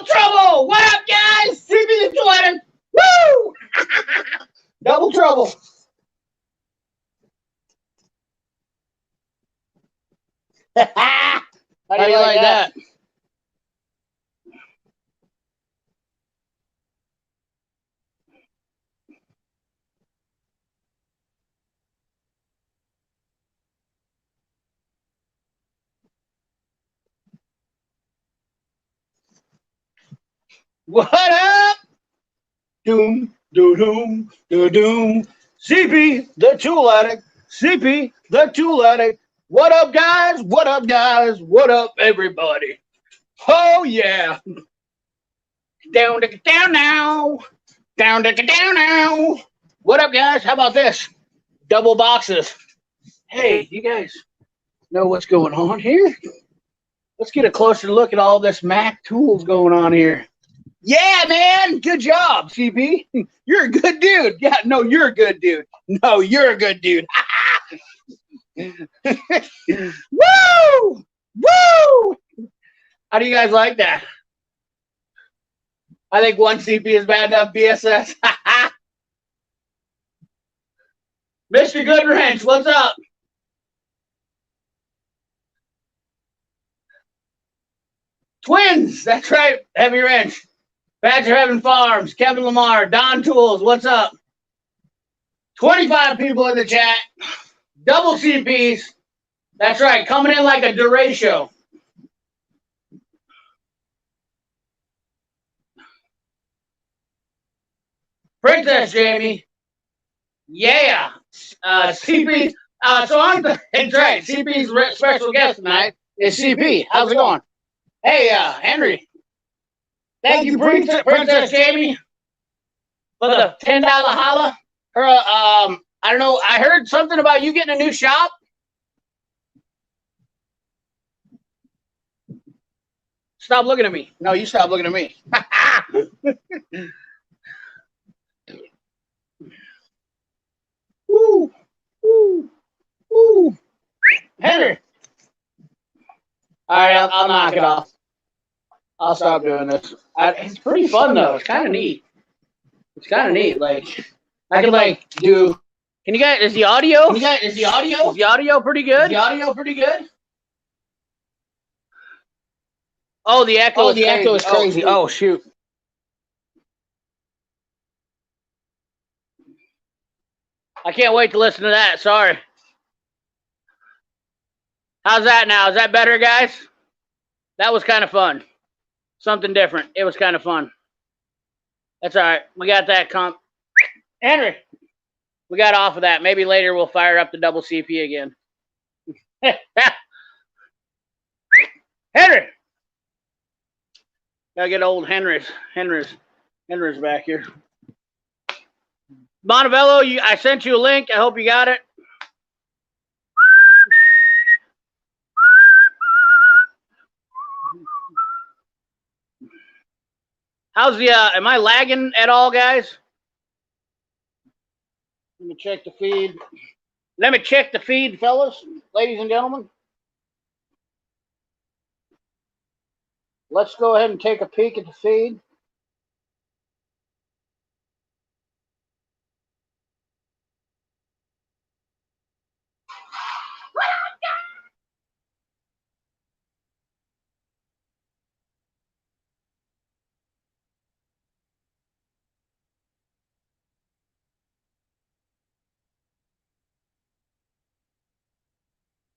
Double trouble! What up, guys? CB the Two-Letter. Woo! Double trouble. How do you like that? What up? Doom, doo doom, doo doom. CP the Tool Addict. CP the Tool Addict. What up, guys? What up, guys? What up, everybody? Oh yeah. Down now. Down now. What up, guys? How about this? Double boxes. Hey, you guys know what's going on here? Let's get a closer look at all this Mac tools going on here. Yeah, man. Good job, CP. You're a good dude. Yeah, no, you're a good dude. No, you're a good dude. Woo! Woo! How do you guys like that? I think one CP is bad enough. BSS. Mr. Goodwrench, what's up? Twins. That's right. Heavy Wrench. Badger Heaven Farms, Kevin Lamar, Don Tools, what's up? 25 people in the chat. Double CPs. That's right, coming in like a Derecho. Princess Jamie. Yeah. CP. So I'm that's right. CP's special guest tonight is CP. How's it going? Hey, Henry. Thank you, Princess Jamie, for the $10 holla. I don't know. I heard something about you getting a new shop. Stop looking at me. No, you stop looking at me. Woo, woo, woo. Henry. All right, I'll knock it off. I'll stop doing this. It's pretty fun though. It's kind of neat. It's kind of neat. Like I can like do. Can you guys? Is the audio? Is the audio pretty good? Is the audio pretty good? Oh, the echo. Oh, the echo is crazy. Oh shoot. I can't wait to listen to that. Sorry. How's that now? Is that better, guys? That was kind of fun. Something different. It was kind of fun. That's all right. We got that comp. Henry, we got off of that. Maybe later we'll fire up the double CP again. Henry. Gotta get old Henry's back here. Montevallo, I sent you a link. I hope you got it. How's the, am I lagging at all, guys? Let me check the feed. Let me check the feed, fellas, ladies and gentlemen. Let's go ahead and take a peek at the feed.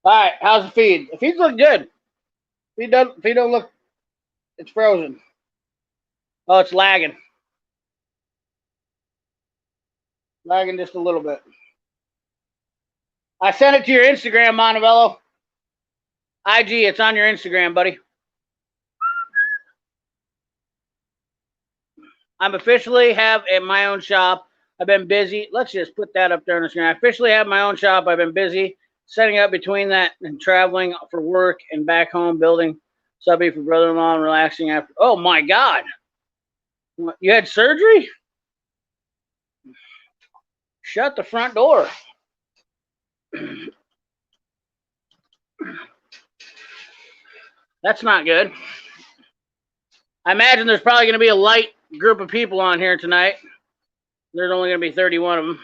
All right, how's the feed? The feeds look good. Feed don't look. It's frozen. Oh, it's lagging. Lagging just a little bit. I sent it to your Instagram, Montevallo. IG, it's on your Instagram, buddy. I'm officially have at my own shop. I've been busy. Let's just put that up there on the screen. I officially have my own shop. I've been busy setting up between that and traveling for work and back home building subby for brother-in-law and relaxing after. Oh my God. You had surgery? Shut the front door. That's not good. I imagine there's probably going to be a light group of people on here tonight. There's only going to be 31 of them.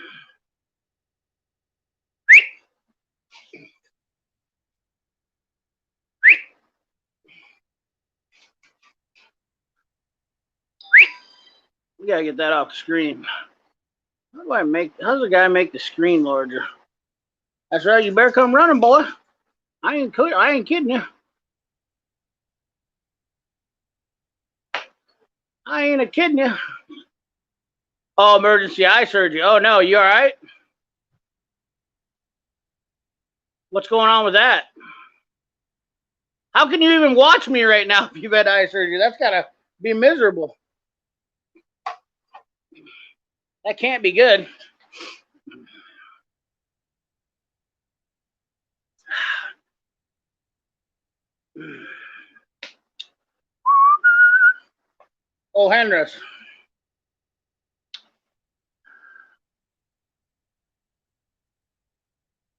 We got to get that off the screen. How's the guy make the screen larger? That's right, you better come running, boy. I ain't kidding you. I ain't a kidding you. Oh, emergency eye surgery. Oh, no, you all right? What's going on with that? How can you even watch me right now if you've had eye surgery? That's got to be miserable. That can't be good. Oh, Henris.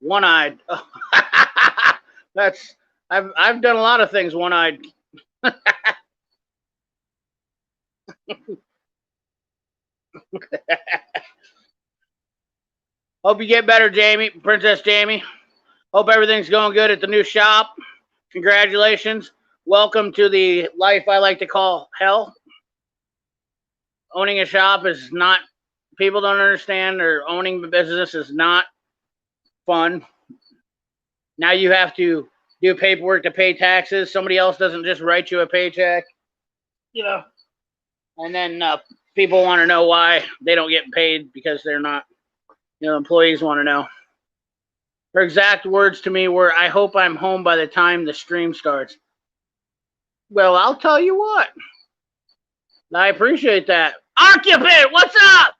One-eyed. Oh. I've done a lot of things one-eyed. Hope you get better, Jamie, Princess Jamie. Hope everything's going good at the new shop. Congratulations. Welcome to the life I like to call hell. Owning a shop is not, people don't understand, or owning the business is not fun. Now you have to do paperwork to pay taxes. Somebody else doesn't just write you a paycheck, you know. And then people want to know why they don't get paid because they're not, employees want to know. Her exact words to me were, I hope I'm home by the time the stream starts. Well, I'll tell you what. I appreciate that. Occupant, what's up?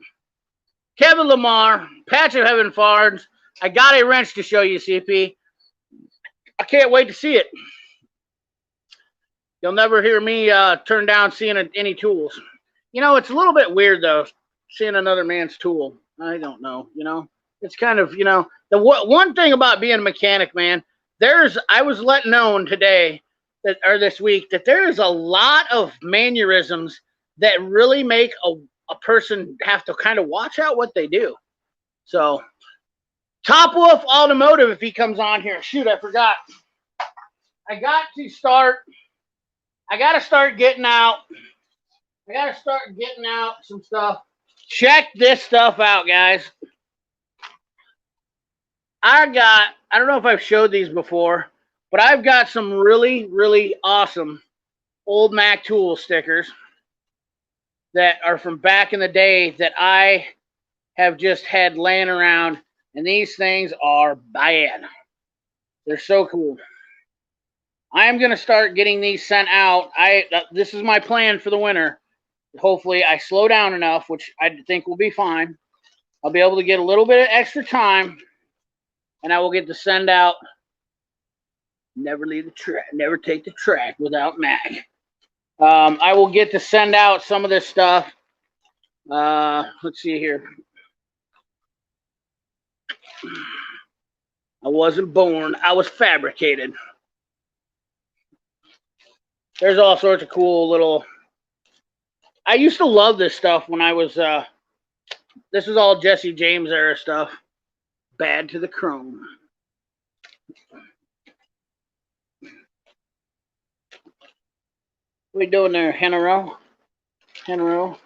Kevin Lamar, Patch of Heaven Farms. I got a wrench to show you, CP. I can't wait to see it. You'll never hear me turn down seeing any tools. It's a little bit weird, though, seeing another man's tool. I don't know, It's kind of, the one thing about being a mechanic, man, I was let known today, this week, that there is a lot of mannerisms that really make a person have to kind of watch out what they do. So, Top Wolf Automotive, if he comes on here. Shoot, I forgot. I got to start getting out. I got to start getting out some stuff. Check this stuff out, guys. I don't know if I've showed these before, but I've got some really, really awesome old Mac tool stickers that are from back in the day that I have just had laying around, and these things are bad. They're so cool. I am going to start getting these sent out. This is my plan for the winter. Hopefully I slow down enough, which I think will be fine. I'll be able to get a little bit of extra time, and I will get to send out Never Leave the Track, Never Take the Track Without Mac. I will get to send out some of this stuff. Let's see here. I wasn't born. I was fabricated. There's all sorts of cool little... I used to love this stuff when I was... this is all Jesse James era stuff. Bad to the Chrome. What are we doing there, Henero? Henero.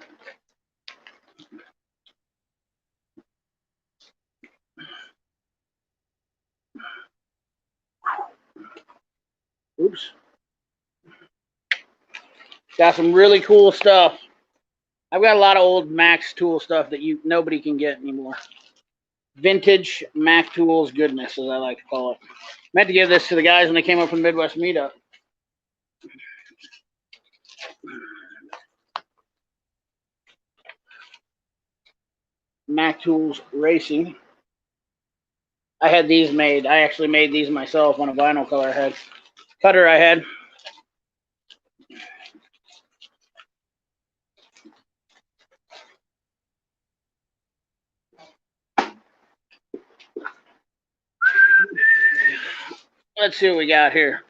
Oops. Got some really cool stuff. I've got a lot of old Max tool stuff that nobody can get anymore. Vintage Mac tools goodness, as I like to call it. Meant to give this to the guys when they came up from the Midwest meetup. Mac Tools Racing. I had these made. I actually made these myself on a vinyl cutter I had. Let's see what we got here.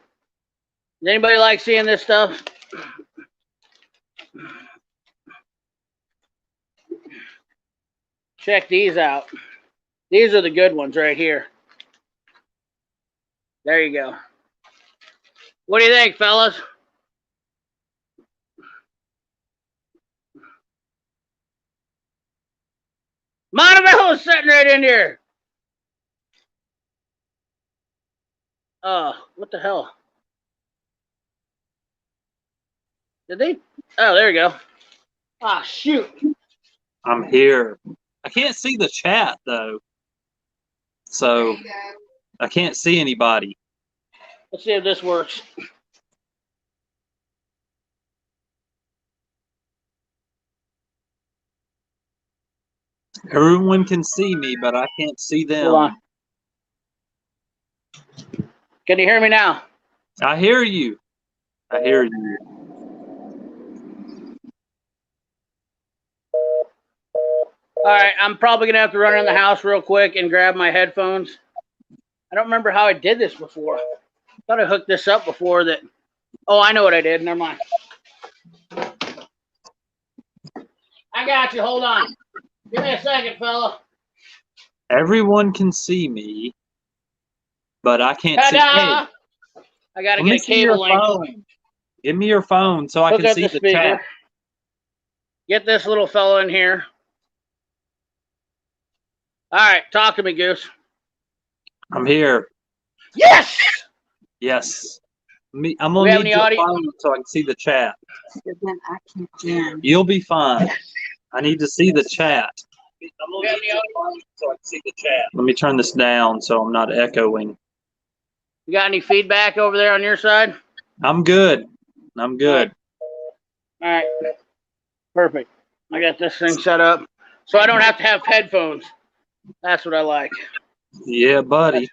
Does anybody like seeing this stuff? Check these out. These are the good ones right here. There you go. What do you think, fellas? Montevallo's sitting right in here. What the hell? Did they? Oh, there you go. Ah, shoot. I'm here. I can't see the chat though, so I can't see anybody. Let's see if this works. Everyone can see me, but I can't see them. Hold on. Can you hear me now? I hear you. I hear you. All right, I'm probably gonna have to run in the house real quick and grab my headphones. I don't remember how I did this before. I thought I hooked this up before that. Oh, I know what I did. Never mind. I got you. Hold on. Give me a second, fella. Everyone can see me, but I can't see. Ta-da! I gotta get a cable link. Phone. Give me your phone so I Hook can up see the the speaker. chat. Get this little fella in here. All right, talk to me, Goose. I'm here. Yes! Yes. I'm We gonna have need any your audio? phone so I can see the chat. Then I can't jam. You'll be fine. I need to see the chat. We have any audio? So I can see the chat. Let me turn this down so I'm not echoing. You got any feedback over there on your side? I'm good. I'm good. All right. Perfect. I got this thing set up so I don't have to have headphones. That's what I like. Yeah, buddy.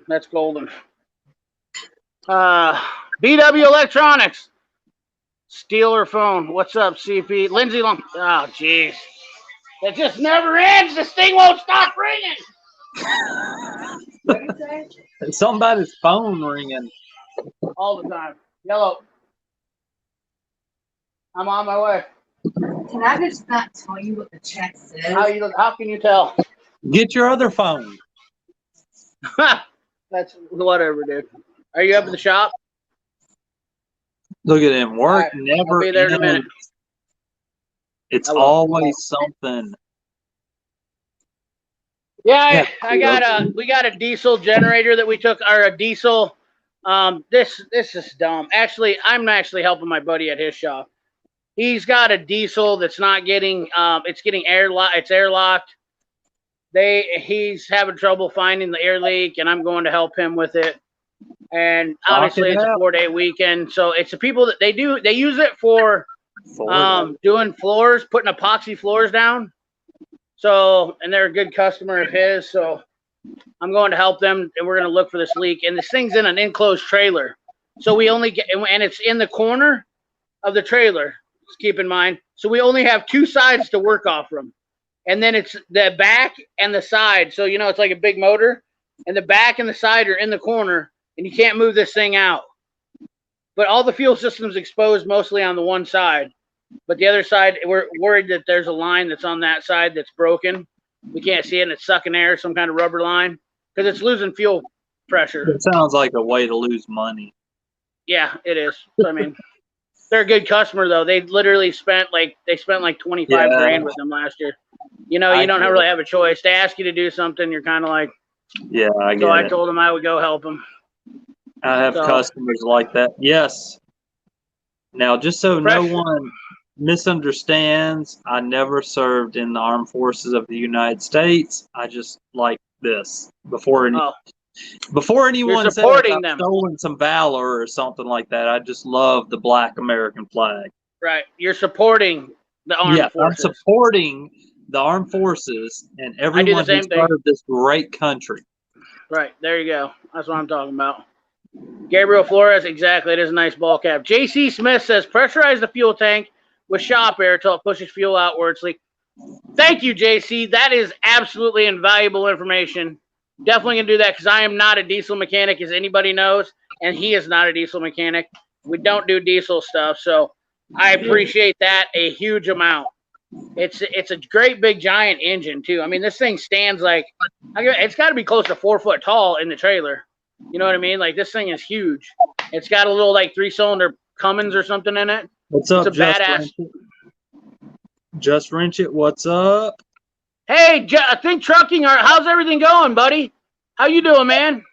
That's golden. BW Electronics. Steeler phone. What's up, CP? Lindsay Long. Oh, jeez. That just never ends. This thing won't stop ringing. What do you say? Somebody's phone ringing. All the time. Yellow. I'm on my way. Can I just not tell you what the chat says? How can you tell? Get your other phone. That's whatever, dude. Are you up at the shop? Look at him. Work All right, never I'll be there in a ends. minute. It's I will. always something. Yeah, Yeah, we got a diesel generator that we took, or a diesel. This is dumb. Actually, I'm actually helping my buddy at his shop. He's got a diesel that's not getting. It's getting it's airlocked. He's having trouble finding the air leak, and I'm going to help him with it. And obviously, it's a 4-day weekend, so it's the people that they use it for doing floors, putting epoxy floors down. So, and they're a good customer of his, so I'm going to help them, and we're going to look for this leak. And this thing's in an enclosed trailer, so we only get, and it's in the corner of the trailer. Just keep in mind, so we only have two sides to work off from, and then it's the back and the side. So it's like a big motor, and the back and the side are in the corner, and you can't move this thing out. But all the fuel system's exposed mostly on the one side. But the other side, we're worried that there's a line that's on that side that's broken. We can't see it, and it's sucking air, some kind of rubber line, because it's losing fuel pressure. It sounds like a way to lose money. Yeah, it is. I mean, they're a good customer, though. They literally spent like 25 grand with them last year. You don't really have a choice. They ask you to do something, you're kind of like, yeah, I get it. So I told them I would go help them. I have customers like that. Yes. Now, just so no one misunderstands, I never served in the armed forces of the United States. I just like this before anyone You're says supporting I've them. stolen some valor or something like that. I just love the Black American flag. Right. You're supporting the armed forces. I'm supporting the armed forces and everyone who served this great country. Right. There you go. That's what I'm talking about. Gabriel Flores, exactly. It is a nice ball cap. JC Smith says, pressurize the fuel tank with shop air until it pushes fuel outwards. Thank you, JC. That is absolutely invaluable information. Definitely going to do that because I am not a diesel mechanic, as anybody knows, and he is not a diesel mechanic. We don't do diesel stuff, so I appreciate that a huge amount. It's a great big giant engine too. I mean, this thing stands like it's got to be close to 4 foot tall in the trailer. You know what I mean? Like this thing is huge. It's got a little like 3-cylinder Cummins or something in it. What's up, It's a badass. Just Wrench It. What's up? Hey, Think Trucking. How's everything going, buddy? How you doing, man?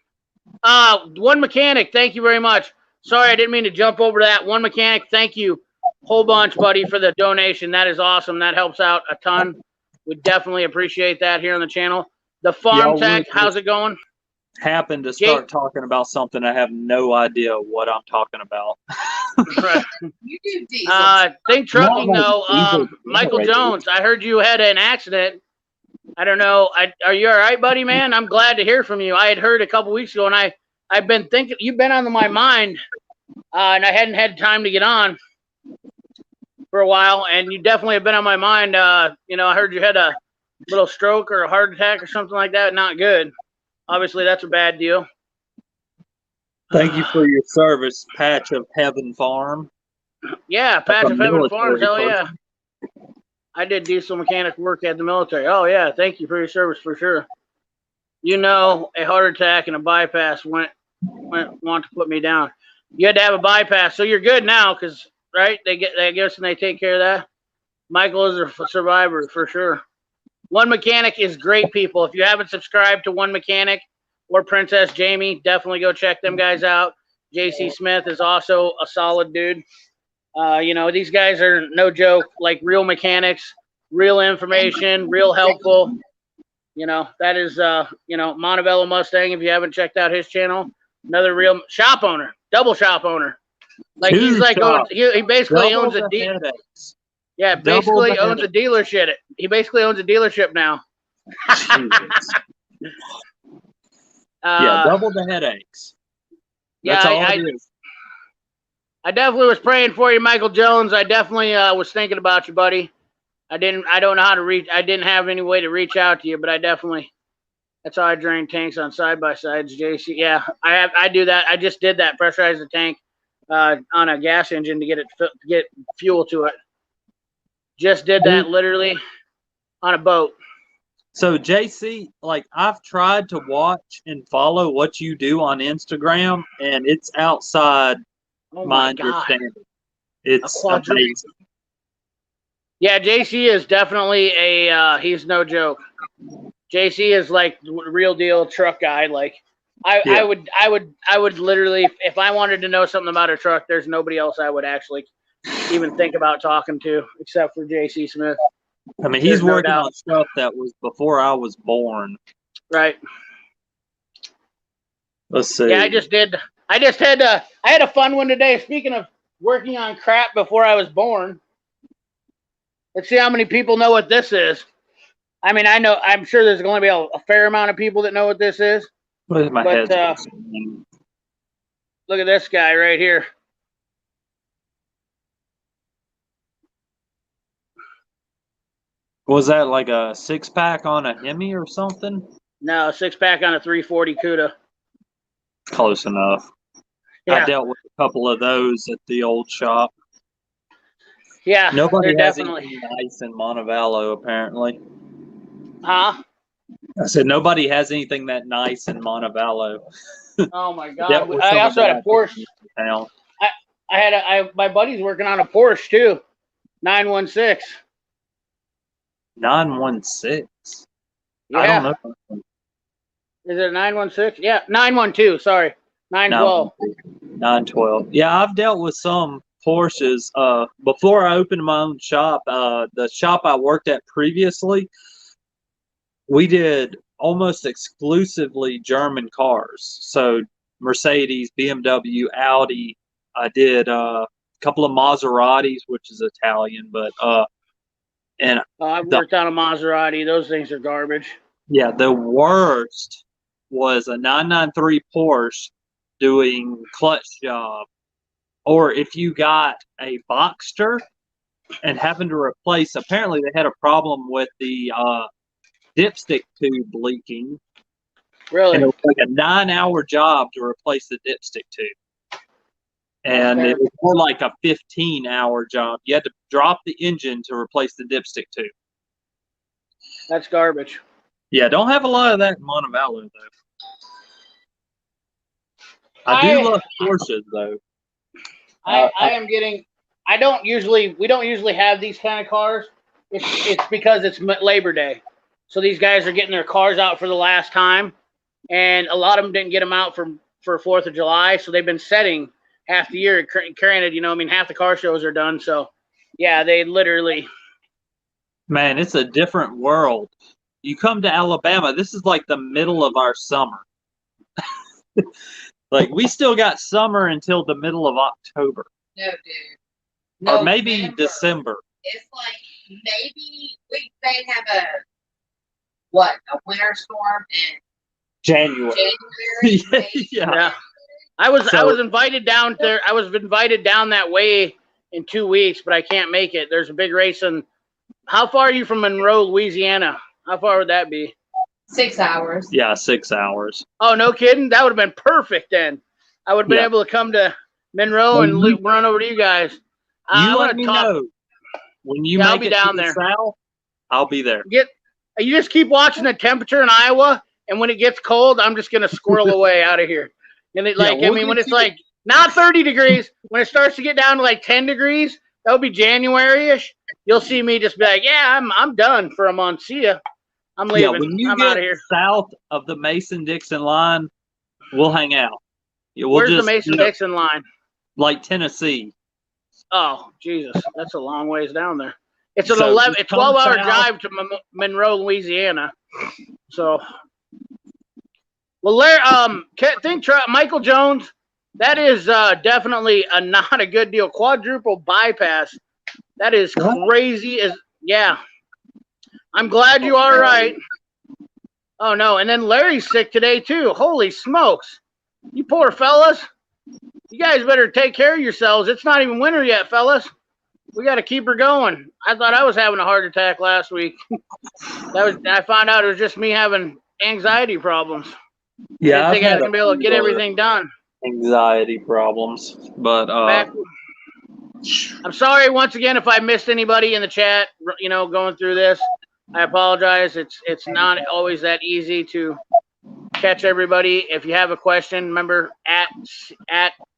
One Mechanic. Thank you very much. Sorry, I didn't mean to jump over that. One Mechanic. Thank you. Whole bunch, buddy, for the donation. That is awesome. That helps out a ton. We definitely appreciate that here on the channel. The Farm Tech, how's it going? Happened to start talking about something I have no idea what I'm talking about. You do diesel. Think Trucking, though. Michael Jones, I heard you had an accident. I don't know. Are you all right, buddy, man? I'm glad to hear from you. I had heard a couple weeks ago, and I've been thinking, you've been on my mind, and I hadn't had time to get on for a while, and you definitely have been on my mind. You know, I heard you had a little stroke or a heart attack or something like that. Not good. Obviously, that's a bad deal. Thank you for your service, Patch of Heaven Farm. Yeah, Patch of Heaven Farms. Hell yeah. I did diesel mechanic work at the military. Oh yeah, thank you for your service for sure. You know, a heart attack and a bypass want to put me down. You had to have a bypass, so you're good now, because right, they guess and they take care of that. Michael is a survivor for sure. One Mechanic is great, people. If you haven't subscribed to One Mechanic or Princess Jamie, definitely go check them guys out. JC Smith is also a solid dude. You know, these guys are no joke, like real mechanics, real information, real helpful. You know, that is, you know, Montevallo Mustang, if you haven't checked out his channel, another real shop owner, double shop owner. Like he's like, he basically owns a yeah, basically owns a dealership. He basically owns a dealership now. Yeah, double the headaches. That's all it is. I definitely was praying for you, Michael Jones. I definitely was thinking about you, buddy. I don't know how to reach. I didn't have any way to reach out to you, but I definitely. That's how I drain tanks on side by sides. JC, yeah, I do that. I just did that. Pressurize the tank on a gas engine to get fuel to it. Just did that literally on a boat. So JC, like I've tried to watch and follow what you do on Instagram, and it's outside my understanding. It's amazing. Yeah, JC is definitely he's no joke. JC is like real deal truck guy. Like I would literally, if I wanted to know something about a truck, there's nobody else I would actually even think about talking to except for JC Smith. I mean, he's working on stuff that was before I was born. Right. Let's see. Yeah, I had a fun one today. Speaking of working on crap before I was born. Let's see how many people know what this is. I mean, I'm sure there's going to be a fair amount of people that know what this is. Look at this guy right here. Was that like a 6-pack on a Hemi or something? No, 6-pack on a 340 CUDA. Close enough. Yeah. I dealt with a couple of those at the old shop. Yeah, nobody has anything nice in Montevallo, apparently. Huh? I said nobody has anything that nice in Montevallo. Oh my God! I also had a Porsche. My buddy's working on a Porsche too, 916. 916. Yeah. I don't know. Is it a 916? Yeah, 912. Sorry, 912. 912. Yeah, I've dealt with some Porsches. Before I opened my own shop, the shop I worked at previously, we did almost exclusively German cars. So Mercedes, BMW, Audi. I did a couple of Maseratis, which is Italian, but and I've worked on a Maserati. Those things are garbage. Yeah, the worst was a 993 Porsche doing clutch job. Or if you got a Boxster and having to replace, apparently they had a problem with the dipstick tube leaking. Really? And it was like a 9-hour job to replace the dipstick tube. And it was more like a 15-hour job. You had to drop the engine to replace the dipstick tube. That's garbage. Yeah, don't have a lot of that in Montevallo, though. I do love Porsches, though. We don't usually have these kind of cars. It's because it's Labor Day. So these guys are getting their cars out for the last time. And a lot of them didn't get them out for 4th of July. So they've been setting half the year. Granted, half the car shows are done. So, yeah, they literally. Man, it's a different world. You come to Alabama, this is like the middle of our summer. Like, we still got summer until the middle of October. No, dude. No, or maybe December. It's like maybe they have a winter storm in January. Yeah. I was invited down there. I was invited down that way in 2 weeks, but I can't make it. There's a big race in. How far are you from Monroe, Louisiana? How far would that be? 6 hours. Yeah, 6 hours. Oh, no kidding. That would have been perfect then. I would have been able to come to Monroe and run over to you guys. You let me know when you make it down there. South, I'll be there. You just keep watching the temperature in Iowa, and when it gets cold, I'm just gonna squirrel away out of here. And when it's like not 30 degrees, when it starts to get down to like 10 degrees, that'll be January-ish. You'll see me just be like, yeah, I'm done for a month. See ya. I'm leaving. Yeah, when you I'm get out of here. South of the Mason-Dixon line, we'll hang out. Where's the Mason-Dixon line? Like Tennessee. Oh, Jesus, that's a long ways down there. It's an 12-hour drive to Monroe, Louisiana. So, well, Michael Jones, that is definitely not a good deal. Quadruple bypass. That is crazy. Yeah. I'm glad you are right. Oh, no. And then Larry's sick today, too. Holy smokes. You poor fellas. You guys better take care of yourselves. It's not even winter yet, fellas. We got to keep her going. I thought I was having a heart attack last week. I found out it was just me having anxiety problems. Yeah, I didn't think I was going to be able to get everything done. Anxiety problems. But I'm sorry once again if I missed anybody in the chat, going through this. I apologize. It's not always that easy to catch everybody. If you have a question, remember at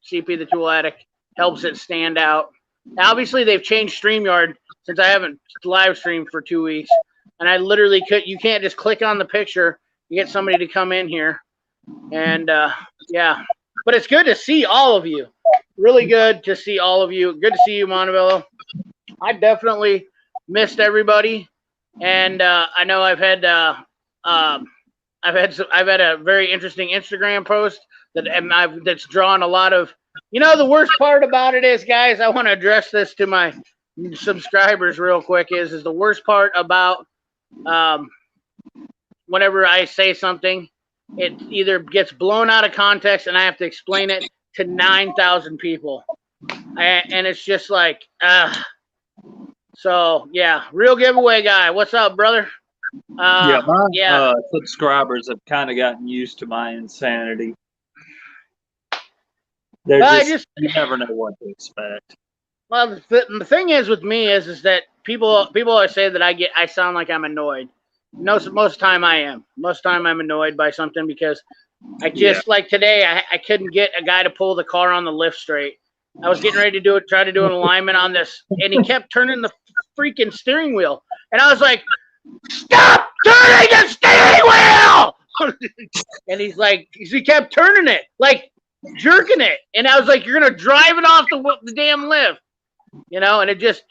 CP the Tool Addict helps it stand out. Now, obviously, they've changed StreamYard since I haven't live streamed for 2 weeks, and I literally you can't just click on the picture. You get somebody to come in here, and yeah. But it's good to see all of you. Really good to see all of you. Good to see you, Montevallo. I definitely missed everybody, and I know I've had a very interesting Instagram post that's drawn a lot of. The worst part about it is, guys, I want to address this to my subscribers real quick. Is the worst part about whenever I say something, it either gets blown out of context and I have to explain it to 9,000 people, and it's just like, so yeah, real giveaway guy. What's up, brother? My subscribers have kind of gotten used to my insanity. You never know what to expect. Well, the thing is with me is that people always say that I sound like I'm annoyed. Most of the time I am. Most of the time I'm annoyed by something because I just like today I couldn't get a guy to pull the car on the lift straight. I was getting ready to try to do an alignment on this, and he kept turning the freaking steering wheel, and I was like, "Stop turning the steering wheel!" And he kept turning it, like jerking it, and I was like, "You're gonna drive it off the damn lift," and it just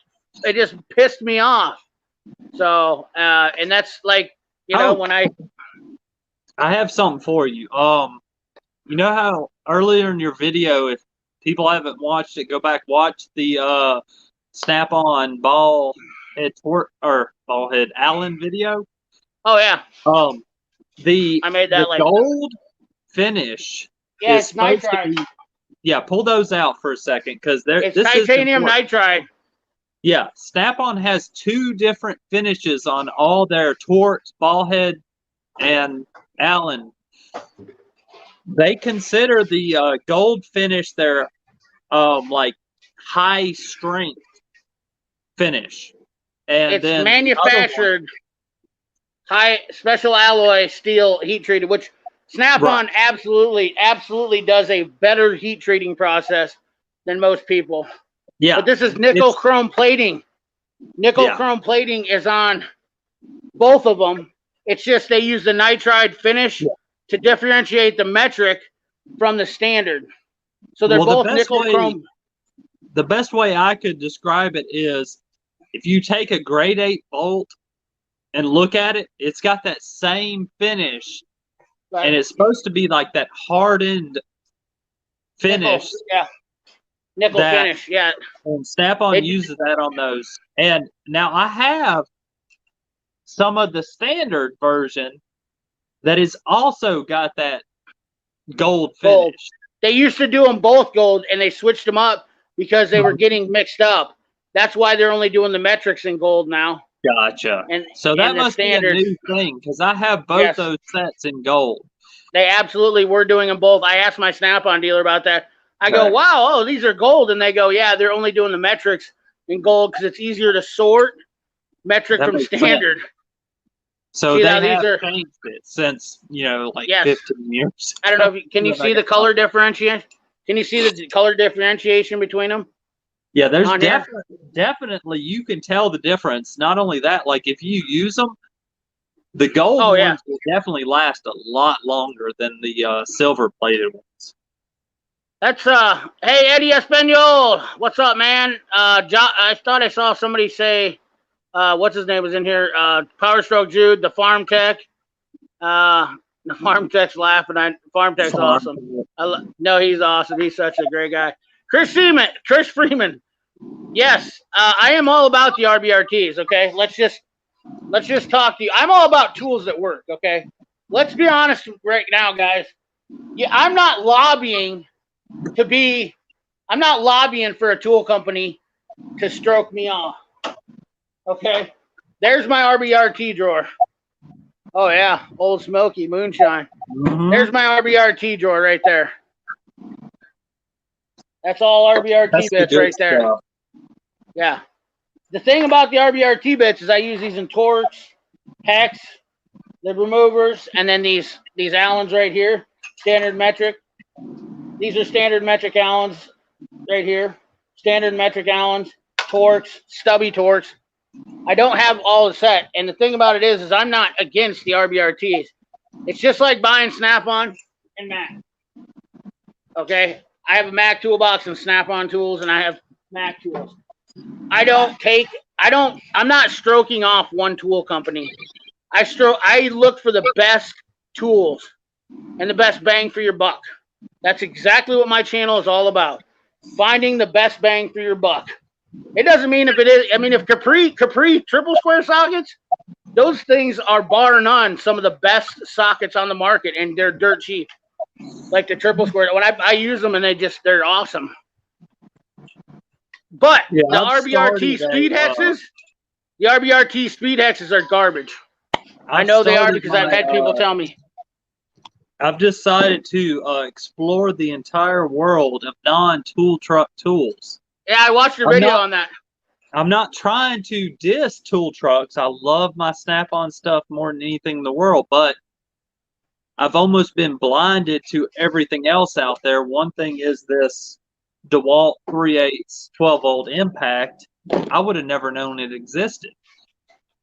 pissed me off. So, and that's like, when I have something for you. You know how earlier in your video, if people haven't watched it, go back, watch the snap-on ball head Allen video. Oh yeah. I made that the gold finish. Yeah, it's nitride. Yeah, pull those out for a second because it's titanium nitride. Yeah, Snap-on has 2 different finishes on all their Torx, ball head, and Allen. They consider the gold finish their like high strength finish. And It's then manufactured high special alloy steel heat treated, which Snap-on absolutely does a better heat treating process than most people. Yeah. But this is nickel chrome plating. Nickel chrome plating is on both of them. It's just they use the nitride finish to differentiate the metric from the standard. So they're both nickel chrome. The best way I could describe it is if you take a grade 8 bolt and look at it, it's got that same finish. Right. And it's supposed to be like that hardened finish. Nickel finish, yeah. And Snap-on uses that on those. And now I have some of the standard version that is also got that gold finish. They used to do them both gold, and they switched them up because they were getting mixed up. That's why they're only doing the metrics in gold now. Gotcha. So that must be a new thing, because I have both those sets in gold. They absolutely were doing them both. I asked my Snap-on dealer about that. I go, wow, these are gold. And they go, yeah, they're only doing the metrics in gold because it's easier to sort metric from standard. So they have changed it since, 15 years. I don't know. Can you see the color differentiation? Can you see the color differentiation between them? Yeah, there's definitely you can tell the difference. Not only that, like if you use them, the gold ones will definitely last a lot longer than the silver plated ones. That's hey Eddie Espanol, what's up, man? I thought I saw somebody say, what's his name was in here? Power Stroke Jude, the Farm Tech. The Farm Tech's laughing. Farm Tech's awesome. No, he's awesome. He's such a great guy. Chris Freeman. Yes, I am all about the RBRTs. Okay, let's just talk to you. I'm all about tools that work. Okay, let's be honest right now, guys. Yeah, I'm not lobbying for a tool company to stroke me off. Okay, there's my RBRT drawer. Oh yeah, Old Smoky Moonshine. Mm-hmm. There's my RBRT drawer right there. That's all RBRT bits right there. Stuff. Yeah. The thing about the RBRT bits is I use these in Torx, Hex, the removers, and then these Allens right here, standard metric. These are standard metric Allens right here. Standard metric Allens, Torx, stubby Torx. I don't have all the set. And the thing about it is I'm not against the RBRTs. It's just like buying Snap-on and Mac. Okay? I have a Mac toolbox and Snap-on tools, and I have Mac tools. I'm not stroking off one tool company. I look for the best tools and the best bang for your buck. That's exactly what my channel is all about. Finding the best bang for your buck. It doesn't mean if Capri triple square sockets, those things are bar none some of the best sockets on the market, and they're dirt cheap. Like the triple square. When I use them, and they're awesome. But the RBRT speed hexes, are garbage. I know they are because I've had people tell me. I've decided to explore the entire world of non-tool truck tools. Yeah, I watched your video on that. I'm not trying to diss tool trucks. I love my Snap-on stuff more than anything in the world, but I've almost been blinded to everything else out there. One thing is this DeWalt 3/8 12-volt impact. I would have never known it existed.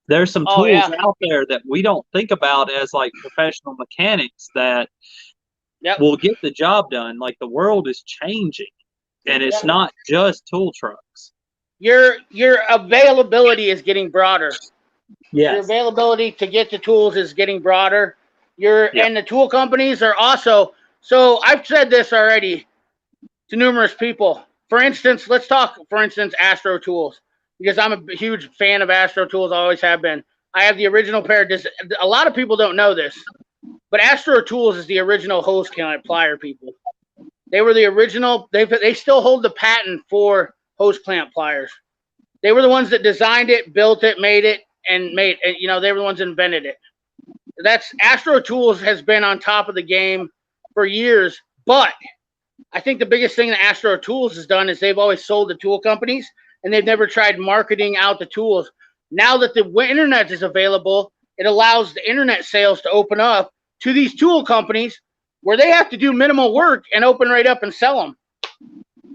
There's some tools out there that we don't think about as like professional mechanics that will get the job done. Like the world is changing, and it's not just tool trucks. Your availability is getting broader. Yes. Your availability to get the tools is getting broader. And the tool companies are also. So I've said this already to numerous people. For instance, let's talk. For instance, Astro Tools, because I'm a huge fan of Astro Tools. I always have been. I have the original pair. A lot of people don't know this, but Astro Tools is the original hose clamp plier people. They were the original. They still hold the patent for hose clamp pliers. They were the ones that designed it, built it, made it, and they were the ones that invented it. Astro Tools has been on top of the game for years, but I think the biggest thing that Astro Tools has done is they've always sold to tool companies, and they've never tried marketing out the tools. Now that the internet is available, it allows the internet sales to open up to these tool companies where they have to do minimal work and open right up and sell them.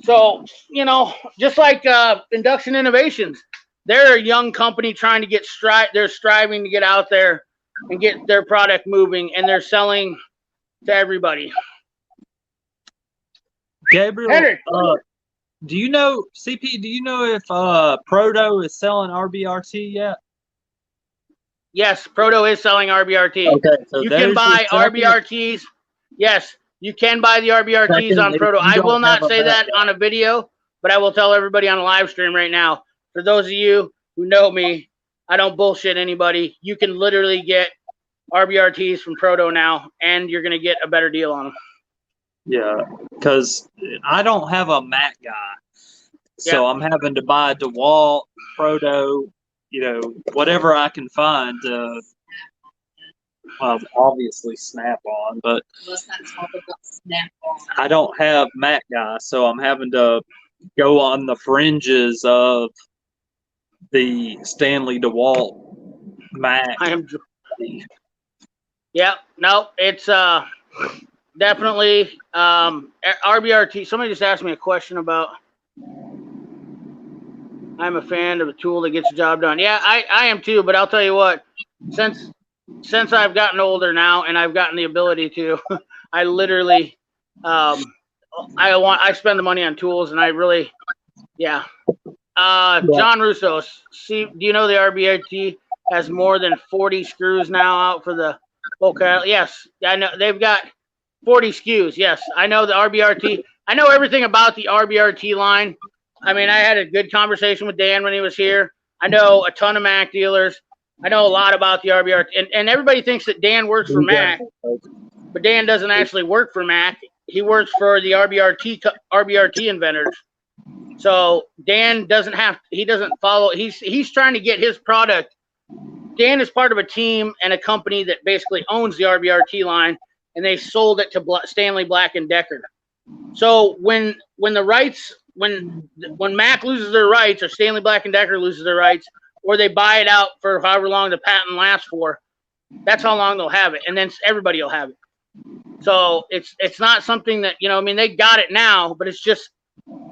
So, you know, just like Induction Innovations, they're a young company trying to get they're striving to get out there and get their product moving, and they're selling to everybody. Gabriel, do you know, CP, do you know if Proto is selling RBRT yet? Yes, Proto is selling RBRT. Okay, so you can buy RBRTs. Yes, you can buy the RBRTs on Proto. I will not say that on a video, but I will tell everybody on a live stream right now. For those of you who know me, I don't bullshit anybody. You can literally get RBRTs from Proto now, and you're going to get a better deal on them. Yeah, because I don't have a Mac guy, so I'm having to buy DeWalt, Proto, you know, whatever I can find. Well, obviously Snap-on, but I don't have Mac guy, so I'm having to go on the fringes of the Stanley DeWalt Mac. Yeah, no, it's definitely RBRT. Somebody just asked me a question about I'm a fan of a tool that gets the job done. Yeah, I am too, but I'll tell you what, since I've gotten older now and I've gotten the ability to, I literally I spend the money on tools, and I really John Russo, see, do you know the RBRT has more than 40 screws now out for the yes, I know they've got 40 SKUs. Yes, I know the RBRT. I know everything about the RBRT line. I mean, I had a good conversation with Dan when he was here. I know a ton of Mac dealers. I know a lot about the RBRT. And everybody thinks that Dan works for Mac, but Dan doesn't actually work for Mac. He works for the RBRT inventors. So Dan doesn't follow. He's trying to get his product. Dan is part of a team and a company that basically owns the RBRT line, and they sold it to Stanley Black & Decker. So when Mac loses their rights, or Stanley Black & Decker loses their rights, or they buy it out for however long the patent lasts for, that's how long they'll have it, and then everybody will have it. So it's not something that, you know, I mean, they got it now, but it's just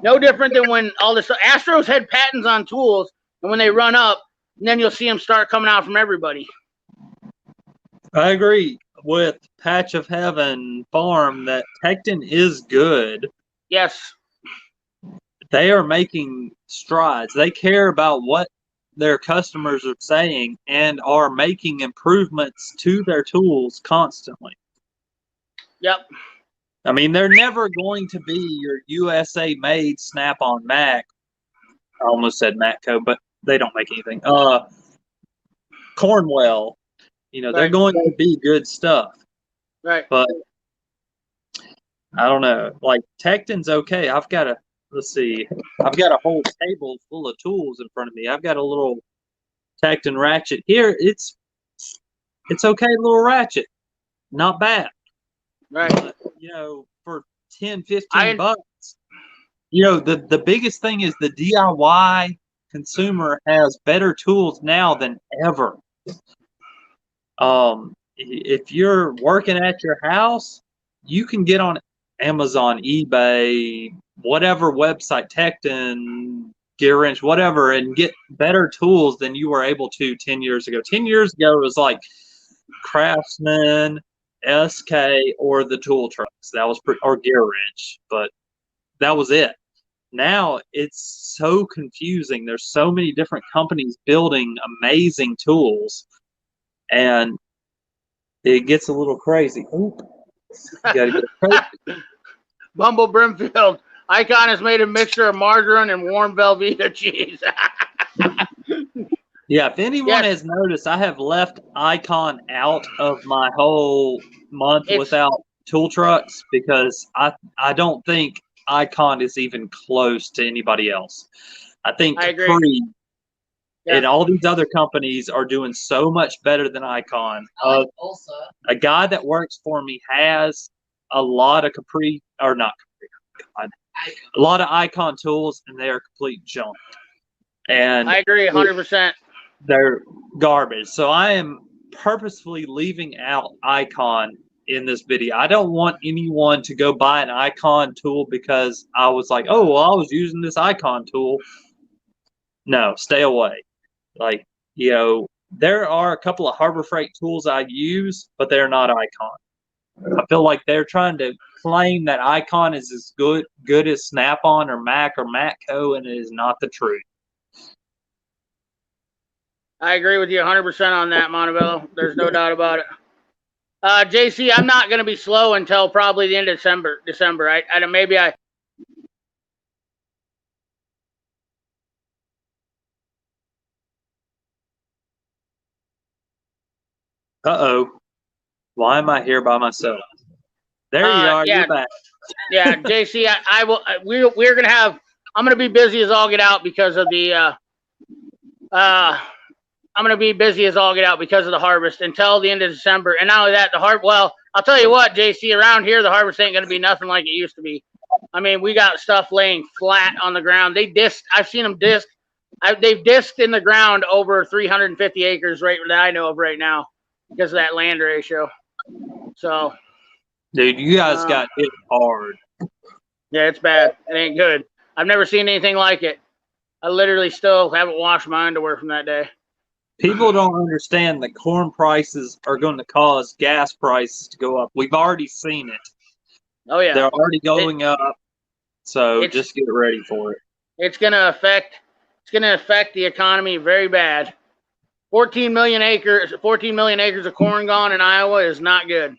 no different than when all this Astros had patents on tools, and when they run up, and then you'll see them start coming out from everybody. I agree with Patch of Heaven Farm that Tecton is good. Yes. They are making strides. They care about what their customers are saying and are making improvements to their tools constantly. Yep. I mean, they're never going to be your USA-made Snap-on Mac. I almost said Matco, but they don't make anything. Cornwell, you know, they're going to be good stuff. Right. But I don't know. Like, Tecton's okay. I've got a whole table full of tools in front of me. I've got a little Tecton Ratchet here. It's okay, little Ratchet. Not bad. Right. But, you know, for 10, 15 bucks, you know, the biggest thing is the DIY consumer has better tools now than ever. If you're working at your house, you can get on Amazon, eBay, whatever website, Tecton, Gear Wrench, whatever, and get better tools than you were able to 10 years ago. 10 years ago, it was like Craftsman, SK, or the tool trucks. That was or Gear Wrench, but that was it. Now it's so confusing. There's so many different companies building amazing tools, and it gets a little crazy. Oop. You gotta get crazy. Bumble Brimfield. Icon has made a mixture of margarine and warm Velveeta cheese. Yeah, if anyone has noticed, I have left Icon out of my whole month without tool trucks because I don't think Icon is even close to anybody else. I think Capri and all these other companies are doing so much better than Icon. A guy that works for me has a lot of Capri, or not Capri, God, a lot of Icon tools, and they are complete junk. And I agree 100%. They're garbage. So I am purposefully leaving out Icon in this video. I don't want anyone to go buy an Icon tool because I was like, oh, well, I was using this Icon tool. No, stay away. Like, you know, there are a couple of Harbor Freight tools I use, but they're not Icon. I feel like they're trying to claim that Icon is as good as Snap-on or Mac or Matco, and it is not the truth. I agree with you 100% on that, Montevallo. There's no doubt about it. JC, I'm not going to be slow until probably the end of December. Maybe I. Uh-oh. Why am I here by myself? There you are. Yeah, you're back. Yeah, JC, I will. We're gonna have. I'm gonna be busy as all get out because of the. I'm gonna be busy as all get out because of the harvest until the end of December. And not only that, Well, I'll tell you what, JC, around here the harvest ain't gonna be nothing like it used to be. I mean, we got stuff laying flat on the ground. I've seen them disc. They've disked in the ground over 350 acres right that I know of right now because of that land ratio. So. Dude, you guys got hit hard. Yeah, it's bad. It ain't good. I've never seen anything like it. I literally still haven't washed my underwear from that day. People don't understand that corn prices are going to cause gas prices to go up. We've already seen it. Oh, yeah. They're already going up. So just get ready for it. It's going to affect the economy very bad. 14 million acres of corn gone in Iowa is not good.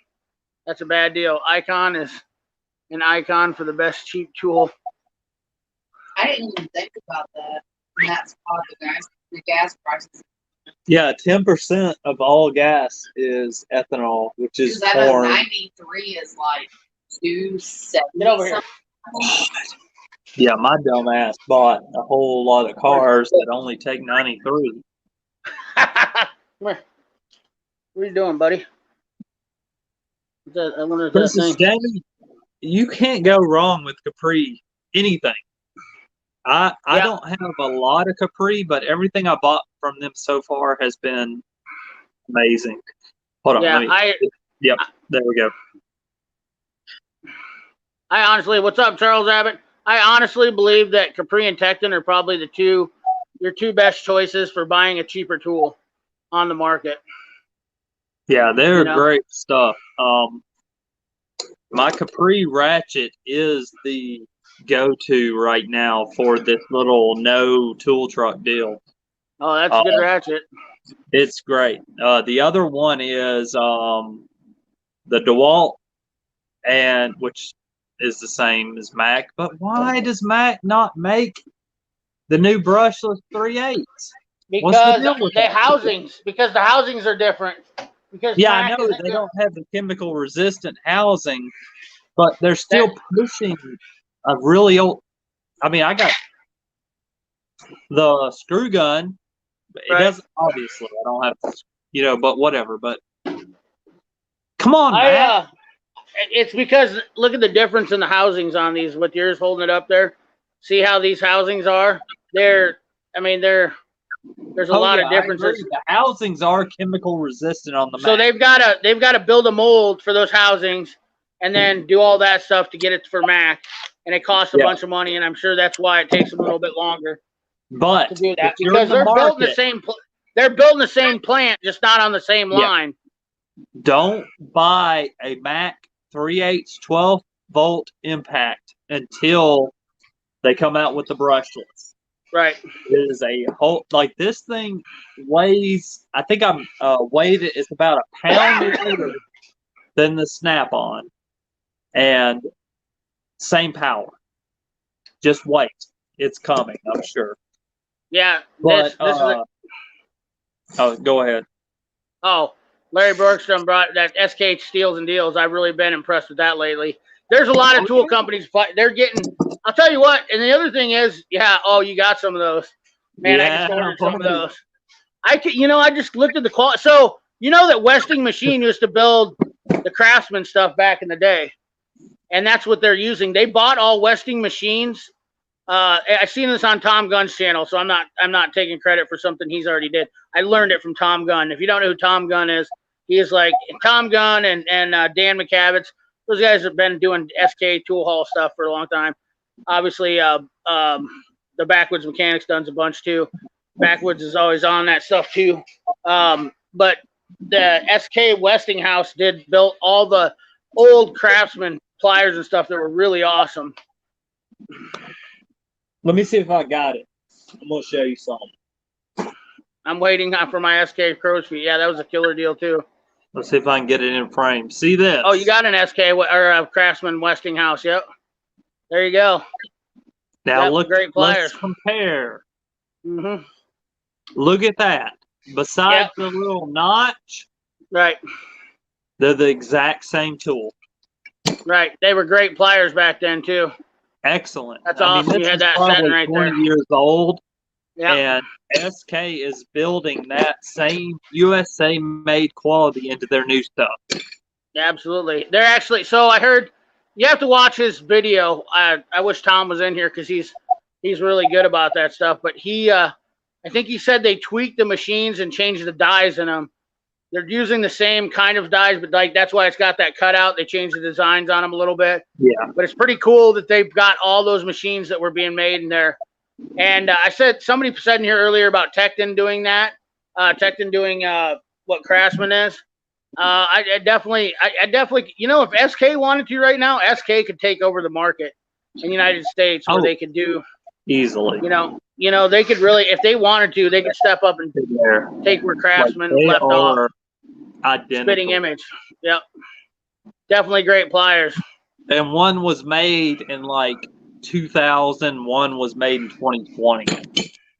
That's a bad deal. Icon is an icon for the best cheap tool. I didn't even think about that. And that's part of the gas prices. Yeah, 10% of all gas is ethanol, which is that corn. 93 is like 270. Get over here. Yeah, my dumb ass bought a whole lot of cars that only take 93. Come here. What are you doing, buddy? I wonder if that thing. Jamie, you can't go wrong with Capri anything. I don't have a lot of Capri, but everything I bought from them so far has been amazing. Hold on. Yeah, there we go. I honestly, what's up, Charles Abbott? I honestly believe that Capri and Tecton are probably your two best choices for buying a cheaper tool on the market. Yeah, they're great stuff. My Capri Ratchet is the go-to right now for this little no tool truck deal. Oh, that's a good Ratchet. It's great. The other one is the DeWalt, which is the same as Mac. But why does Mac not make the new brushless 3/8? Because the housings are different. Because I know they don't have the chemical resistant housing, but they're still pushing a really old. I mean, I got the screw gun. It doesn't, obviously, I don't have, but whatever. But come on, man. It's because look at the difference in the housings on these. With yours holding it up there, see how these housings are? There's a lot of differences. The housings are chemical resistant on the Mac. So they've got to build a mold for those housings, and then do all that stuff to get it for Mac, and it costs a bunch of money, and I'm sure that's why it takes them a little bit longer. But to do that because they're building the same plant, just not on the same line. Don't buy a Mac 3/8 12-volt impact until they come out with the brushless. Right. It is a whole this thing weighs. I think I'm weighed it. It's about a pound lighter than the Snap-on, and same power. Just wait, it's coming. I'm sure. Yeah, but go ahead. Oh, Larry Bergstrom brought that SKH Steels and Deals. I've really been impressed with that lately. There's a lot of tool companies. They're getting. I'll tell you what. And the other thing is, you got some of those. Man, I just ordered some of those. I just looked at the quality. So that Westing Machine used to build the Craftsman stuff back in the day. and that's what they're using. They bought all Westing machines. I seen this on Tom Gunn's channel, so I'm not taking credit for something he's already did. I learned it from Tom Gunn. If you don't know who Tom Gunn is, he is like Tom Gunn and Dan McCavitz. Those guys have been doing SK Tool Hall stuff for a long time. Obviously, the Backwoods Mechanics done a bunch too. Backwoods is always on that stuff too. But the SK Westinghouse built all the old Craftsman pliers and stuff that were really awesome. Let me see if I got it. I'm gonna show you something. I'm waiting for my SK crow's feet. Yeah, that was a killer deal too. Let's see if I can get it in frame. See this? Oh, you got an SK or a Craftsman Westinghouse. Yep. There you go. Now yep, look, great pliers. let's compare. Mm-hmm. Look at that. Besides the little notch, right? They're the exact same tool. Right. They were great pliers back then too. Excellent. That's awesome. You had that setting right 20 there. years old. Yeah. And SK is building that same USA made quality into their new stuff. Absolutely. They're actually, so I heard you have to watch his video. I wish Tom was in here because he's really good about that stuff. But I think he said they tweaked the machines and changed the dies in them. They're using the same kind of dies, but like that's why it's got that cutout. They changed the designs on them a little bit. Yeah. But it's pretty cool that they've got all those machines that were being made in there. And somebody said in here earlier about Tecton doing that. Tecton doing what Craftsman is. I definitely, you know, if SK wanted to right now, SK could take over the market in the United States where they could do easily. You know, they could really, if they wanted to, they could step up and take where Craftsman left off. Identical. Spitting image. Yep. Definitely great pliers. And one was made in like 2000, one was made in 2020.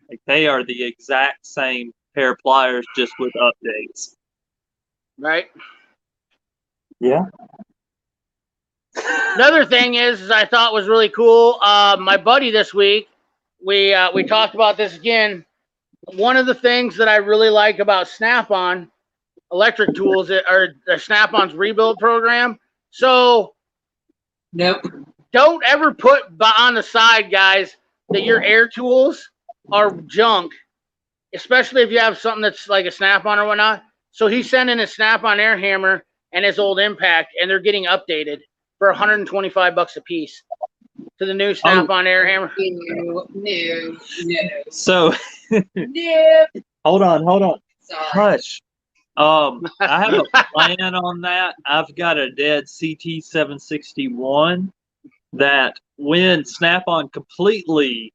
Like they are the exact same pair of pliers, just with updates. Right. Yeah. Another thing is I thought was really cool. My buddy this week, we talked about this again. One of the things that I really like about Snap-on electric tools are the Snap-on's rebuild program. So, nope. Don't ever put on the side, guys, that your air tools are junk, especially if you have something that's like a Snap-on or whatnot. So he's sending a Snap-on air hammer and his old Impact, and they're getting updated for $125 a piece to the new Snap-on air hammer. No. So, No. hold on. Sorry. Hush. I have a plan on that. I've got a dead CT761 that when Snap-on completely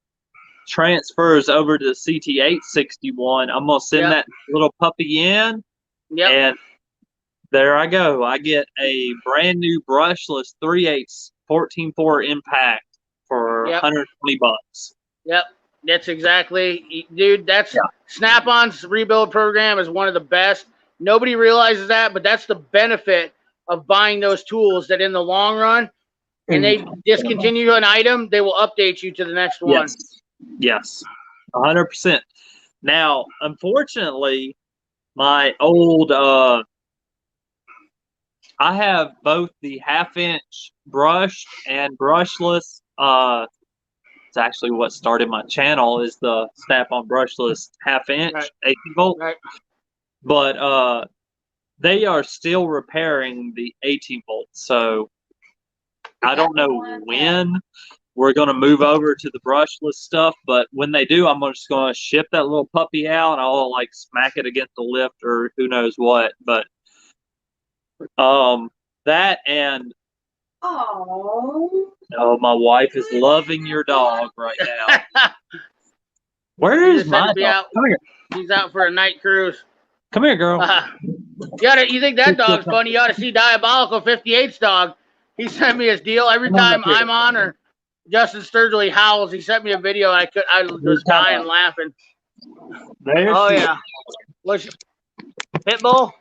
transfers over to the CT861, I'm going to send that little puppy in. Yep. And there I go. I get a brand new brushless 3/8 14.4 Impact for $120. Yep. That's exactly, dude, Snap-on's rebuild program is one of the best. Nobody realizes that, but that's the benefit of buying those tools, that in the long run, and they discontinue an item, they will update you to the next one. Yes. 100%. Now, unfortunately, my old, I have both the 1/2-inch brushed and brushless. It's actually what started my channel, is the Snap-on brushless 1/2-inch 18 volt. Right. But they are still repairing the 18 volts. So I don't know when we're going to move over to the brushless stuff. But when they do, I'm just going to ship that little puppy out, and I'll like smack it against the lift or who knows what. But that and my wife is loving your dog right now. Where is my dog? Come here. He's out for a night cruise. Come here, girl. You think that dog's funny? You ought to see Diabolical 58's dog. He sent me his deal every time I'm on, or Justin Sturgill howls. He sent me a video. I was dying laughing. Yeah. What's Pitbull?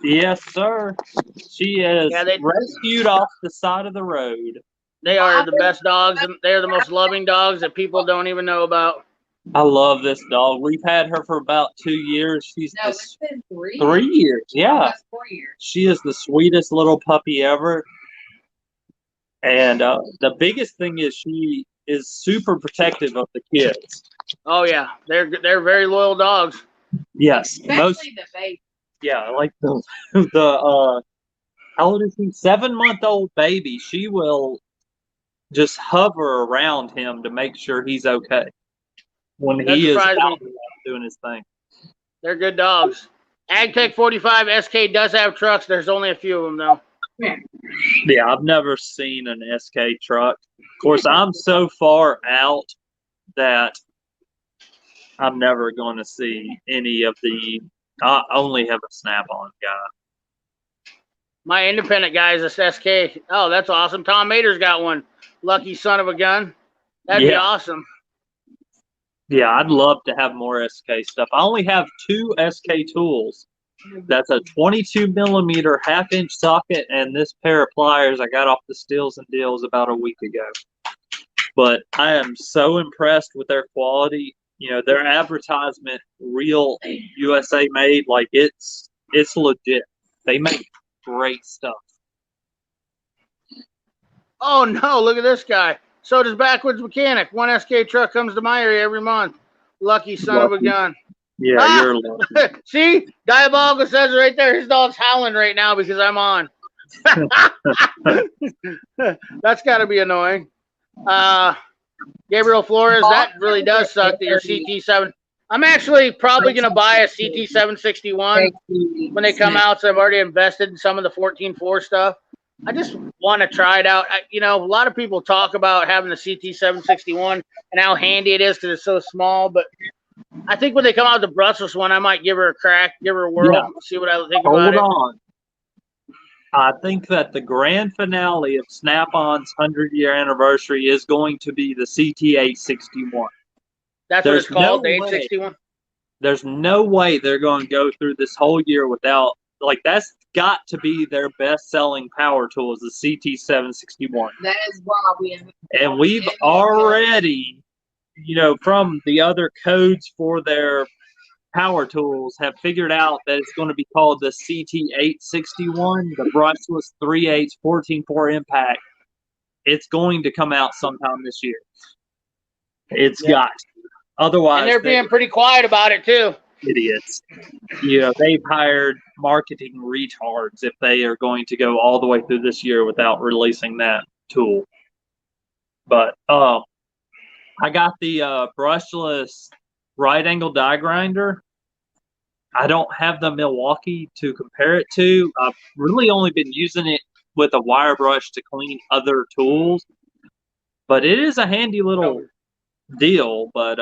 Yes, sir. She is rescued off the side of the road. They are the best dogs, and they're the most loving dogs that people don't even know about. I love this dog. We've had her for about 2 years. It's been 3 years. 3 years, yeah. Almost 4 years. She is the sweetest little puppy ever. And the biggest thing is she is super protective of the kids. Oh yeah, they're very loyal dogs. Yes, Especially the baby. Yeah, like the how old is he? 7-month-old baby. She will just hover around him to make sure he's okay when That he is surprised out me. doing his thing. They're good dogs. AgTech 45 SK does have trucks. There's only a few of them though. Yeah, I've never seen an SK truck. Of course, I'm so far out that I'm never going to see any of the. I only have a Snap-on guy. My independent guy is a SK. Oh, that's awesome. Tom Mater's got one. Lucky son of a gun. That'd be awesome. Yeah, I'd love to have more SK stuff. I only have 2 SK tools. That's a 22mm 1/2-inch socket and this pair of pliers I got off the Steals and Deals about a week ago. But I am so impressed with their quality. You know, their advertisement, real USA made, like it's legit. They make great stuff. Oh no, look at this guy. So does Backwards Mechanic. One SK truck comes to my area every month. Lucky son of a gun. Yeah, you're lucky. See? Diabolical says it right there. His dog's howling right now because I'm on. That's got to be annoying. Gabriel Flores, that really does suck that your CT7. I'm actually probably going to buy a CT761 when they come out, so I've already invested in some of the 14.4 stuff. I just want to try it out. You know, a lot of people talk about having the CT761 and how handy it is because it's so small, but I think when they come out with the brushless one, I might give her a crack, give her a whirl, see what I think about it. Hold on. I think that the grand finale of Snap-on's 100-year anniversary is going to be the CT861. That's what it's called, the 861? There's no way they're going to go through this whole year without, like, that's got to be their best-selling power tool is the CT761. That is why And we've already, you know, from the other codes for their power tools have figured out that it's going to be called the CT861, the brushless 3/8 14.4 impact. It's going to come out sometime this year. It's got to. Otherwise, and they're being pretty quiet about it too. Idiots. You know, they've hired marketing retards if they are going to go all the way through this year without releasing that tool. But I got the brushless right angle die grinder. I don't have the Milwaukee to compare it to. I've really only been using it with a wire brush to clean other tools. But it is a handy little deal. But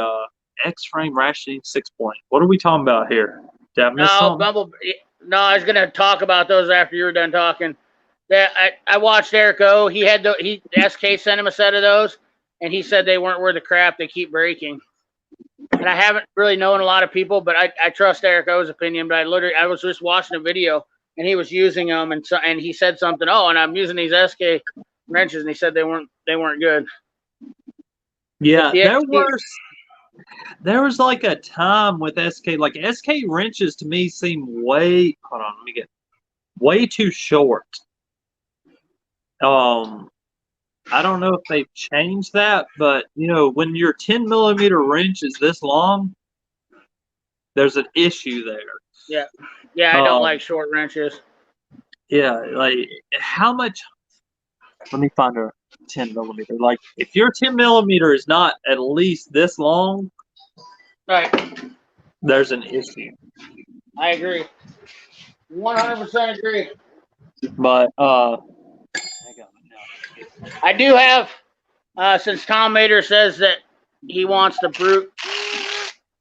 X-frame ratcheting 6-point. What are we talking about here? Did I miss something? No, I was going to talk about those after you were done talking. I watched Eric O. He had SK sent him a set of those, and he said they weren't worth the crap. They keep breaking. And I haven't really known a lot of people, but I trust Eric O's opinion. But I was just watching a video, and he was using them, and he said something. Oh, and I'm using these SK wrenches, and he said they weren't good. Yeah, there was like a time with SK, like SK wrenches to me seem way too short. I don't know if they've changed that, but you know, when your 10mm wrench is this long, there's an issue there. Yeah, I don't like short wrenches. Yeah, like how much? Let me find a 10mm. Like if your 10mm is not at least this long, right, there's an issue. I agree. 100% agree. But I do have, since Tom Mater says that he wants the Brute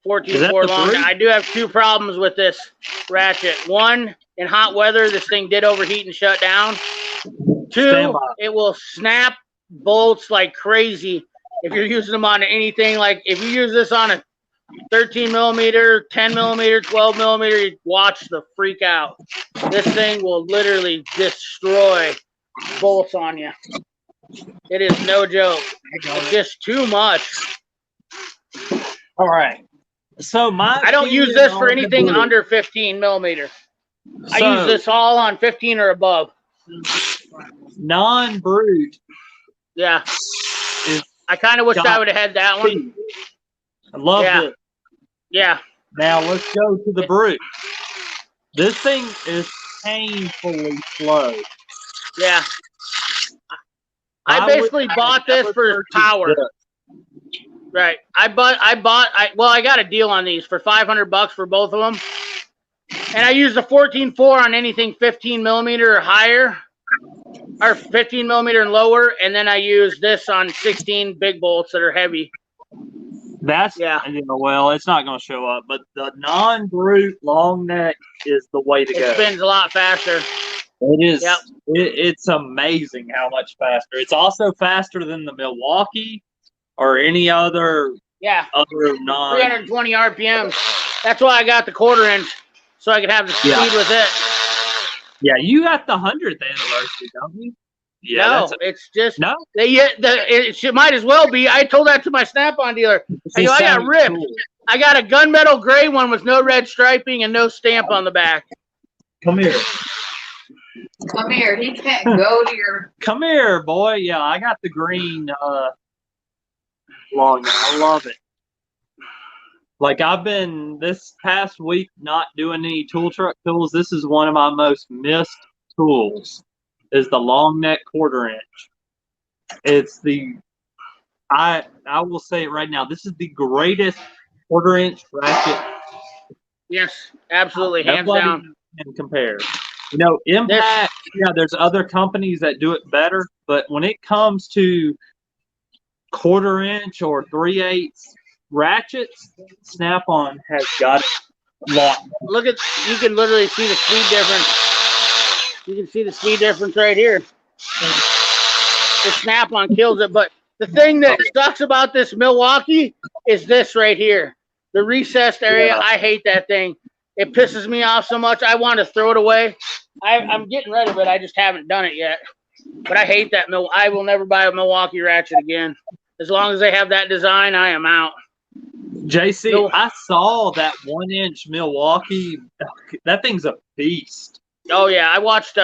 14.4 long, I do have 2 problems with this ratchet. One, in hot weather, this thing did overheat and shut down. 2, it will snap bolts like crazy if you're using them on anything. Like if you use this on a 13mm, 10mm, 12mm, watch the freak out. This thing will literally destroy bolts on you. It is no joke. It's just too much. All right. So I don't use this for anything under 15mm. I use this all on 15 or above. Non-brute Yeah. It's I kind of wish got I would have had that one. speed. I love Yeah. it. Yeah. Now let's go to the brute. This thing is painfully slow. Yeah. I basically bought this for its power. Right. I got a deal on these for $500 for both of them. And I used the 14.4 on anything 15 millimeter or higher, or 15 millimeter and lower. And then I use this on 16 big bolts that are heavy. That's, well, it's not going to show up, but the non-brute long neck is the way to go. It spins a lot faster. It is. Yep. It's amazing how much faster. It's also faster than the Milwaukee or any other. Other non. 320 RPMs. That's why I got the 1/4 inch, so I could have the speed with it. Yeah, you got the 100th anniversary, don't you? Yeah. No, it's just no. It might as well be. I told that to my Snap-on dealer. I got ripped. Cool. I got a gunmetal gray one with no red striping and no stamp on the back. Come here. Come here. He can't go to your. Come here, boy. Yeah, I got the green long. I love it. Like, I've been this past week not doing any tool truck tools. This is one of my most missed tools. Is the long neck 1/4 inch. It's I will say it right now. This is the greatest 1/4 inch ratchet. Yes, absolutely, hands down. And compare. You know, Impact. There's other companies that do it better, but when it comes to 1/4 inch or 3/8 ratchets, Snap-on has got it locked. You can literally see the speed difference. You can see the speed difference right here. The Snap-on kills it, but the thing that sucks about this Milwaukee is this right here. The recessed area, I hate that thing. It pisses me off so much. I want to throw it away. I'm getting rid of it. I just haven't done it yet. But I hate that. I will never buy a Milwaukee ratchet again. As long as they have that design, I am out. JC, I saw that 1 inch Milwaukee. That thing's a beast. Oh, yeah. I watched,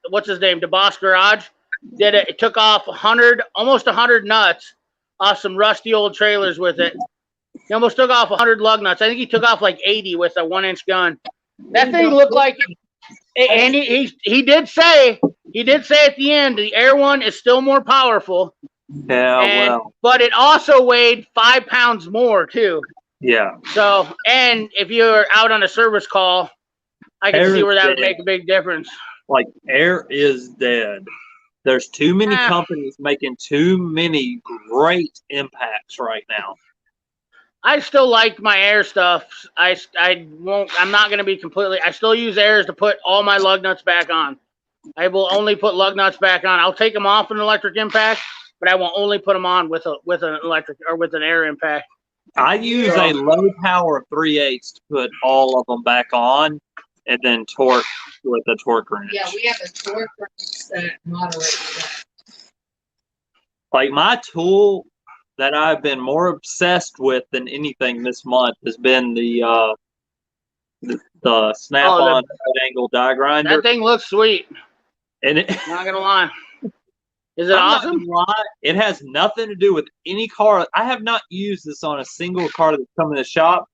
what's his name? DeBoss Garage. Did it. It took off almost 100 nuts off some rusty old trailers with it. He almost took off 100 lug nuts. I think he took off like 80 with a 1 inch gun. That thing looked like, and he did say at the end, the Air one is still more powerful. Yeah, but it also weighed 5 pounds more too. Yeah. So, and if you're out on a service call, I can see where that would make a big difference. Like, Air is dead. There's too many companies making too many great impacts right now. I still like my Air stuff. I'm not going to be completely. I still use Airs to put all my lug nuts back on. I will only put lug nuts back on. I'll take them off an electric impact, but I will only put them on with an electric or with an Air impact. I use a low power 3/8 to put all of them back on, and then torque with a torque wrench. Yeah, we have a torque wrench that moderates that. Like, my tool that I've been more obsessed with than anything this month has been the Snap-on angle die grinder. That thing looks sweet. And not gonna lie. Is it awesome? It has nothing to do with any car. I have not used this on a single car that's come in the shop.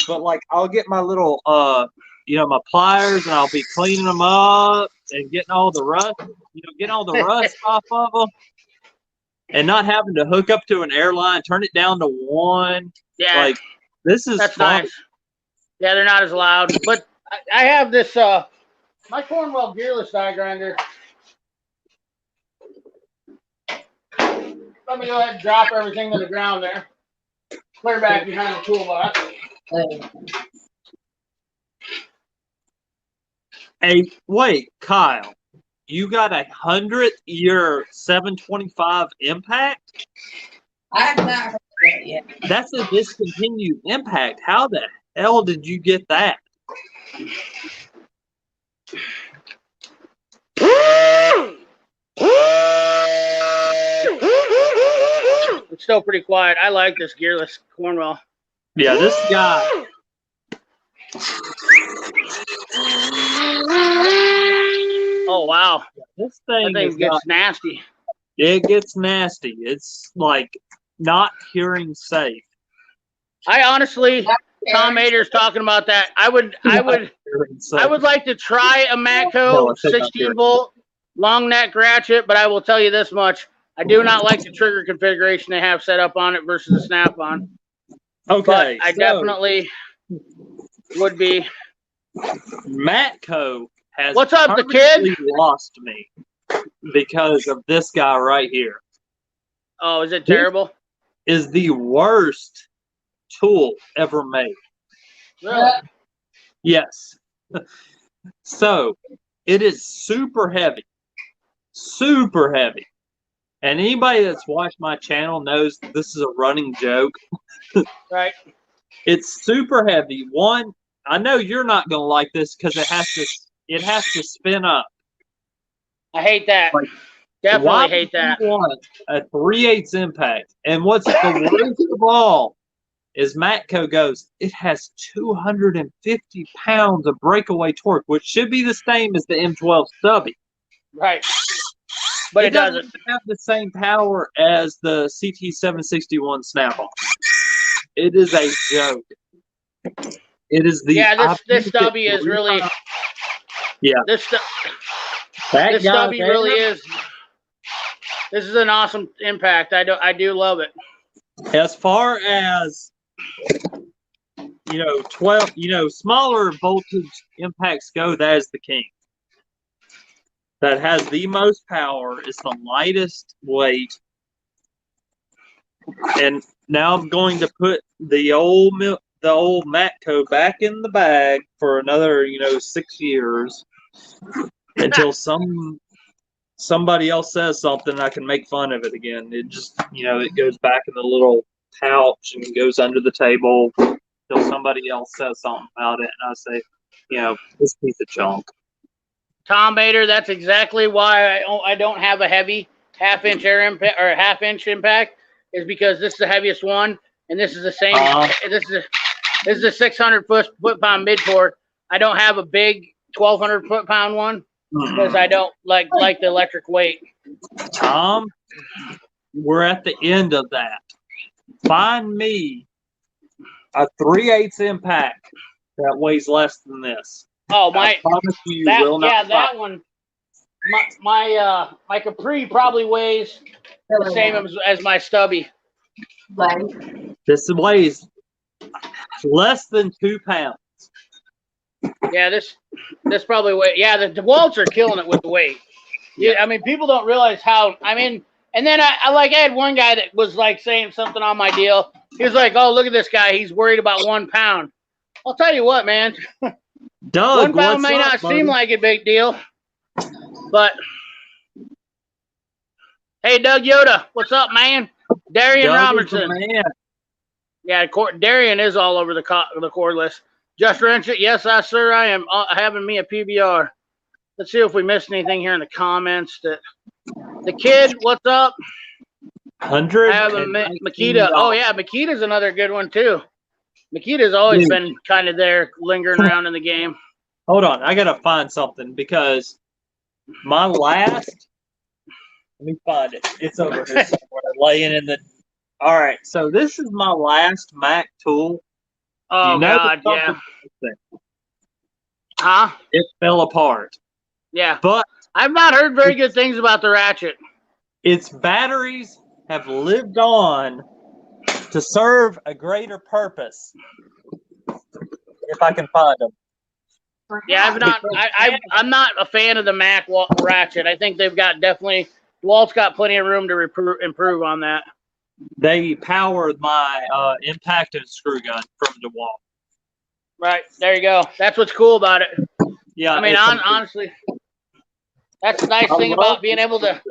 But, like, I'll get my little my pliers, and I'll be cleaning them up and getting all the rust, off of them. And not having to hook up to an airline, turn it down to 1. Yeah. Like, that's fun. Nice. Yeah, they're not as loud. But I have this, my Cornwell gearless die grinder. Let me go ahead and drop everything to the ground there. Clear back behind the toolbox. Hey, wait, Kyle. You got 100th year 725 impact? I have not heard that yet. That's a discontinued impact. How the hell did you get that? It's still pretty quiet. I like this gearless Cornwell. Yeah, this guy. Oh, wow. This thing gets nasty. It gets nasty. It's like not hearing safe. I honestly, Tom Mader's talking about that. I would like to try a Matco 16 volt long neck ratchet, but I will tell you this much: I do not like the trigger configuration they have set up on it versus a snap-on. Okay, but I definitely would be. Matco has What's up, the kid? lost me because of this guy right here. Oh, is it terrible? This is the worst tool ever made. Really? Yes. So it is super heavy. Super heavy. And anybody that's watched my channel knows this is a running joke. Right. It's super heavy. One, I know you're not gonna like this because it has to spin up. I hate that. Like, definitely hate that. You want a 3/8 impact. And what's the worst of all is Matco goes, it has 250 pounds of breakaway torque, which should be the same as the M12 stubby. Right. But it doesn't have the same power as the CT761 snap-on. It is a joke. It is the this stubby is really this stubby really is. This is an awesome impact. I do love it. As far as 12, smaller voltage impacts go, that is the king. That has the most power, is the lightest weight. And now I'm going to put the old Matco back in the bag for another 6 years until somebody else says something I can make fun of it again. It just it goes back in the little pouch and goes under the table until somebody else says something about it, and I say, this piece of junk. Tom Bader, that's exactly why I don't have a heavy half-inch air impact or half-inch impact, is because this is the heaviest one, and this is the same. This is a 600 foot-pound mid-torque. I don't have a big 1,200 foot-pound one because I don't like the electric weight. Tom, we're at the end of that. Find me a 3/8 impact that weighs less than this. Oh I promise you, will not that one. My Capri probably weighs the same as my stubby. This weighs less than 2 pounds. Yeah, this probably weighs. Yeah, the DeWalt's are killing it with the weight. Yeah, I mean, people don't realize how. I mean, and then I had one guy that was like saying something on my deal. He was like, "Oh, look at this guy. He's worried about 1 pound." I'll tell you what, man. Doug, 1 pound may not seem like a big deal, but hey, Doug Yoda, what's up, man? Darian Robertson. Yeah, Darian is all over the cordless. Just wrench it. Yes, sir. I am having me a PBR. Let's see if we missed anything here in the comments. The kid, what's up? 100. I have a Makita. Oh yeah, Makita's another good one too. Makita's always been kind of there, lingering around in the game. Hold on, I gotta find something because my last. Let me find it. It's over here somewhere, laying in the. All right, so this is my last Mac tool. Oh God, yeah. Huh? It fell apart. Yeah, but I've not heard very good things about the Ratchet. Its batteries have lived on to serve a greater purpose. If I can find them. Yeah, I'm not a fan of the Mac Ratchet. I think they've got DeWalt's got plenty of room to improve on that. They power my impact and screw gun from DeWalt. Right, there you go. That's what's cool about it. Yeah, I mean, honestly, that's the nice thing about being able to.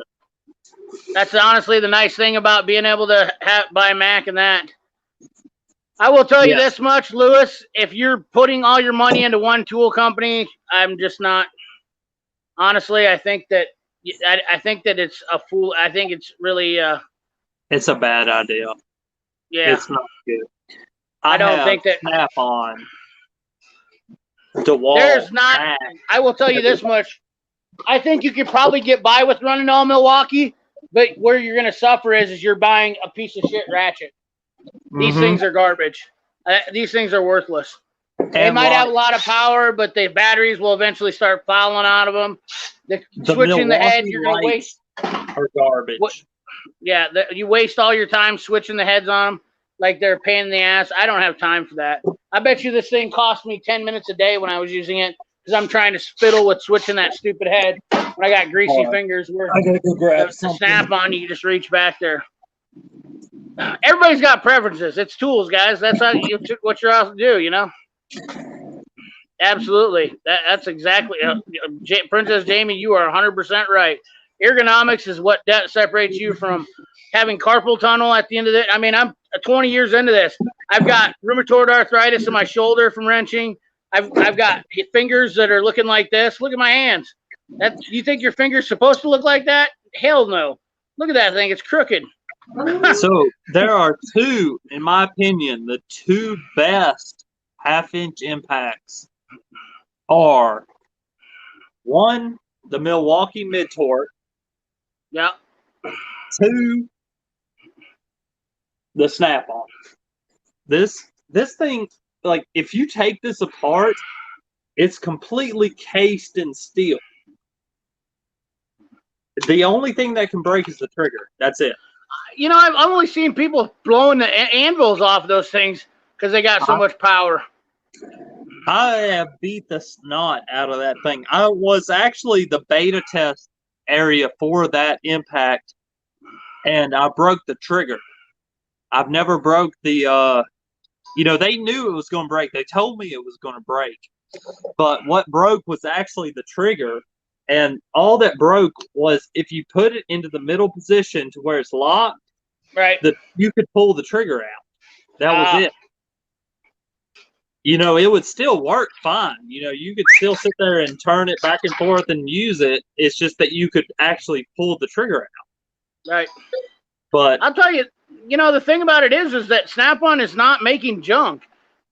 That's honestly the nice thing about being able to buy Mac and that. I will tell you this much, Lewis. If you're putting all your money into one tool company, I'm just not. Honestly, I think that it's a fool. I think it's really. It's a bad idea. Yeah, it's not good. I don't think that Snap-on. DeWalt. There's not. I will tell you this much. I think you could probably get by with running all Milwaukee, But where you're going to suffer is you're buying a piece of shit ratchet. These things are garbage. These things are worthless. They might have a lot of power, but the batteries will eventually start falling out of them. Switching the head, you're going to waste. Are garbage. You waste all your time switching the heads on them like they're a pain in the ass. I don't have time for that. I bet you this thing cost me 10 minutes a day when I was using it because I'm trying to spittle with switching that stupid head when I got greasy fingers. Where I gotta go grab the something. snap on, you just reach back there. Everybody's got preferences. It's tools, guys. That's what you're out to do, you know? Absolutely. That's exactly. Princess Jamie, you are 100% right. Ergonomics is what separates you from having carpal tunnel at the end of it. I mean, I'm 20 years into this. I've got rheumatoid arthritis in my shoulder from wrenching. I've got fingers that are looking like this. Look at my hands. You think your finger's supposed to look like that? Hell no. Look at that thing. It's crooked. So there are two, in my opinion, the two best half-inch impacts are one, the Milwaukee mid-torque. Yeah. Two, the snap-on. This thing, like, if you take this apart, it's completely cased in steel. The only thing that can break is the trigger. That's it. You know, I've only seen people blowing the anvils off those things because they got so much power. I have beat the snot out of that thing. I was actually the beta test area for that impact, and I broke the trigger. I've never broke the, they knew it was going to break. They told me it was going to break. But what broke was actually the trigger. And all that broke was if you put it into the middle position to where it's locked, right? You could pull the trigger out. That was it. It would still work fine. You could still sit there and turn it back and forth and use it. It's just that you could actually pull the trigger out. Right. But I'll tell you, the thing about it is that Snap-on is not making junk.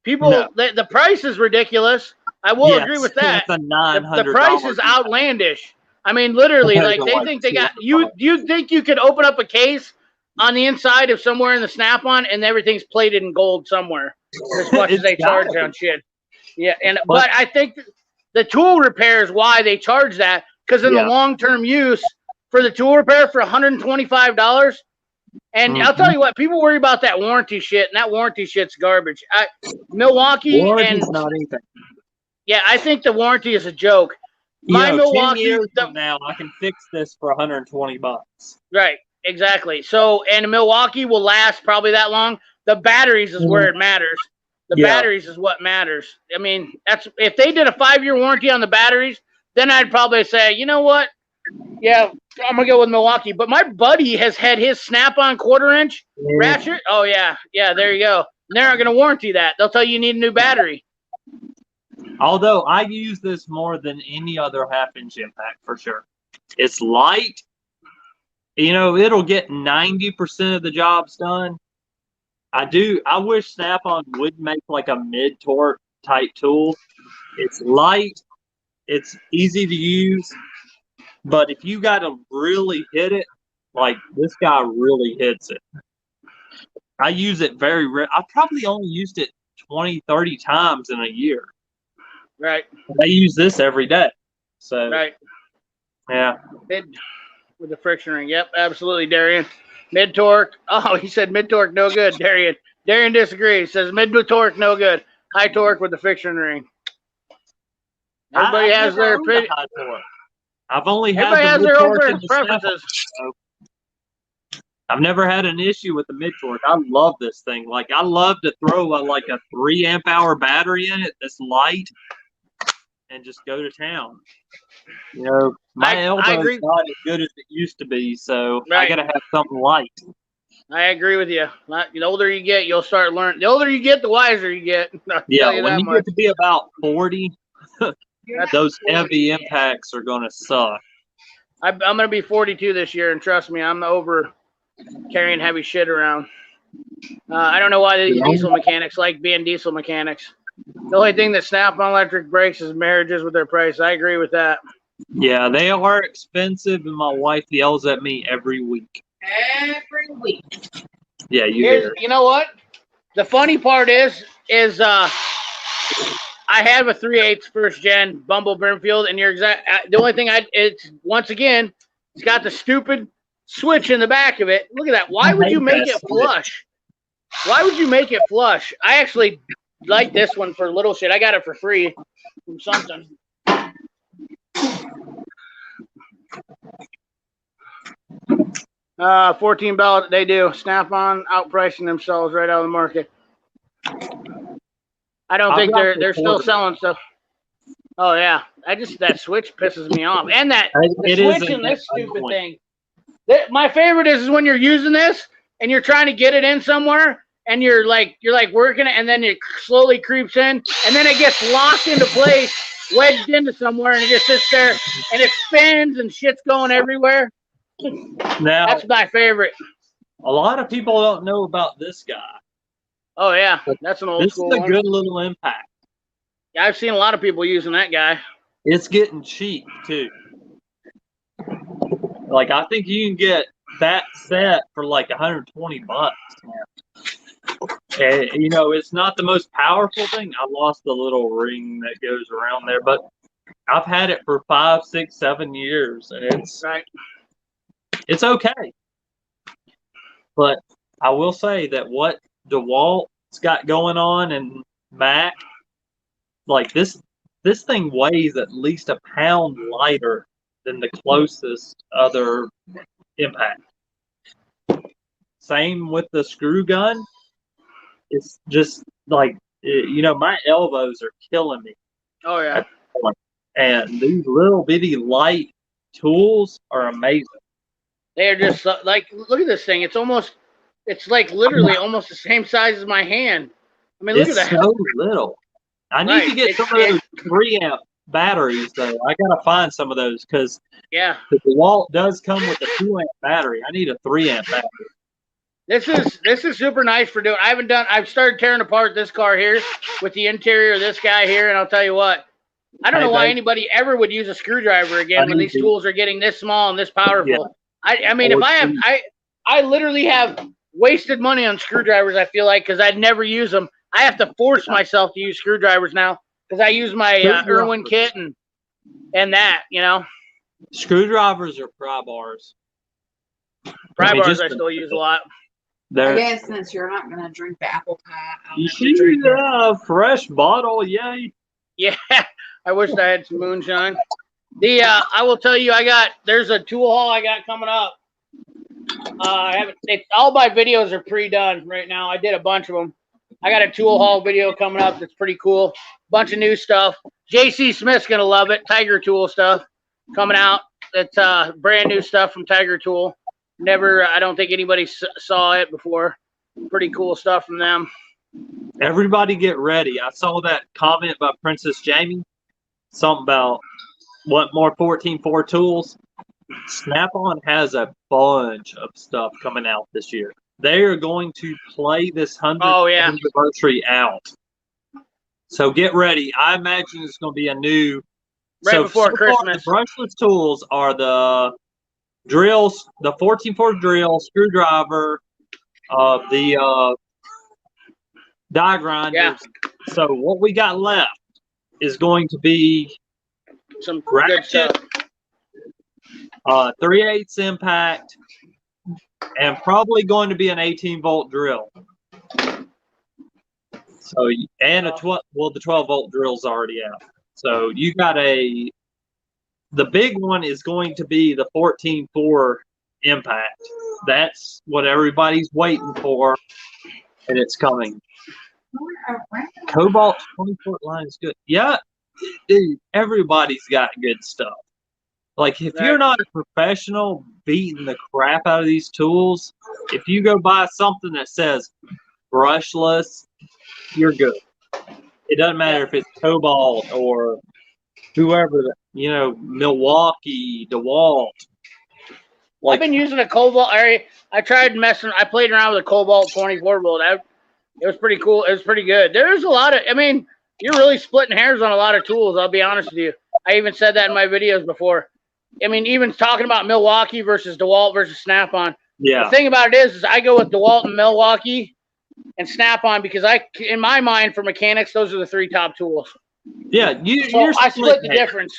People, the price is ridiculous. I will agree with that. The price is outlandish. I mean, literally, like they think they got you. Do you think you could open up a case on the inside of somewhere in the Snap-on and everything's plated in gold somewhere? As much as they charge on shit. Yeah, but I think the tool repair is why they charge that, because in the long-term use for the tool repair for $125. And I'll tell you what, people worry about that warranty shit, and that warranty shit's garbage. Milwaukee warranty's not anything. Yeah, I think the warranty is a joke. Milwaukee 10 years from now, I can fix this for $120. Right, exactly. So, and Milwaukee will last probably that long. The batteries is where it matters. The batteries is what matters. I mean, that's if they did a 5-year warranty on the batteries, then I'd probably say, you know what? Yeah, I'm gonna go with Milwaukee. But my buddy has had his Snap-on 1/4-inch Ratchet. Oh yeah, there you go. And they're not gonna warranty that. They'll tell you need a new battery. Although I use this more than any other half-inch impact for sure. It's light. It'll get 90% of the jobs done. I wish Snap-on would make like a mid-torque type tool. It's light. It's easy to use. But if you got to really hit it, like this guy really hits it. I use it very rare. I probably only used it 20, 30 times in a year. Right. I use this every day. So right. Yeah. With the friction ring. Yep, absolutely, Darian. Mid torque. Oh, he said mid torque no good, Darian. Darian disagrees. Says mid torque no good. High torque with the friction ring. Everybody has their pretty. I've only had everybody has their own preferences. I've never had an issue with the mid torque. I love this thing. Like I love to throw a 3 amp hour battery in it that's light and just go to town. My elbow's not as good as it used to be, so I gotta have something light. I agree with you. The older you get, you'll start learning. The older you get, the wiser you get. When you get to be about 40, those heavy impacts are gonna suck. I'm gonna be 42 this year, and trust me, I'm over carrying heavy shit around. I don't know why these diesel mechanics like being diesel mechanics. The only thing that Snap-on electric breaks is marriages with their price. I agree with that. Yeah, they are expensive, and my wife yells at me every week. Every week. Yeah, you hear it. You know what? The funny part is I have a 3/8 first gen Bumble Brimfield, and you're exact. The only thing it's once again, it's got the stupid switch in the back of it. Look at that. Why would you make it flush? Why would you make it flush? I actually like this one for little shit. I got it for free from something. $14. They do. Snap-on outpricing themselves right out of the market. I don't think they're still selling stuff. Oh yeah, that switch pisses me off, and the switch in this stupid thing. My favorite is when you're using this and you're trying to get it in somewhere, and you're like working it, and then it slowly creeps in, and then it gets locked into place, wedged into somewhere, and it just sits there, and it spins and shit's going everywhere. Now, that's my favorite. A lot of people don't know about this guy. Oh yeah, that's an old school one. This is a good little impact. Yeah, I've seen a lot of people using that guy. It's getting cheap too. Like, I think you can get that set for like $120. And, you know, it's not the most powerful thing. I lost the little ring that goes around there, but I've had it for 5, 6, 7 years, and it's okay. But I will say that what DeWalt's got going on and Mac, like this thing weighs at least a pound lighter than the closest other impact. Same with the screw gun. It's just like, you know, my elbows are killing me. Oh yeah. And these little bitty light tools are amazing. They are just like, look at this thing. It's like literally almost the same size as my hand. I mean, look at that. It's so little. I need to get some of those 3-amp batteries, though. I gotta find some of those because the DeWalt does come with a 2-amp battery. I need a 3-amp battery. This is super nice for doing. I've started tearing apart this car here with the interior of this guy here, and I'll tell you what. I don't know why anybody ever would use a screwdriver again when these tools are getting this small and this powerful. Yeah. I mean, if I literally have wasted money on screwdrivers, I feel like, because I'd never use them. I have to force myself to use screwdrivers now because I use my Irwin kit and that, you know. Screwdrivers are pry bars. Pry bars I still use a lot. I guess since you're not going to drink the apple pie, you should a fresh bottle, yay. Yeah, I wish I had some moonshine. I will tell you, there's a tool haul I got coming up. All my videos are pre-done right now. I did a bunch of them. I got a tool haul video coming up that's pretty cool. Bunch of new stuff. JC Smith's gonna love it. Tiger Tool stuff coming out. It's brand new stuff from Tiger Tool. I don't think anybody saw it before. Pretty cool stuff from them. Everybody get ready. I saw that comment by Princess Jamie. Something about want more 14.4 tools. Snap-on has a bunch of stuff coming out this year. They are going to play this 100th anniversary out. So get ready. I imagine it's going to be a new. Before Christmas. The brushless tools are the drills, the 14.4 drill, screwdriver, the die grinders. Yeah. So what we got left is going to be some Ratchet, 3/8 impact, and probably going to be an 18-volt drill. So, and the 12-volt drill's already out. So you got the big one is going to be the 14.4 impact. That's what everybody's waiting for, and it's coming. Cobalt 20-foot line is good. Yeah, dude, everybody's got good stuff. Like, if you're not a professional beating the crap out of these tools, if you go buy something that says brushless, you're good. It doesn't matter if it's Cobalt or whoever, you know, Milwaukee, DeWalt. I've been using a Cobalt. I played around with a Cobalt 24-volt. It was pretty cool. It was pretty good. There's a lot of, I mean, you're really splitting hairs on a lot of tools, I'll be honest with you. I even said that in my videos before. I mean, even talking about Milwaukee versus DeWalt versus Snap-on. Yeah. The thing about it is I go with DeWalt and Milwaukee and Snap-on because in my mind, for mechanics, those are the 3 top tools. Yeah, I split the difference.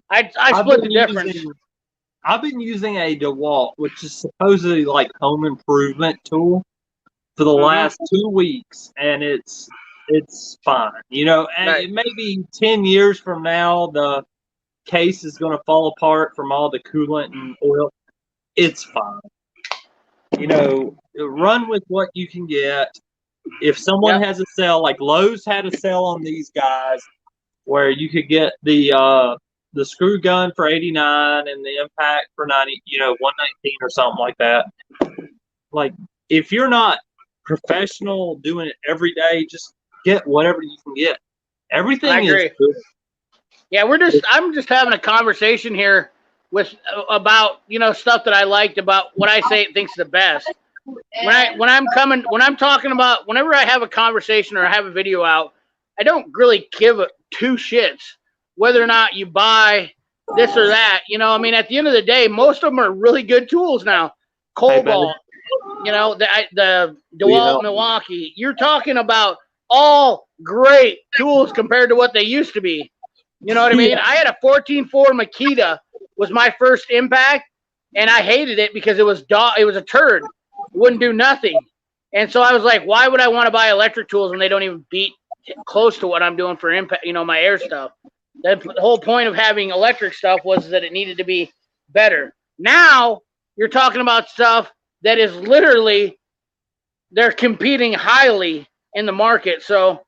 I split the difference. I've been using a DeWalt, which is supposedly like home improvement tool, for the last 2 weeks, and it's fine. You know, and Right. maybe 10 years from now, the case is going to fall apart from all the coolant and oil. It's fine. You know, run with what you can get. If someone has a sale, like Lowe's had a sale on these guys, where you could get the screw gun for $89 and the impact for $90, $119 or something like that. Like, if you're not professional doing it every day, just get whatever you can get. Everything is good. Yeah, I'm just having a conversation here about stuff that I liked about what I think's the best. When I'm talking about, whenever I have a conversation or I have a video out, I don't really give 2 shits whether or not you buy this or that. I mean, at the end of the day, most of them are really good tools now. Cobalt, the DeWalt, Milwaukee. You're talking about all great tools compared to what they used to be. You know what I mean? I had a 14.4 Makita was my first impact, and I hated it because it was a turd. It wouldn't do nothing. And so I was like, why would I want to buy electric tools when they don't even beat close to what I'm doing for impact, my air stuff? The whole point of having electric stuff was that it needed to be better. Now you're talking about stuff that is literally, they're competing highly in the market. So,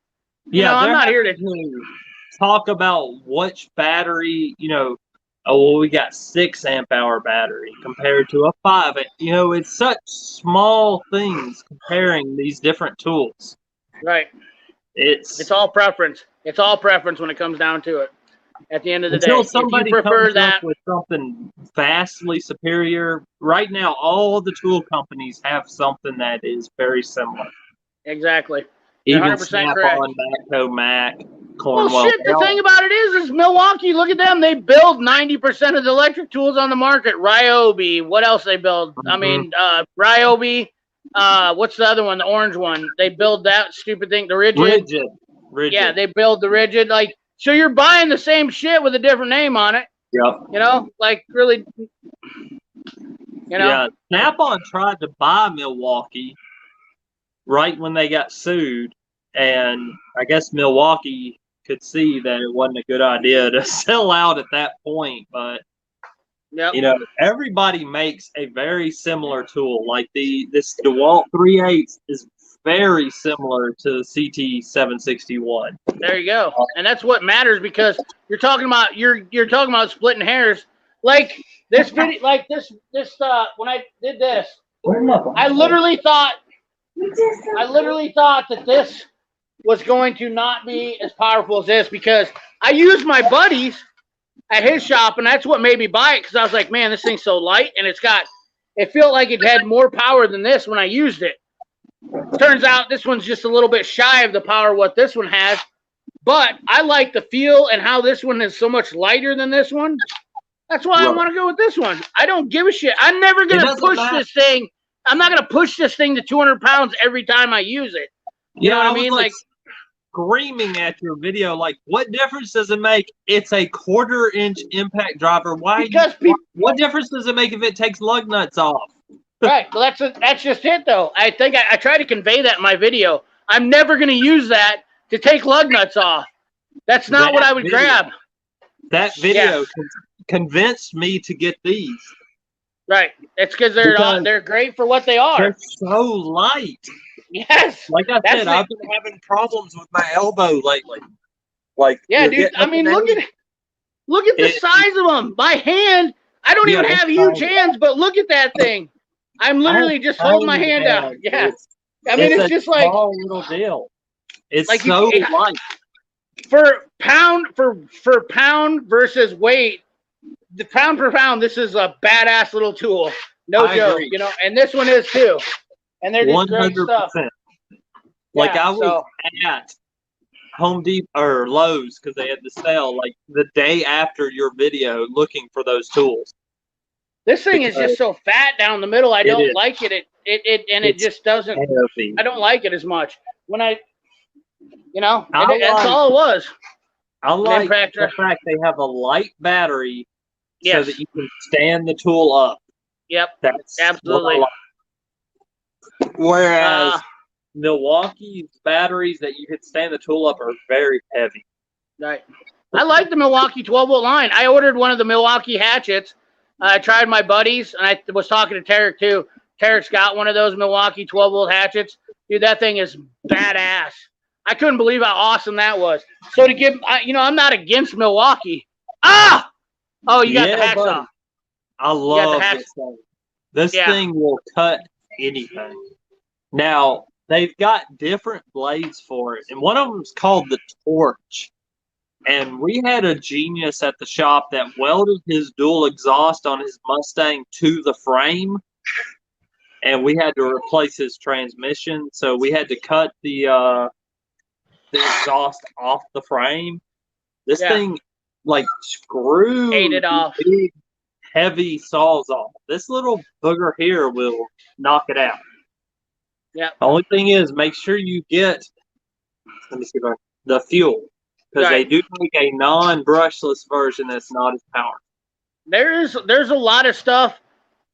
I'm not here to talk about which battery, we got 6 amp hour battery compared to a 5. It's such small things comparing these different tools. Right. It's all preference. It's all preference when it comes down to it. At the end of the day, if you prefer that with something vastly superior, right now all the tool companies have something that is very similar. Exactly. You're Even 100% correct. Matco, Mac, Cornwell. Well, shit, the thing about it is Milwaukee, look at them. They build 90% of the electric tools on the market. Ryobi, what else they build? I mean, Ryobi, what's the other one, the orange one? They build that stupid thing, the Rigid. Yeah, they build the Rigid. Like, so you're buying the same shit with a different name on it. Yep. Like really, Yeah, Snap-on tried to buy Milwaukee right when they got sued, and I guess Milwaukee could see that it wasn't a good idea to sell out at that point. But everybody makes a very similar tool. Like this DeWalt 3/8 is very similar to the CT761. There you go, and that's what matters, because you're talking about splitting hairs. Like this video, like this when I did this, I literally thought that this was going to not be as powerful as this, because I used my buddies at his shop, and that's what made me buy it, because I was like, man, this thing's so light, and it felt like it had more power than this when I used it. Turns out this one's just a little bit shy of the power what this one has, but I like the feel and how this one is so much lighter than this one. That's why I want to go with this one. I don't give a shit. I'm never going to push this thing. I'm not going to push this thing to 200 pounds every time I use it. You know what I mean? Like screaming at your video, like, what difference does it make? It's a 1/4 inch impact driver. Why? What difference does it make if it takes lug nuts off? Right. Well, that's just it, though. I think I try to convey that in my video. I'm never going to use that to take lug nuts off. That's not what I would grab. That video convinced me to get these. Right. It's because they're great for what they are. They're so light. Yes. Like I said, I've been having problems with my elbow lately. Like, yeah, dude. I mean, look at the size of them. My hand. I don't even have huge hands, but look at that thing. I'm literally just holding my hand out. Yeah. I mean, it's just like small little deal. It's like so light. For pound versus weight, the pound per pound, this is a badass little tool. No joke, agree. And this one is too. And they're just 100%. Great stuff. Like I Home Depot or Lowe's because they had the sale like the day after your video looking for those tools. This thing is just so fat down the middle. I don't like it. It just doesn't. Heavy. I don't like it as much. When that's all it was. I like the fact they have a light battery so that you can stand the tool up. Yep. That's absolutely. Whereas Milwaukee's batteries that you could stand the tool up are very heavy. Right. I like the Milwaukee 12-volt line. I ordered one of the Milwaukee hatchets. I tried my buddies, and I was talking to Tarek too. Tarek's got one of those Milwaukee 12-volt hatchets. Dude, that thing is badass. I couldn't believe how awesome that was. So to give, I'm not against Milwaukee. Ah! Oh, you got the hacksaw. I love this thing. This thing will cut anything. Now, they've got different blades for it, and one of them is called the Torch. And we had a genius at the shop that welded his dual exhaust on his Mustang to the frame, and we had to replace his transmission, so we had to cut the exhaust off the frame. This thing, like, screwed it off. Big, heavy saws off. This little booger here will knock it out. Yeah. The only thing is, make sure you get, the fuel. Because they do make a non-brushless version that's not as powerful. There's a lot of stuff.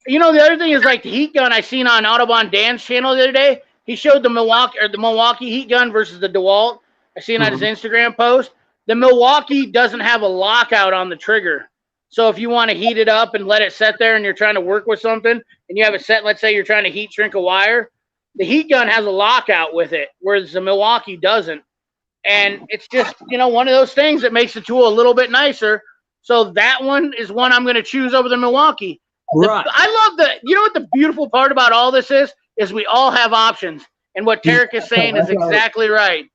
The other thing is like the heat gun I seen on Autobahn Dan's channel the other day. He showed the Milwaukee heat gun versus the DeWalt. I seen on his Instagram post. The Milwaukee doesn't have a lockout on the trigger. So if you want to heat it up and let it sit there and you're trying to work with something and you have it set, let's say you're trying to heat shrink a wire, the heat gun has a lockout with it, whereas the Milwaukee doesn't. And it's just, one of those things that makes the tool a little bit nicer. So that one is one I'm going to choose over the Milwaukee. Right. I love what the beautiful part about all this is we all have options. And what Tarek is saying is exactly right.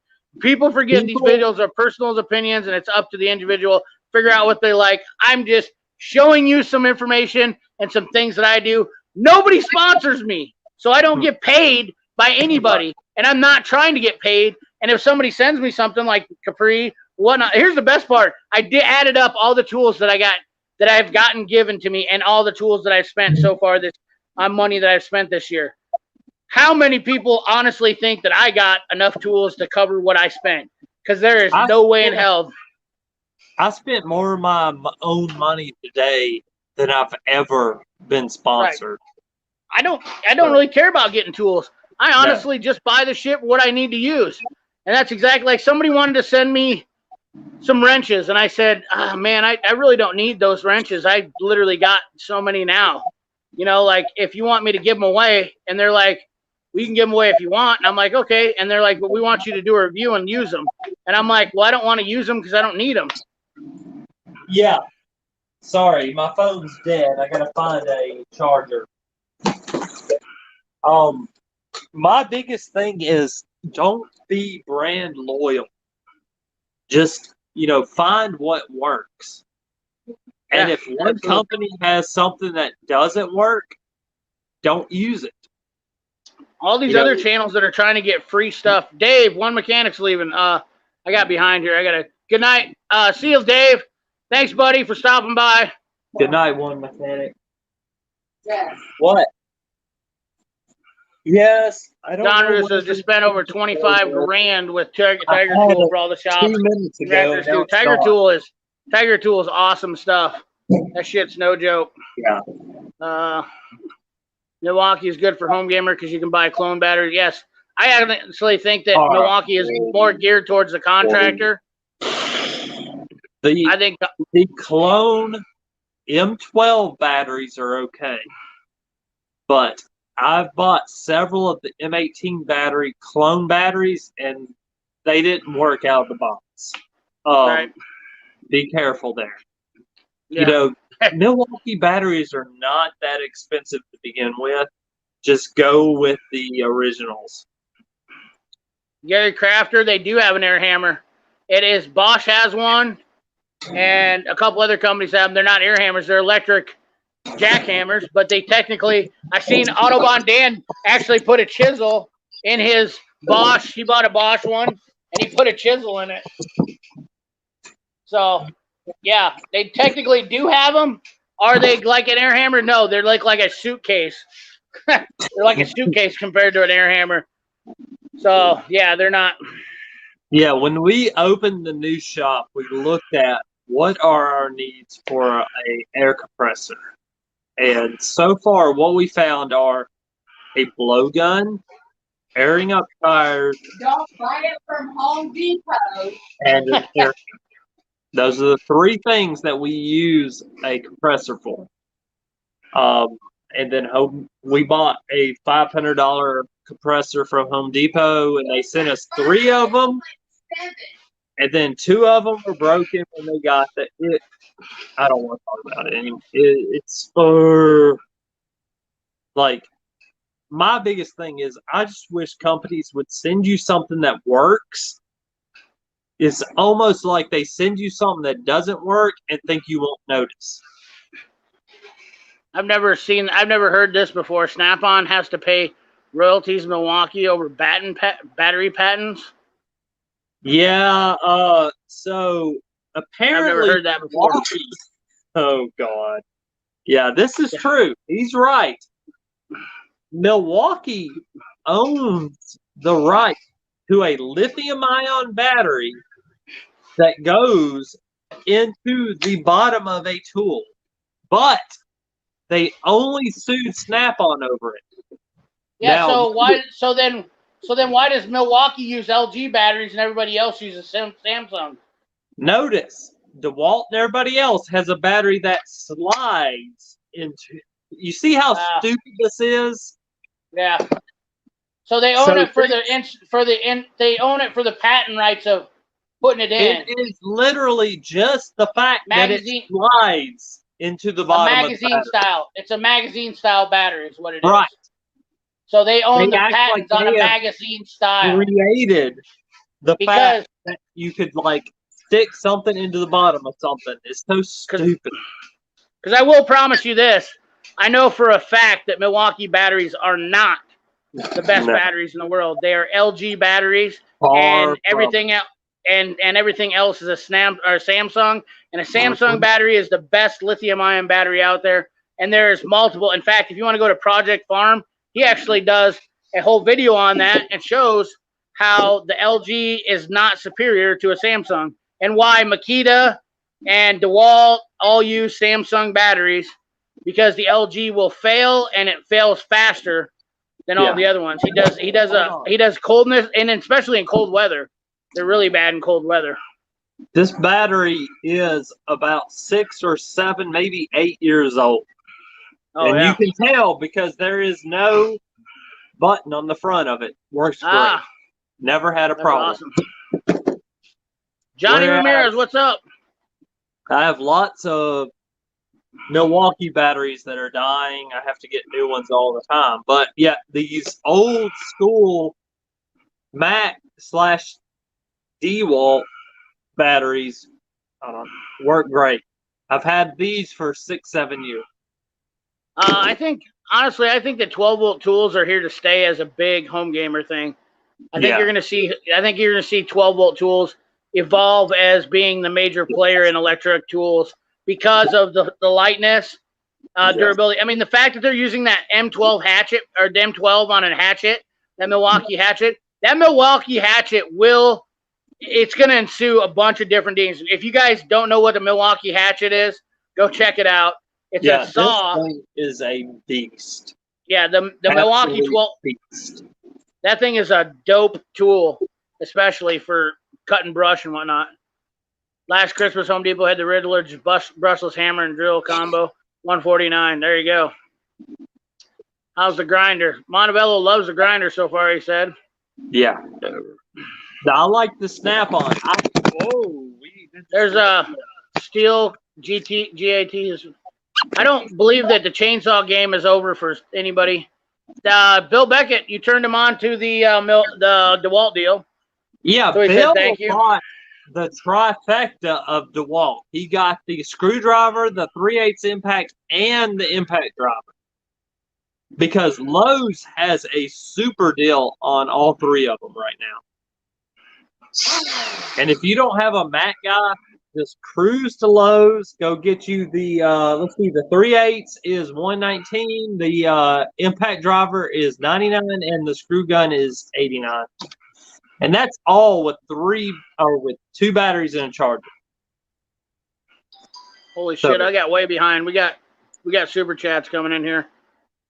People forget these videos are personal opinions and it's up to the individual. Figure out what they like. I'm just showing you some information and some things that I do. Nobody sponsors me, so I don't get paid by anybody. And I'm not trying to get paid. And if somebody sends me something like Capri, whatnot, here's the best part. I added up all the tools that I've gotten given to me and all the tools that I've spent so far money that I've spent this year. How many people honestly think that I got enough tools to cover what I spent? Because there is no way in hell. I spent more of my own money today than I've ever been sponsored. Right. I don't really care about getting tools. I honestly just buy the shit what I need to use. And that's exactly like somebody wanted to send me some wrenches. And I said, man, I really don't need those wrenches. I literally got so many now. Like if you want me to give them away, and they're like, we can give them away if you want. And I'm like, okay. And they're like, but we want you to do a review and use them. And I'm like, well, I don't want to use them because I don't need them. Yeah. Sorry, my phone's dead. I got to find a charger. My biggest thing is don't be brand loyal. Just, find what works. And if one company has something that doesn't work, don't use it. All these other channels that are trying to get free stuff. Dave, One Mechanic's leaving. I got behind here. Good night. See you, Dave. Thanks, buddy, for stopping by. Good night, One Mechanic. Yes. What? Yes. I don't Don know Russo just spent over 25 grand with Tiger Tool for all the shops. 2 minutes ago. Tiger Tool is awesome stuff. That shit's no joke. Yeah. Milwaukee is good for home gamer because you can buy clone batteries. Yes, I actually think that Milwaukee is more geared towards the contractor. I think the clone M12 batteries are okay, but I've bought several of the M18 battery clone batteries, and they didn't work out of the box. Right. Be careful there. Yeah. Milwaukee batteries are not that expensive to begin with. Just go with the originals. Gary Crafter, they do have an air hammer. It is Bosch has one, and a couple other companies have them. They're not air hammers; they're electric jackhammers. But they technically, I've seen Autobahn Dan actually put a chisel in his Bosch. He bought a Bosch one, and he put a chisel in it. So, yeah, they technically do have them. Are they like an air hammer? No, they're like a suitcase. They're like a suitcase compared to an air hammer. So, yeah, they're not. Yeah, when we opened the new shop, we looked at what are our needs for a air compressor. And so far, what we found are a blowgun, airing up tires, Don't buy it from Home Depot. and an air. Those are the three things that we use a compressor for. And then we bought a $500 compressor from Home Depot, and they sent us 3 of them. And then 2 of them were broken when they got that. I don't want to talk about it anymore. It's like, my biggest thing is I just wish companies would send you something that works. It's almost like they send you something that doesn't work and think you won't notice. I've never heard this before. Snap-on has to pay royalties in Milwaukee over battery patents. Yeah, so apparently I've never heard that before. Oh God. Yeah, this is true. He's right. Milwaukee owns the right to a lithium-ion battery that goes into the bottom of a tool, but they only sued Snap-on over it. Yeah, Now, so then why does Milwaukee use LG batteries and everybody else uses Samsung? notice DeWalt and everybody else has a battery that slides into. You see how stupid this is? Yeah. So they own it for they own it for the patent rights of putting it in. It is literally just the fact that it slides into the bottom of the magazine style. It's a magazine style battery is what it is. Right. So they own the patents on a magazine style. Created the fact that you could like stick something into the bottom of something. It's so stupid. Because I will promise you this. I know for a fact that Milwaukee batteries are not the best batteries in the world. They are LG batteries, and everything else, and everything else is a Samsung. And a Samsung battery is the best lithium-ion battery out there. And there's multiple. In fact, if you want to go to Project Farm, he actually does a whole video on that and shows how the LG is not superior to a Samsung and why Makita and DeWalt all use Samsung batteries, because the LG will fail and it fails faster than all the other ones. He does coldness, and especially in cold weather. They're really bad in cold weather. This battery is about 6 or 7, maybe 8 years old. Oh, and you can tell because there is no button on the front of it. Works great. Never had a problem. Awesome. Johnny Ramirez, what's up? I have lots of Milwaukee batteries that are dying. I have to get new ones all the time. But yeah, these old school Mac/DeWalt batteries work great. I've had these for 6-7 years. I think that 12-volt tools are here to stay as a big home gamer thing. I think you're going to see 12-volt tools evolve as being the major player in electric tools because of the lightness, durability. I mean, the fact that they're using that M12 hatchet or the M12 on a hatchet, that Milwaukee hatchet it's going to ensue a bunch of different things. If you guys don't know what the Milwaukee hatchet is, go check it out. It's a saw. This thing is a beast. Yeah, the Milwaukee 12. Beast. That thing is a dope tool, especially for cutting brush and whatnot. Last Christmas, Home Depot had the Riddler's brushless hammer and drill combo, $149. There you go. How's the grinder? Montevallo loves the grinder so far, he said. Yeah. I like the Snap-on. There's a Steel GAT. I don't believe that the chainsaw game is over for anybody. Bill Beckett, you turned him on to the DeWalt deal. Yeah, so Bill bought the trifecta of DeWalt. He got the screwdriver, the 3/8 impact, and the impact driver. Because Lowe's has a super deal on all 3 of them right now. And if you don't have a Mac guy, just cruise to Lowe's. Go get you the let's see, the 3/8 is $119. The impact driver is $99, and the screw gun is $89. And that's all with with 2 batteries and a charger. Holy shit! I got way behind. We got super chats coming in here.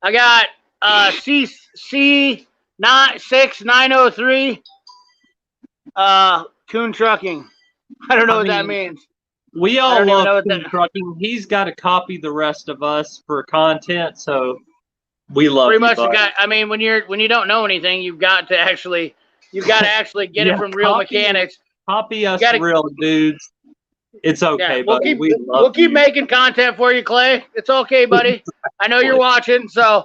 I got CC6903 Coon Trucking. I don't know what that means. We all love Coon Trucking. He's got to copy the rest of us for content, so we love pretty much buddy. the guy. I mean, when you don't know anything, you've got to actually get it from real mechanics. Copy us, real dudes. It's okay, buddy. We'll keep making content for you, Clay. It's okay, buddy. I know you're watching, so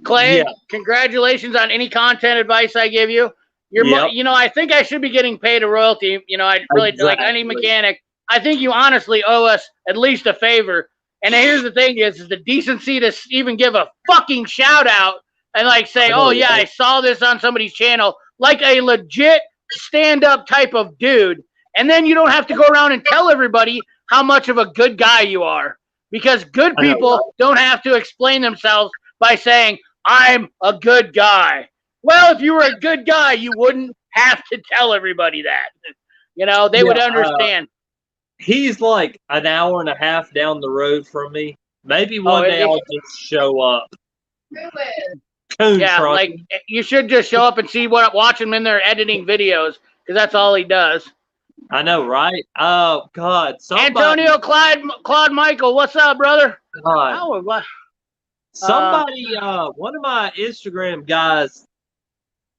Clay, congratulations on any content advice I give you. I think I should be getting paid a royalty. I really like any mechanic. I think you honestly owe us at least a favor. And here's the thing is the decency to even give a fucking shout out and like say, oh yeah, I saw this on somebody's channel, like a legit stand-up type of dude. And then you don't have to go around and tell everybody how much of a good guy you are, because good people don't have to explain themselves by saying, I'm a good guy. Well, if you were a good guy, you wouldn't have to tell everybody that. They would understand. He's like an hour and a half down the road from me. Maybe one day I'll just show up. Yeah, like you should just show up and watch him in there editing videos, because that's all he does. I know, right? Oh God! Antonio Claude Michael, what's up, brother? God. Somebody, one of my Instagram guys,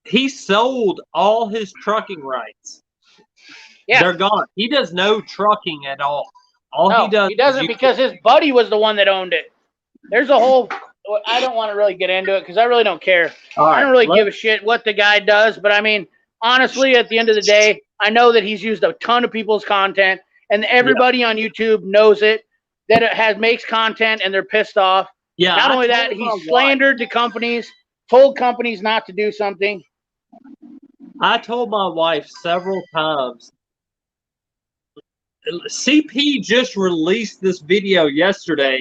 he sold all his trucking rights. Yeah, they're gone. He does no trucking at all. He doesn't, because his buddy was the one that owned it. There's a whole. I don't want to really get into it because I really don't care. I don't really give a shit what the guy does, but I mean, honestly, at the end of the day, I know that he's used a ton of people's content, and everybody on YouTube knows it, that it makes content, and they're pissed off. Yeah. Not only that, he slandered the companies, told companies not to do something. I told my wife several times. CP just released this video yesterday,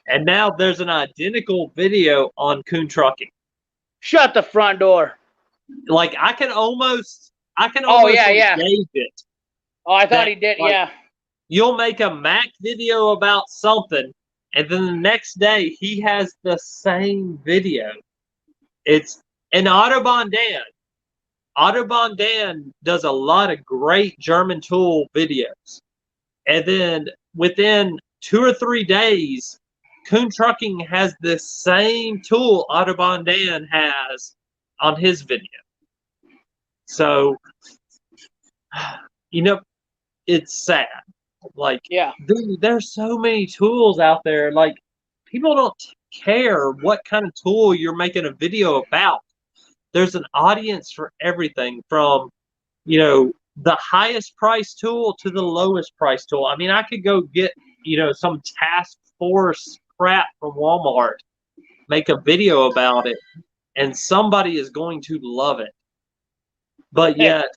and now there's an identical video on Coon Trucking. Shut the front door. Like I can almost engage it. Oh, I thought he did. Like, you'll make a Mac video about something, and then the next day he has the same video. It's an Autobahn Dan. Autobahn Dan does a lot of great German tool videos. And then within 2 or 3 days, Coon Trucking has the same tool Autobahn Dan has on his video. So, it's sad. Like, dude, there's so many tools out there. Like, people don't care what kind of tool you're making a video about. There's an audience for everything from, the highest price tool to the lowest price tool. I mean, I could go get, some task force crap from Walmart, make a video about it, and somebody is going to love it. But yet,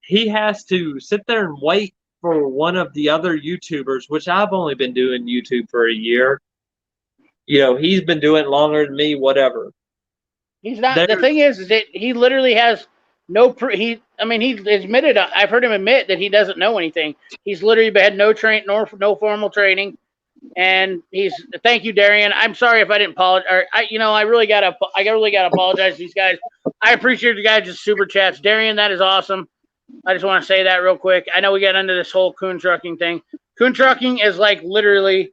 he has to sit there and wait for one of the other YouTubers, which I've only been doing YouTube for a year. He's been doing it longer than me, whatever. He's not. The thing is that he literally has no. He admitted. I've heard him admit that he doesn't know anything. He's literally had no formal training, and Thank you, Darian. I'm sorry if I didn't apologize. I really gotta apologize to these guys. I appreciate you guys just super chats. Darian, that is awesome. I just want to say that real quick. I know we got into this whole Coon Trucking thing. Coon Trucking is like literally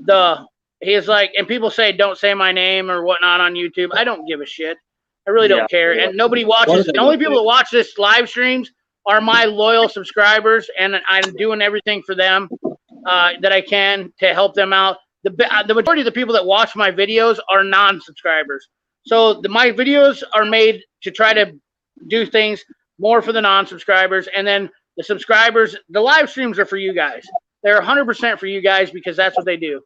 and people say don't say my name or whatnot on YouTube. I don't give a shit. I really don't care. And nobody watches. The only people that watch this live streams are my loyal subscribers, and I'm doing everything for them that I can to help them out. The majority of the people that watch my videos are non-subscribers. So my videos are made to try to do things more for the non-subscribers, and then the subscribers, the live streams are for you guys. They're 100% for you guys because that's what they do.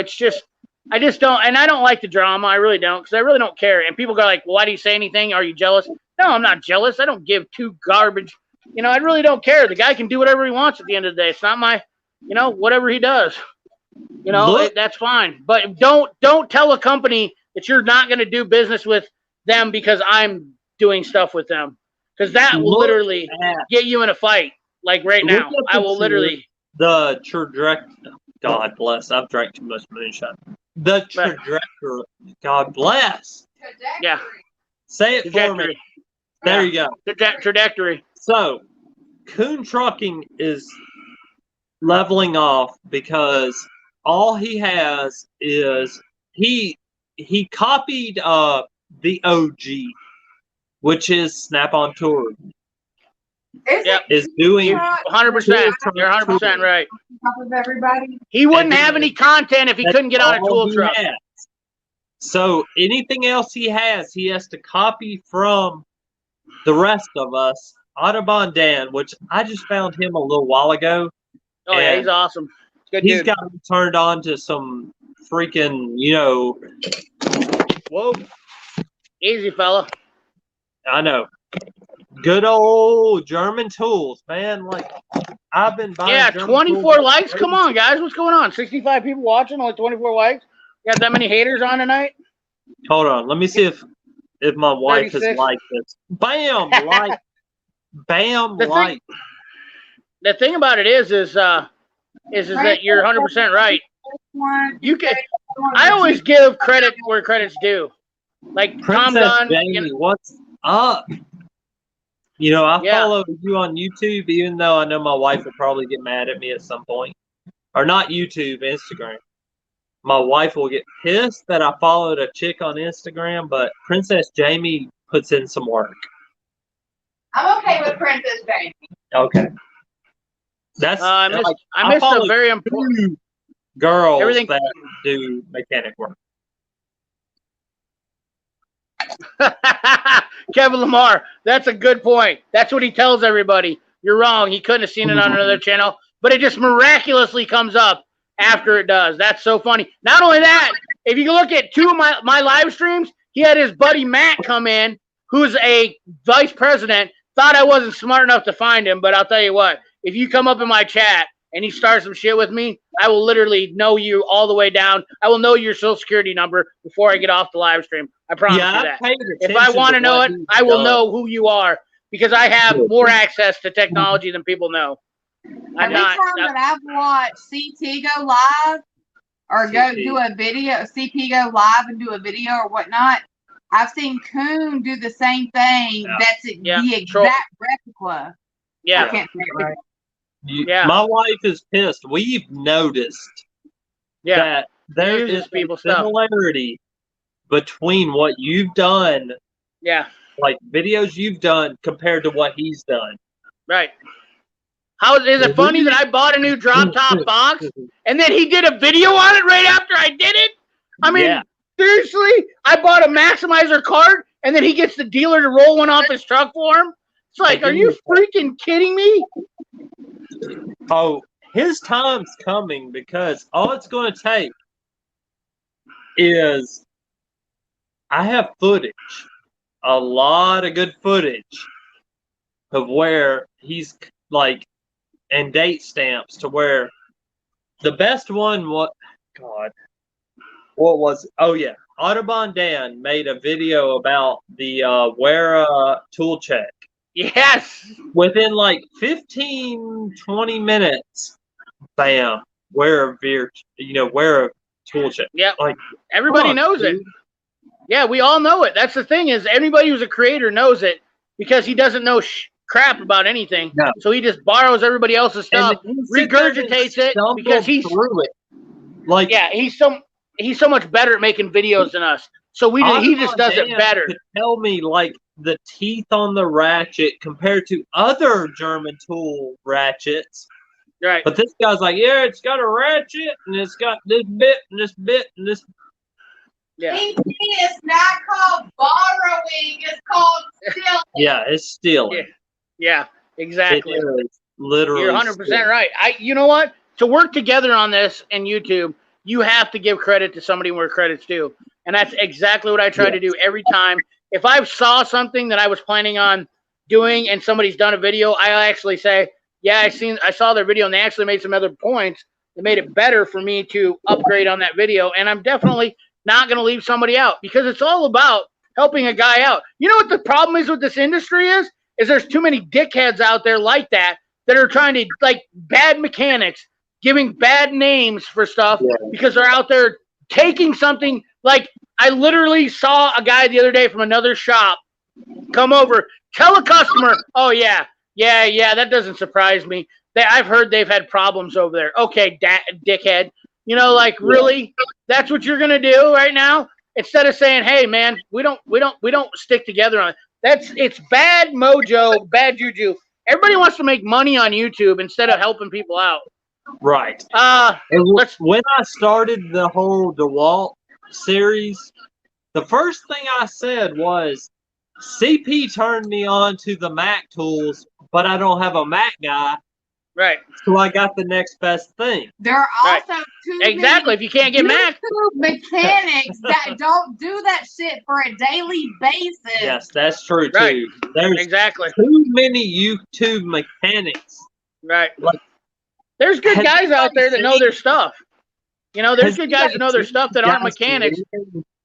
It's just I just don't, and I don't like the drama. I really don't, because I really don't care. And people go like, well, why do you say anything? Are you jealous? No, I'm not jealous. I don't give two garbage. I really don't care. The guy can do whatever he wants at the end of the day. It's not my, whatever he does. That's fine. But don't tell a company that you're not going to do business with them because I'm doing stuff with them. Because that will literally get you in a fight. Like right now, I will literally. The trajectory. God bless. I've drank too much moonshine. The trajectory. God bless. Yeah. Say it for me. There you go. Trajectory. So, Coon Trucking is leveling off because all he has is he copied the OG, which is Snap-on Tour. Is doing 100%. You're 100% right. Of everybody. He wouldn't have any content if he couldn't get on a tool truck. So anything else he has to copy from the rest of us. Autobahn Dan, which I just found him a little while ago. Oh yeah, he's awesome. Good he's dude. got me turned on to some freaking, Whoa. Easy, fella. I know. Good old German tools, man. Like, I've been buying. Yeah, German 24 tools. likes. Come on, guys. What's going on? 65 people watching, only 24 likes. You got that many haters on tonight? Hold on. Let me see if my wife 36. has liked this. Bam, like. Bam, like. The thing about it is that you're 100% right. You can. I always give credit where credit's due. Like Tom Dunn. Jamie, what's up? I follow you on YouTube, even though I know my wife will probably get mad at me at some point. Or not YouTube, Instagram. My wife will get pissed that I followed a chick on Instagram, but Princess Jamie puts in some work. I'm okay with Princess Jamie. Okay. That's I missed a very important girls that do mechanic work. Kevin Lamar, that's a good point. That's what he tells everybody. You're wrong. He couldn't have seen it on another channel, but it just miraculously comes up after it does. That's so funny. Not only that, if you look at two of my live streams, he had his buddy Matt come in, who's a vice president. Thought I wasn't smart enough to find him, but I'll tell you what, if you come up in my chat and you start some shit with me, I will literally know you all the way down. I will know your social security number before I get off the live stream. I promise you that. If I want to know it, I will know who you are because I have more access to technology than people know. Every time that I've watched CT go live or do a video, CP go live and do a video or whatnot, I've seen Coon do the same thing. That's the exact replica. Yeah. I can't say it right. My wife is pissed. We've noticed that there is a similarity between what you've done, like videos you've done, compared to what he's done. Right. How is it funny that I bought a new drop top box and then he did a video on it right after I did it? I mean, seriously, I bought a maximizer card and then he gets the dealer to roll one off his truck for him. It's like, are you freaking kidding me? Oh, his time's coming because all it's going to take is I have footage, a lot of good footage of where he's like, and date stamps to where the best one, what was, Autobahn Dan made a video about the Wera tool check. Yes. Within like 15, 20 minutes, bam, Wera tool check. Yep. Like, everybody knows it. Yeah, we all know it. That's the thing is anybody who's a creator knows it because he doesn't know crap about anything. No. So he just borrows everybody else's stuff, regurgitates it because he's through it. Like, he's so much better at making videos than us. So he just does it better. Could tell me like the teeth on the ratchet compared to other German tool ratchets. Right. But this guy's like, it's got a ratchet and it's got this bit and this bit and this. Yeah. It's not called borrowing, it's called stealing. Yeah, it's stealing. Yeah, exactly. It is literally. You're 100% right. You know what? To work together on this and YouTube, you have to give credit to somebody where credit's due. And that's exactly what I try to do every time. If I saw something that I was planning on doing and somebody's done a video, I actually say, yeah, I saw their video and they actually made some other points that made it better for me to upgrade on that video. And I'm definitely not going to leave somebody out because it's all about helping a guy out. You know what the problem is with this industry is there's too many dickheads out there like that are trying to, like, bad mechanics, giving bad names for stuff because they're out there taking something. Like, I literally saw a guy the other day from another shop come over, tell a customer, oh, yeah, that doesn't surprise me. I've heard they've had problems over there. Okay, dickhead. You know, like, really? That's what you're going to do right now? Instead of saying, hey, man, we don't stick together on it. It's bad mojo, bad juju. Everybody wants to make money on YouTube instead of helping people out. Right. When I started the whole DeWalt series, the first thing I said was, CP turned me on to the Mac tools, but I don't have a Mac guy. Right. So I got the next best thing. There are also too exactly. If you can't get Mac mechanics that don't do that shit for a daily basis. Yes, that's true too. Right. There's exactly too many YouTube mechanics. Right. Like, there's good guys out there that know their stuff. You know, there's good guys that know their stuff that aren't mechanics.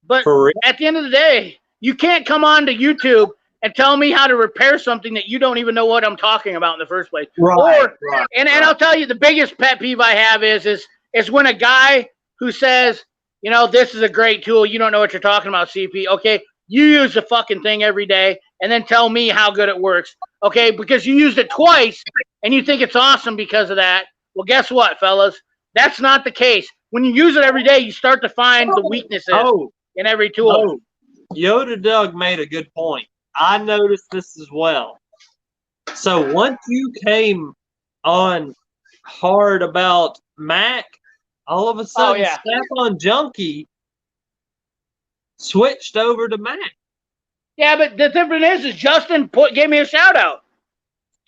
But at the end of the day, you can't come on to YouTube and tell me how to repair something that you don't even know what I'm talking about in the first place. And I'll tell you, the biggest pet peeve I have is when a guy who says, you know, this is a great tool, you don't know what you're talking about, CP. Okay, you use the fucking thing every day and then tell me how good it works. Okay, because you used it twice and you think it's awesome because of that. Well, guess what, fellas? That's not the case. When you use it every day, you start to find the weaknesses in every tool. Yoda Doug made a good point. I noticed this as well. So once you came on hard about Mac, all of a sudden Snap-on Junkie switched over to Mac. Yeah, but the difference is Justin gave me a shout out.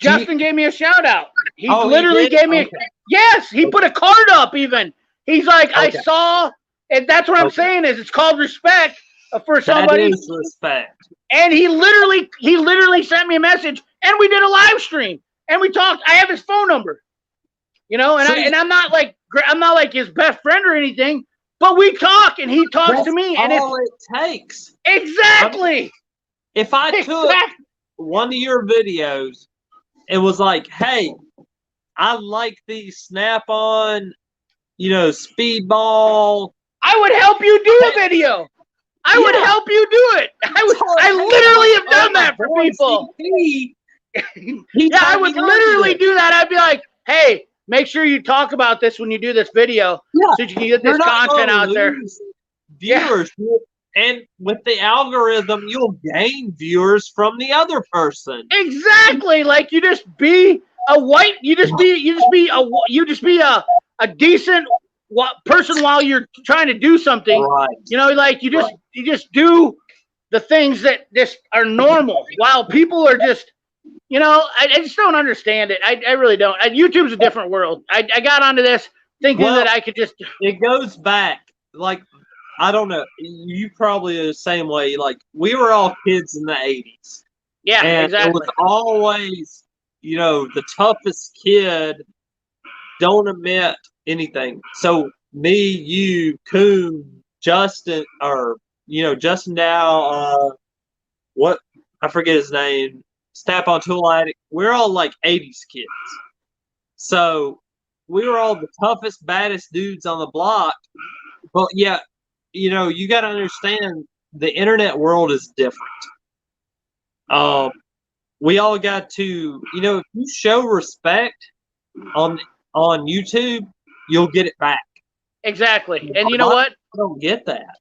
Justin gave me a shout out. He literally gave me yes, he put a card up even. He's like, I saw, and that's what I'm saying is it's called respect for somebody. That is respect. And he literally sent me a message, and we did a live stream, and we talked. I have his phone number, you know, and I'm not like his best friend or anything, but we talk, and he talks to me, and all it takes. Exactly. If I took one of your videos, it was like, hey, I like the Snap-on, you know, Speedball. I would help you do a video. I would help you do it. I literally have done that for people. I would literally do that. I'd be like, hey, make sure you talk about this when you do this video so you can get this content out there. Viewers. And with the algorithm, you'll gain viewers from the other person. Exactly. Like you just be a decent person while you're trying to do something. Right. You know, like you just do the things that just are normal while people are just, you know, I just don't understand it. I really don't. YouTube's a different world. I got onto this thinking that I could just. It goes back. Like, I don't know. You probably are the same way. Like, we were all kids in the 80s. Yeah, and exactly. It was always, you know, the toughest kid. Don't admit anything. So me, you, Coon, Justin, or Justin Dow, what I forget his name, Snap-on Tool Addict. We're all like 80s kids. So we were all the toughest, baddest dudes on the block. But yeah, you know, you got to understand the internet world is different. We all got to, you know, if you show respect on YouTube, you'll get it back. Exactly. And you know what? I don't get that.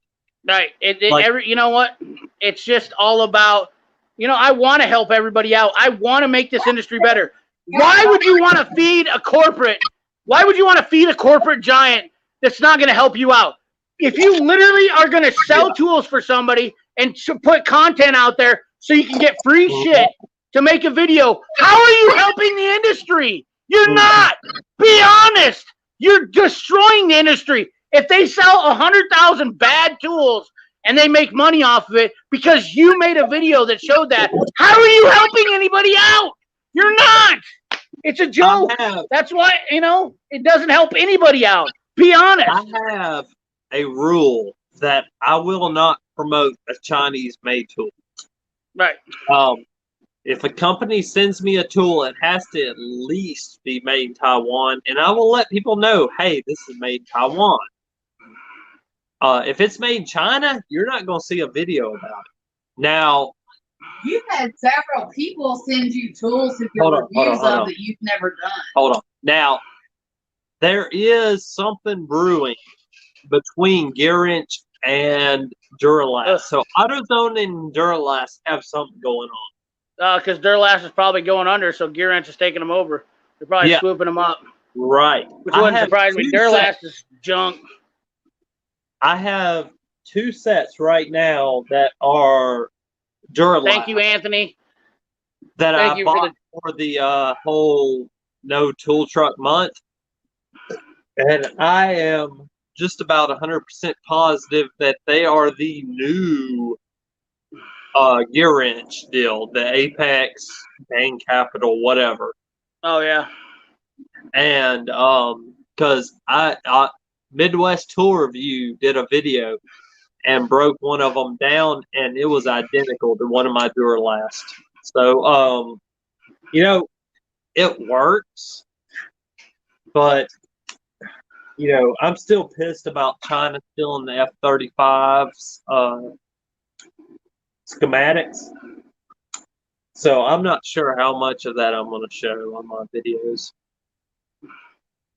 Right. You know what? It's just all about, you know, I want to help everybody out. I want to make this industry better. Why would you want to feed a corporate? Why would you want to feed a corporate giant that's not going to help you out? If you literally are going to sell tools for somebody and to put content out there so you can get free shit to make a video, how are you helping the industry? You're not. Be honest. You're destroying the industry. If they sell 100,000 bad tools and they make money off of it because you made a video that showed that, how are you helping anybody out? You're not. It's a joke. That's why, it doesn't help anybody out. Be honest. I have a rule that I will not promote a Chinese-made tool. Right. If a company sends me a tool, it has to at least be made in Taiwan, and I will let people know, hey, this is made in Taiwan. If it's made in China, you're not going to see a video about it. Now, you've had several people send you tools to do reviews of that you've never done. Hold on. Now, there is something brewing between Gearwrench and Duralast. So AutoZone and Duralast have something going on. Because Duralast is probably going under, so Gearwrench is taking them over. They're probably swooping them up. Right. Which wouldn't surprise me. Duralast is junk. I have 2 sets right now that are Duralast. Thank you, Anthony. That I bought for the whole No Tool Truck month. And I am just about 100% positive that they are the new Gearwrench deal, the Apex, Bang Capital, whatever. Oh, yeah. And because I Midwest Tool Review did a video and broke one of them down, and it was identical to one of my Duralast. So, it works, but, I'm still pissed about China stealing the F-35's schematics. So I'm not sure how much of that I'm going to show on my videos.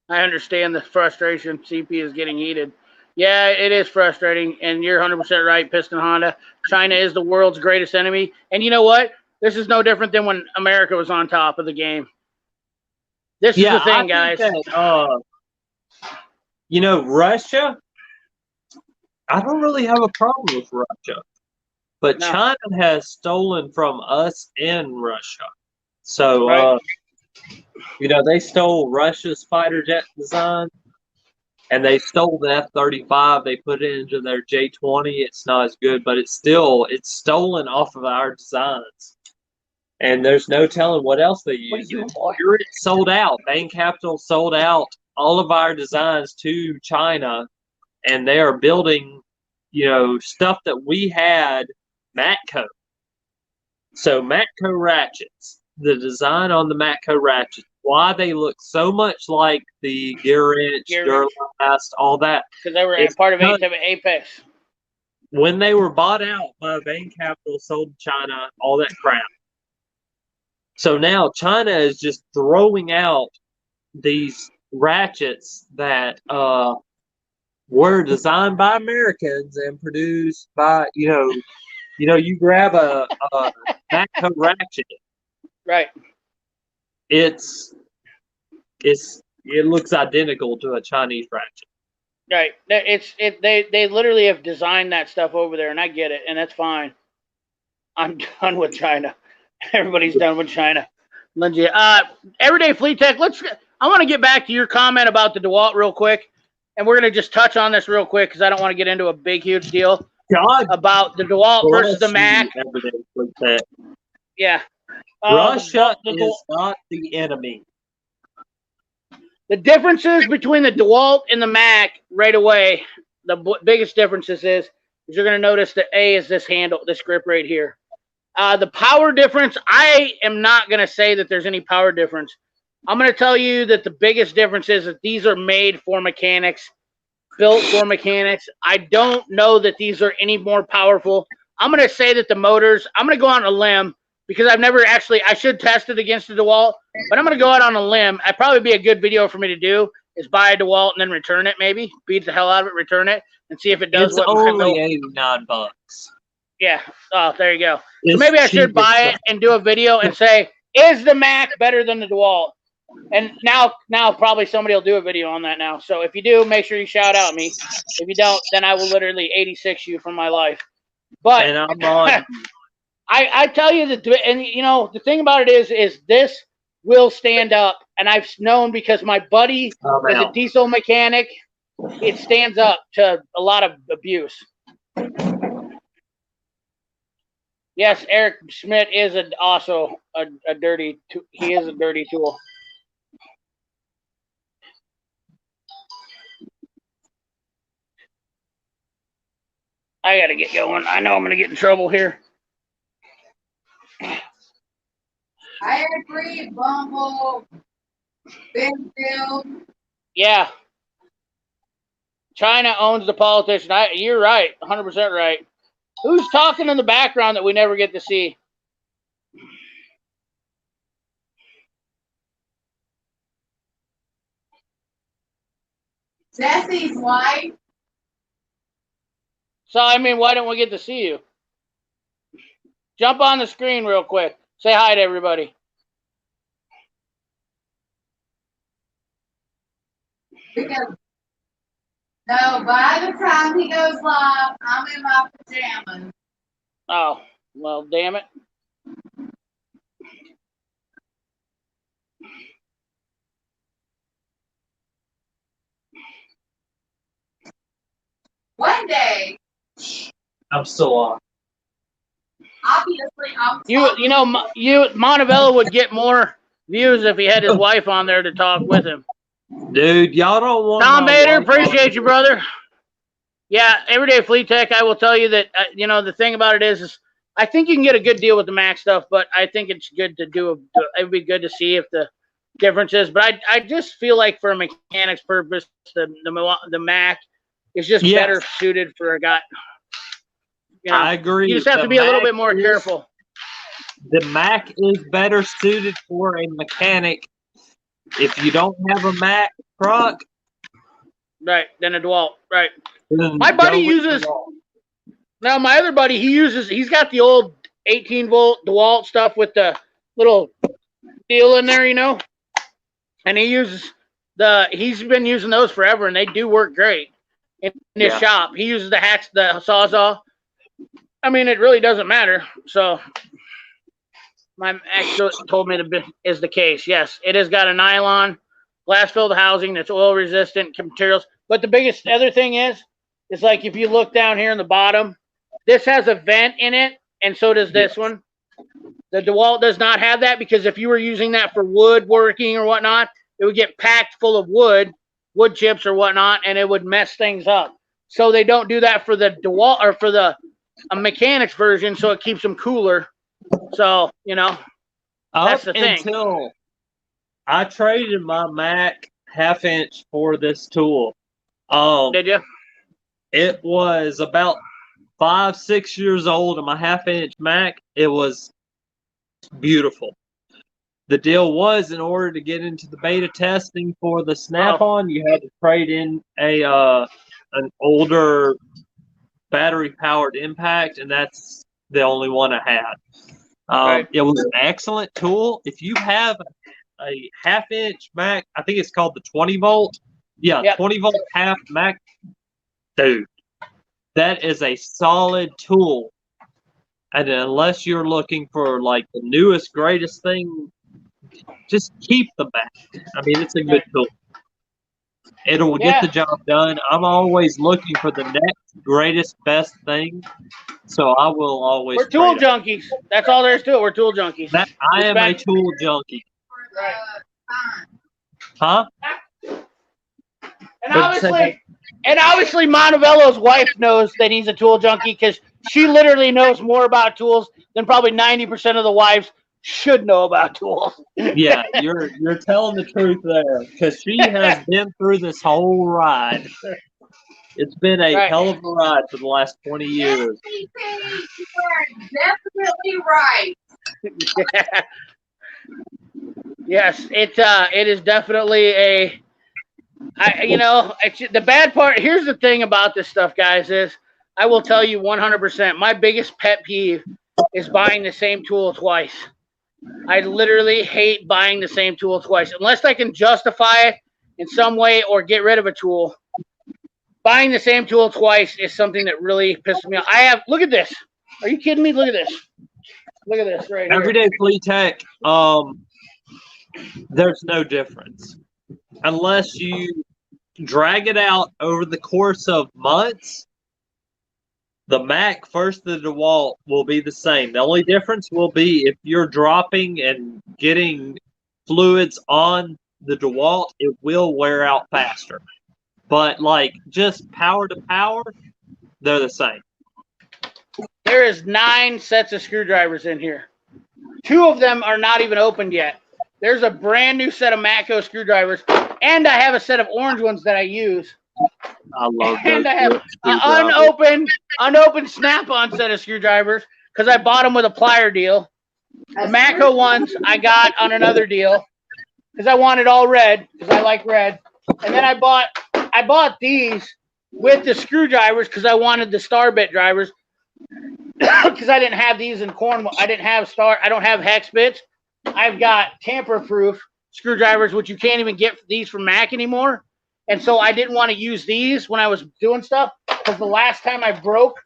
I understand the frustration. CP is getting heated. Yeah, it is frustrating, and you're 100% right, Piston Honda. China is the world's greatest enemy. And you know what? This is no different than when America was on top of the game. This is the thing, guys. Russia, I don't really have a problem with Russia. But no. China has stolen from us and Russia. So, they stole Russia's fighter jet design, and they stole the F-35. They put it into their J-20. It's not as good, but it's stolen off of our designs. And there's no telling what else they use. It sold out. Bang Capital sold out all of our designs to China, and they are building, stuff that we had Matco. So Matco ratchets, the design on the Matco ratchets, why they look so much like the Gearwrench, Duralast, all that. Because they were part of Apex. When they were bought out by Bang Capital, sold to China, all that crap. So now China is just throwing out these ratchets that were designed by Americans and produced by, you grab a Matco ratchet. Right. It looks identical to a Chinese ratchet. Right. They literally have designed that stuff over there, and I get it, and that's fine. I'm done with China. Everybody's done with China. Lindsay, Everyday Fleet Tech. I want to get back to your comment about the DeWalt real quick, and we're going to just touch on this real quick because I don't want to get into a big, huge deal about the DeWalt versus the Mac. Everyday Fleet Tech. Yeah. Russia is not the enemy. The differences between the DeWalt and the Mac right away, the biggest differences is you're going to notice that A is this handle, this grip right here. The power difference, I am not going to say that there's any power difference. I'm going to tell you that the biggest difference is that these are made for mechanics, built for mechanics. I don't know that these are any more powerful. I'm going to say that the motors, I'm going to go on a limb because I've never actually, I should test it against the DeWalt, but I'm going to go out on a limb. I'd probably be a good video for me to do is buy a DeWalt and then return it maybe, beat the hell out of it, return it, and see if it does what only $89. Yeah. Oh, there you go. So maybe I should buy it and do a video and say, is the Mac better than the DeWalt? And now probably somebody will do a video on that now. So if you do, make sure you shout out me. If you don't, then I will literally 86 you from my life. But and I'm on. I tell you that, and the thing about it is this will stand up. And I've known because my buddy is a diesel mechanic. it stands up to a lot of abuse. Yes, Eric Schmidt is also a dirty. He is a dirty tool. I gotta get going. I know I'm gonna get in trouble here. I agree, Bumble, Benfield. Yeah. China owns the politician. You're right, 100% right. Who's talking in the background that we never get to see? Jesse's wife. So, I mean, why don't we get to see you? Jump on the screen real quick. Say hi to everybody. Because, no, by the time he goes live, I'm in my pajamas. Oh, well, damn it. One day. I'm still on. Obviously, Montevallo would get more views if he had his wife on there to talk with him. Dude, y'all don't want Tom Bader, appreciate you, brother. Yeah, Everyday Fleet Tech, I will tell you that, the thing about it is I think you can get a good deal with the Mac stuff, but I think it's good to it would be good to see if the difference is. But I just feel like for a mechanics purpose, the Mac is just better suited for a guy. I agree. You just have to be a little bit more careful. The Mac is better suited for a mechanic. If you don't have a Mac truck, right, then a DeWalt, right. My buddy uses. Now my other buddy, he's got the old 18-volt DeWalt stuff with the little deal in there, and he's been using those forever, and they do work great in his shop. He uses the Sawzall. I mean, it really doesn't matter. So my ex told me is the case. Yes, it has got a nylon glass-filled housing that's oil-resistant materials. But the biggest other thing is like if you look down here in the bottom, this has a vent in it, and so does this one. The DeWalt does not have that because if you were using that for woodworking or whatnot, it would get packed full of wood chips or whatnot, and it would mess things up. So they don't do that for the DeWalt or for a mechanics version, so it keeps them cooler. So, that's the thing. Until I traded my Mac half-inch for this tool. Did you? It was about 5-6 years old, and my half-inch Mac, it was beautiful. The deal was, in order to get into the beta testing for the Snap-on, you had to trade in an older battery-powered Impact, and that's the only one I had. Right. It was an excellent tool. If you have a half-inch Mac, I think it's called the 20-volt. Yeah, 20-volt half Mac. Dude, that is a solid tool. And unless you're looking for like the newest, greatest thing, just keep the Mac. I mean, it's a good tool. It'll get the job done. I'm always looking for the next greatest, best thing. So I will always. We're tool junkies. That's all there is to it. We're tool junkies. I am a tool junkie. Right. Huh? And obviously, Montevallo's wife knows that he's a tool junkie because she literally knows more about tools than probably 90% of the wives should know about tools. Yeah, you're telling the truth there because she has been through this whole ride. It's been a hell of a ride for the last 20 years. You are definitely right. Yes, it is definitely the bad part. Here's the thing about this stuff, guys, is I will tell you 100%. My biggest pet peeve is buying the same tool twice. I literally hate buying the same tool twice. Unless I can justify it in some way or get rid of a tool, buying the same tool twice is something that really pisses me off. Look at this. Are you kidding me? Look at this. Look at this right here. Everyday Fleet Tech, there's no difference. Unless you drag it out over the course of months, the Mac first the DeWalt will be the same. The only difference will be if you're dropping and getting fluids on the DeWalt, it will wear out faster. But like just power to power, they're the same. There is 9 sets of screwdrivers in here. 2 of them are not even opened yet. There's a brand new set of Matco screwdrivers, and I have a set of orange ones that I use. I love those. And I have an unopened Snap-on set of screwdrivers because I bought them with a plier deal. The Matco ones I got on another deal because I wanted all red because I like red. And then I bought these with the screwdrivers because I wanted the star bit drivers because I didn't have these in Cornwall. I don't have hex bits. I've got tamper-proof screwdrivers, which you can't even get these from Mac anymore. And so I didn't want to use these when I was doing stuff because the last time I broke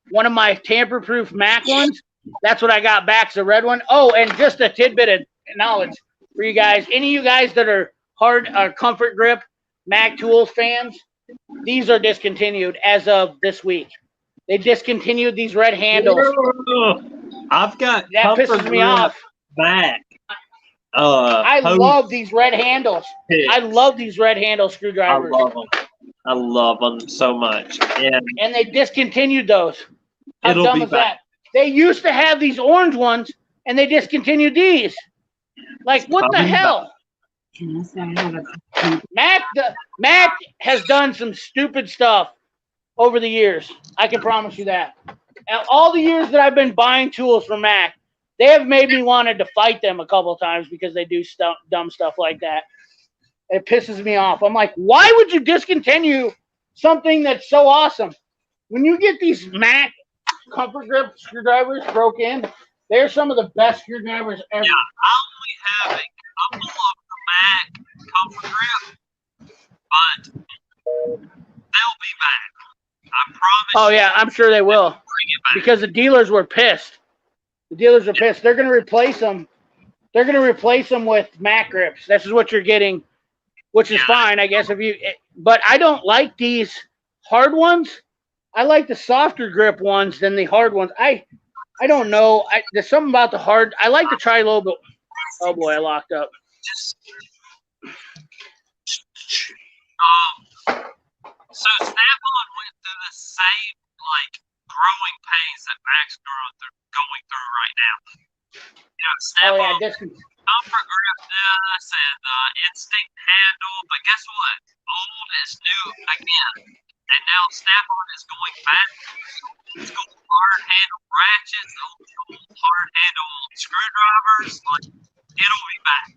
one of my tamper-proof Mac ones, that's what I got back, the red one. Oh, and just a tidbit of knowledge for you guys. Any of you guys that are Comfort Grip Mac Tools fans, these are discontinued as of this week. They discontinued these red handles. I've got that pisses me off. Back. I love these red handles. Picks. I love these red handle screwdrivers. I love them so much. And they discontinued those. How It'll dumb be is that? They used to have these orange ones, and they discontinued these. Like, what the hell? Mac has done some stupid stuff over the years. I can promise you that. And all the years that I've been buying tools from Mac, they have made me wanted to fight them a couple of times because they do dumb stuff like that. It pisses me off. I'm like, why would you discontinue something that's so awesome? When you get these Mac Comfort Grip screwdrivers broke in, they're some of the best screwdrivers ever. Yeah, I only have a couple of the Mac Comfort Grip, but they'll be back. I promise. Oh yeah, I'm sure they will. Because the dealers were pissed. The dealers were pissed. They're going to replace them. They're going to replace them with Mac grips. This is what you're getting, which is fine, I guess. But I don't like these hard ones. I like the softer grip ones than the hard ones. I don't know. There's something about the hard. I like to try a little bit. Oh boy, I locked up. So Snap-on went through the same growing pains that Mac's going through right now. You know, Snap-on, Comfort Grip this and Instinct handle, but guess what? Old is new again, and now Snap-on is going back. It's going hard handle ratchets, old hard handle screwdrivers. It'll be back.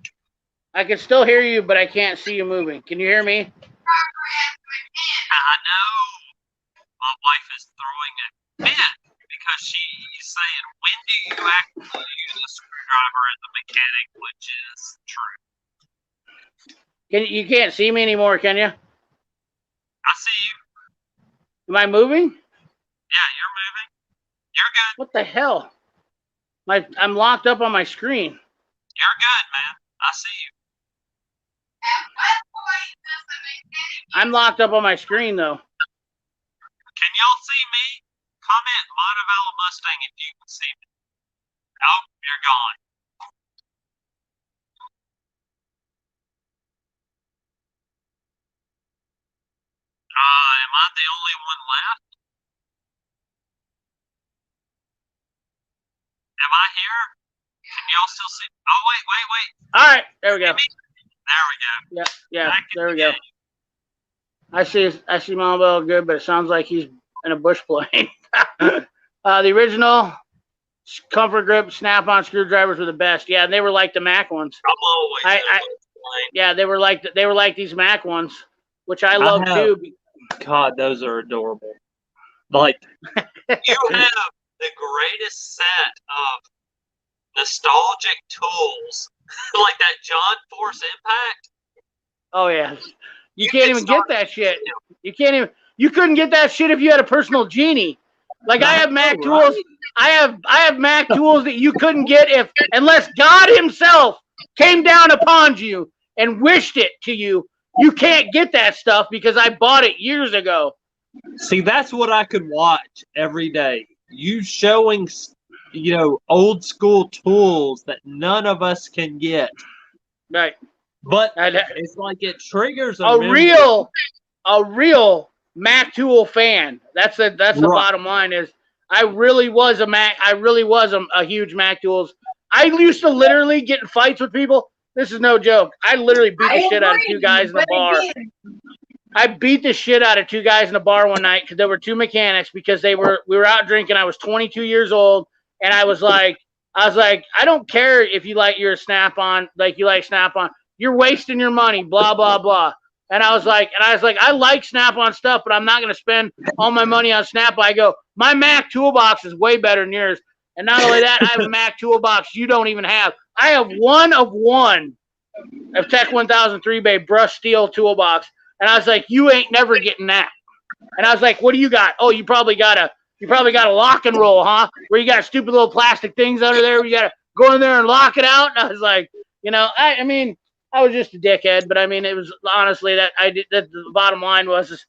I can still hear you, but I can't see you moving. Can you hear me? I know. My wife is throwing a fit because she's saying, when do you actually use a screwdriver as a mechanic, which is true. You can't see me anymore, can you? I see you. Am I moving? Yeah, you're moving. You're good. What the hell? I'm locked up on my screen. You're good, man. I see you. I'm locked up on my screen, though. Can y'all see me? Comment Montevallo Mustang if you can see me. Oh, you're gone. Am I the only one left? Am I here? Can y'all still see? Oh, wait. All right, there we go. There we go. Yeah, there we go. I see Montevallo good, but it sounds like he's in a bush plane. The original Comfort Grip Snap-on screwdrivers were the best. Yeah, they were like the Mac ones. I'm always yeah, they were like these Mac ones, which I love too. God, those are adorable. You have the greatest set of nostalgic tools, like that John Force Impact. Oh yeah, you can't even get that shit. You can't even. You couldn't get that shit if you had a personal genie. Like I have Mac tools. I have Mac tools that you couldn't get unless God Himself came down upon you and wished it to you. You can't get that stuff because I bought it years ago. See, that's what I could watch every day. You showing, old school tools that none of us can get. Right. But it's like it triggers a real Mac tool fan. That's the bottom line. Is I really was a huge Mac tools. I used to literally get in fights with people. This is no joke. I literally beat the shit out of two guys in a bar. I beat the shit out of two guys in a bar one night because there were two mechanics because we were out drinking. I was 22 years old, and I was like, I don't care if you like your Snap-on, like you like Snap-on. You're wasting your money, blah blah blah. And I was like, I like Snap-on stuff, but I'm not going to spend all my money on Snap-on. I go, my Mac toolbox is way better than yours. And not only that, I have a Mac toolbox you don't even have. I have one of Tech 1003 Bay brushed steel toolbox. And I was like, you ain't never getting that. And I was like, what do you got? Oh, you probably got a lock and roll, huh? Where you got stupid little plastic things under there. You got to go in there and lock it out. And I was like, I mean, I was just a dickhead, but I mean, it was honestly that the bottom line was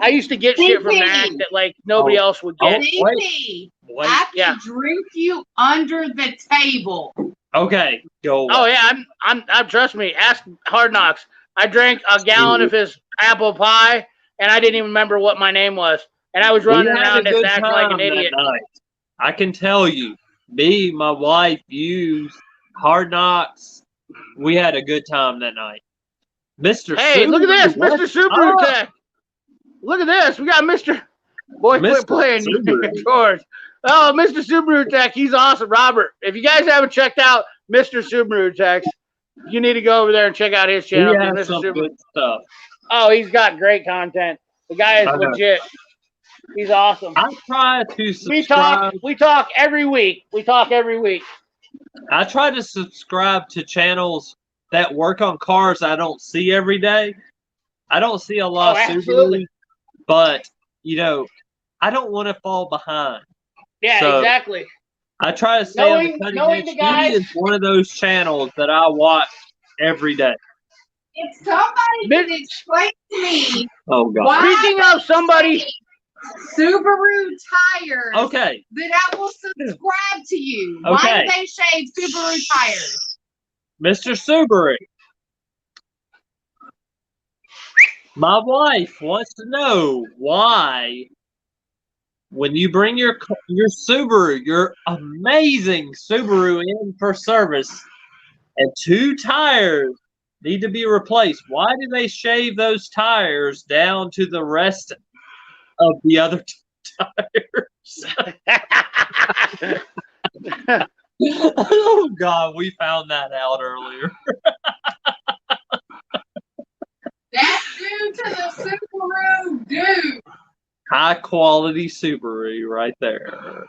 I used to get shit from Mac that like nobody else would get. Wait. I have to drink you under the table. Okay, go. Oh yeah, I'm trust me. Ask Hard Knocks. I drank a gallon of his apple pie, and I didn't even remember what my name was, and I was running around just acting like an idiot. I can tell you, me, my wife, you, Hard Knocks. We had a good time that night. Mr. Hey, Subaru, look at this, Mr. Subaru Tech. Look at this. We got Mr. Boy, quit playing George. Oh, Mr. Subaru Tech. He's awesome. Robert, if you guys haven't checked out Mr. Subaru Tech, you need to go over there and check out his channel. He has some good stuff. Oh, he's got great content. The guy is legit. He's awesome. I try to subscribe. We talk every week. I try to subscribe to channels that work on cars I don't see every day. I don't see a lot of Subaru, but I don't want to fall behind. Yeah, so exactly. I try to stay on the cutting edge. He is one of those channels that I watch every day. If somebody can explain to me, oh god, speaking of somebody, Subaru tires. Okay. Then I will subscribe to you. Okay. Why do they shave Subaru tires? Mr. Subaru, my wife wants to know why, when you bring your Subaru, your amazing Subaru in for service, and two tires need to be replaced, why do they shave those tires down to the rest of the other tires? Oh God, we found that out earlier. That's due to the Subaru dude. High quality Subaru right there.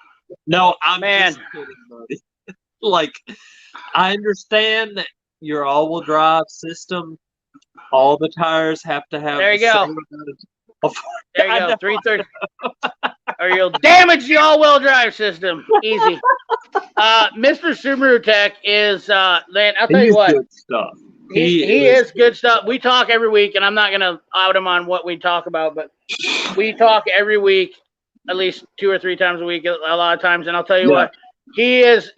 No, I'm just kidding, buddy. Like, I understand that your all-wheel drive system, all the tires have to have. There you go. There you go. 330. Or you'll damage the all-wheel drive system. Easy. Mr. Subaru Tech is man. I'll tell you what. Good stuff. He is good stuff. We talk every week, and I'm not gonna out him on what we talk about, but we talk every week, at least 2 or 3 times a week, a lot of times. And I'll tell you what, he is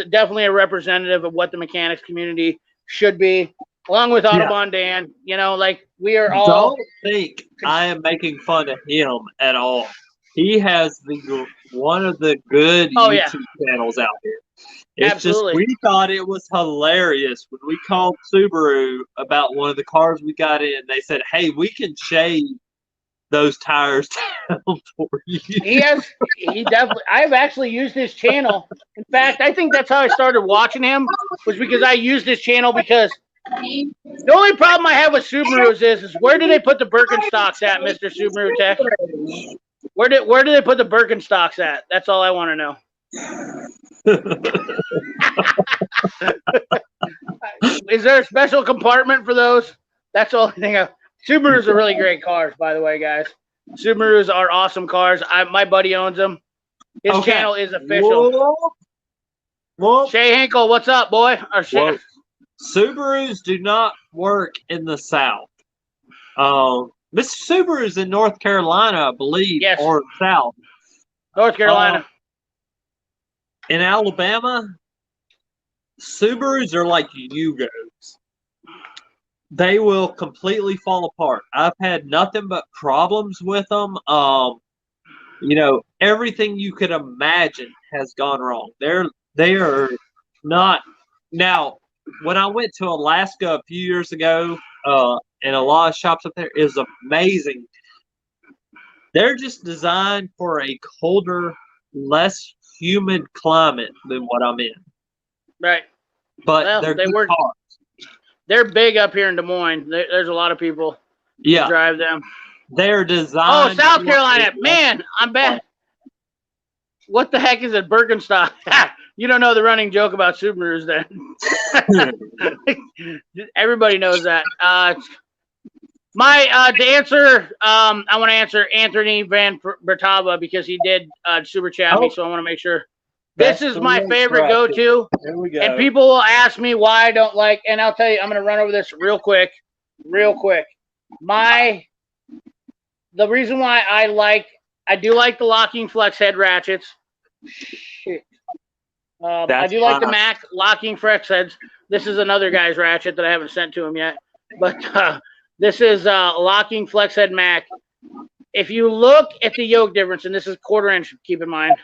definitely a representative of what the mechanics community should be, along with Autobahn Dan. Like we are all. Don't think I am making fun of him at all. He has one of the good YouTube channels out here. It's Absolutely. Just we thought it was hilarious when we called Subaru about one of the cars we got in. They said, "Hey, we can shave those tires down for you." He definitely. I've actually used his channel. In fact, I think that's how I started watching him, was because I used his channel because the only problem I have with Subarus is where do they put the Birkenstocks at, Mr. Subaru Tech? Where do they put the Birkenstocks at? That's all I want to know. Is there a special compartment for those? That's the only thing. Subarus are really great cars, by the way, guys. Subarus are awesome cars. My buddy owns them. His channel is official. Whoa. Shay Hinkle, what's up, boy? Subarus do not work in the South. Mr. Subaru is in North Carolina, I believe, Yes. or South. North Carolina. In Alabama, Subarus are like Yugos. They will completely fall apart. I've had nothing but problems with them. You know, everything you could imagine has gone wrong. They are not. Now, when I went to Alaska a few years ago, and a lot of shops up there is amazing. They're just designed for a colder, less humid climate than what I'm in. Right. But Well, they're they good work. cars. They're big up here in Des Moines. There's a lot of people who drive them. They're designed. Oh, South Carolina. Man, I'm bad. What the heck is it, Birkenstock? You don't know the running joke about Subarus then. Everybody knows that. To answer, I want to answer Anthony Van Bertava because he did super chat me, so I want to make sure. This is my favorite go-to. There we go. And people will ask me why I don't like, and I'll tell you, I'm going to run over this real quick. The reason why I do like the locking flex head ratchets. Shit. I do like the Mac locking flex heads. This is another guy's ratchet that I haven't sent to him yet. But this is locking flex head Mac. If you look at the yoke difference, and this is 1/4 inch, keep in mind.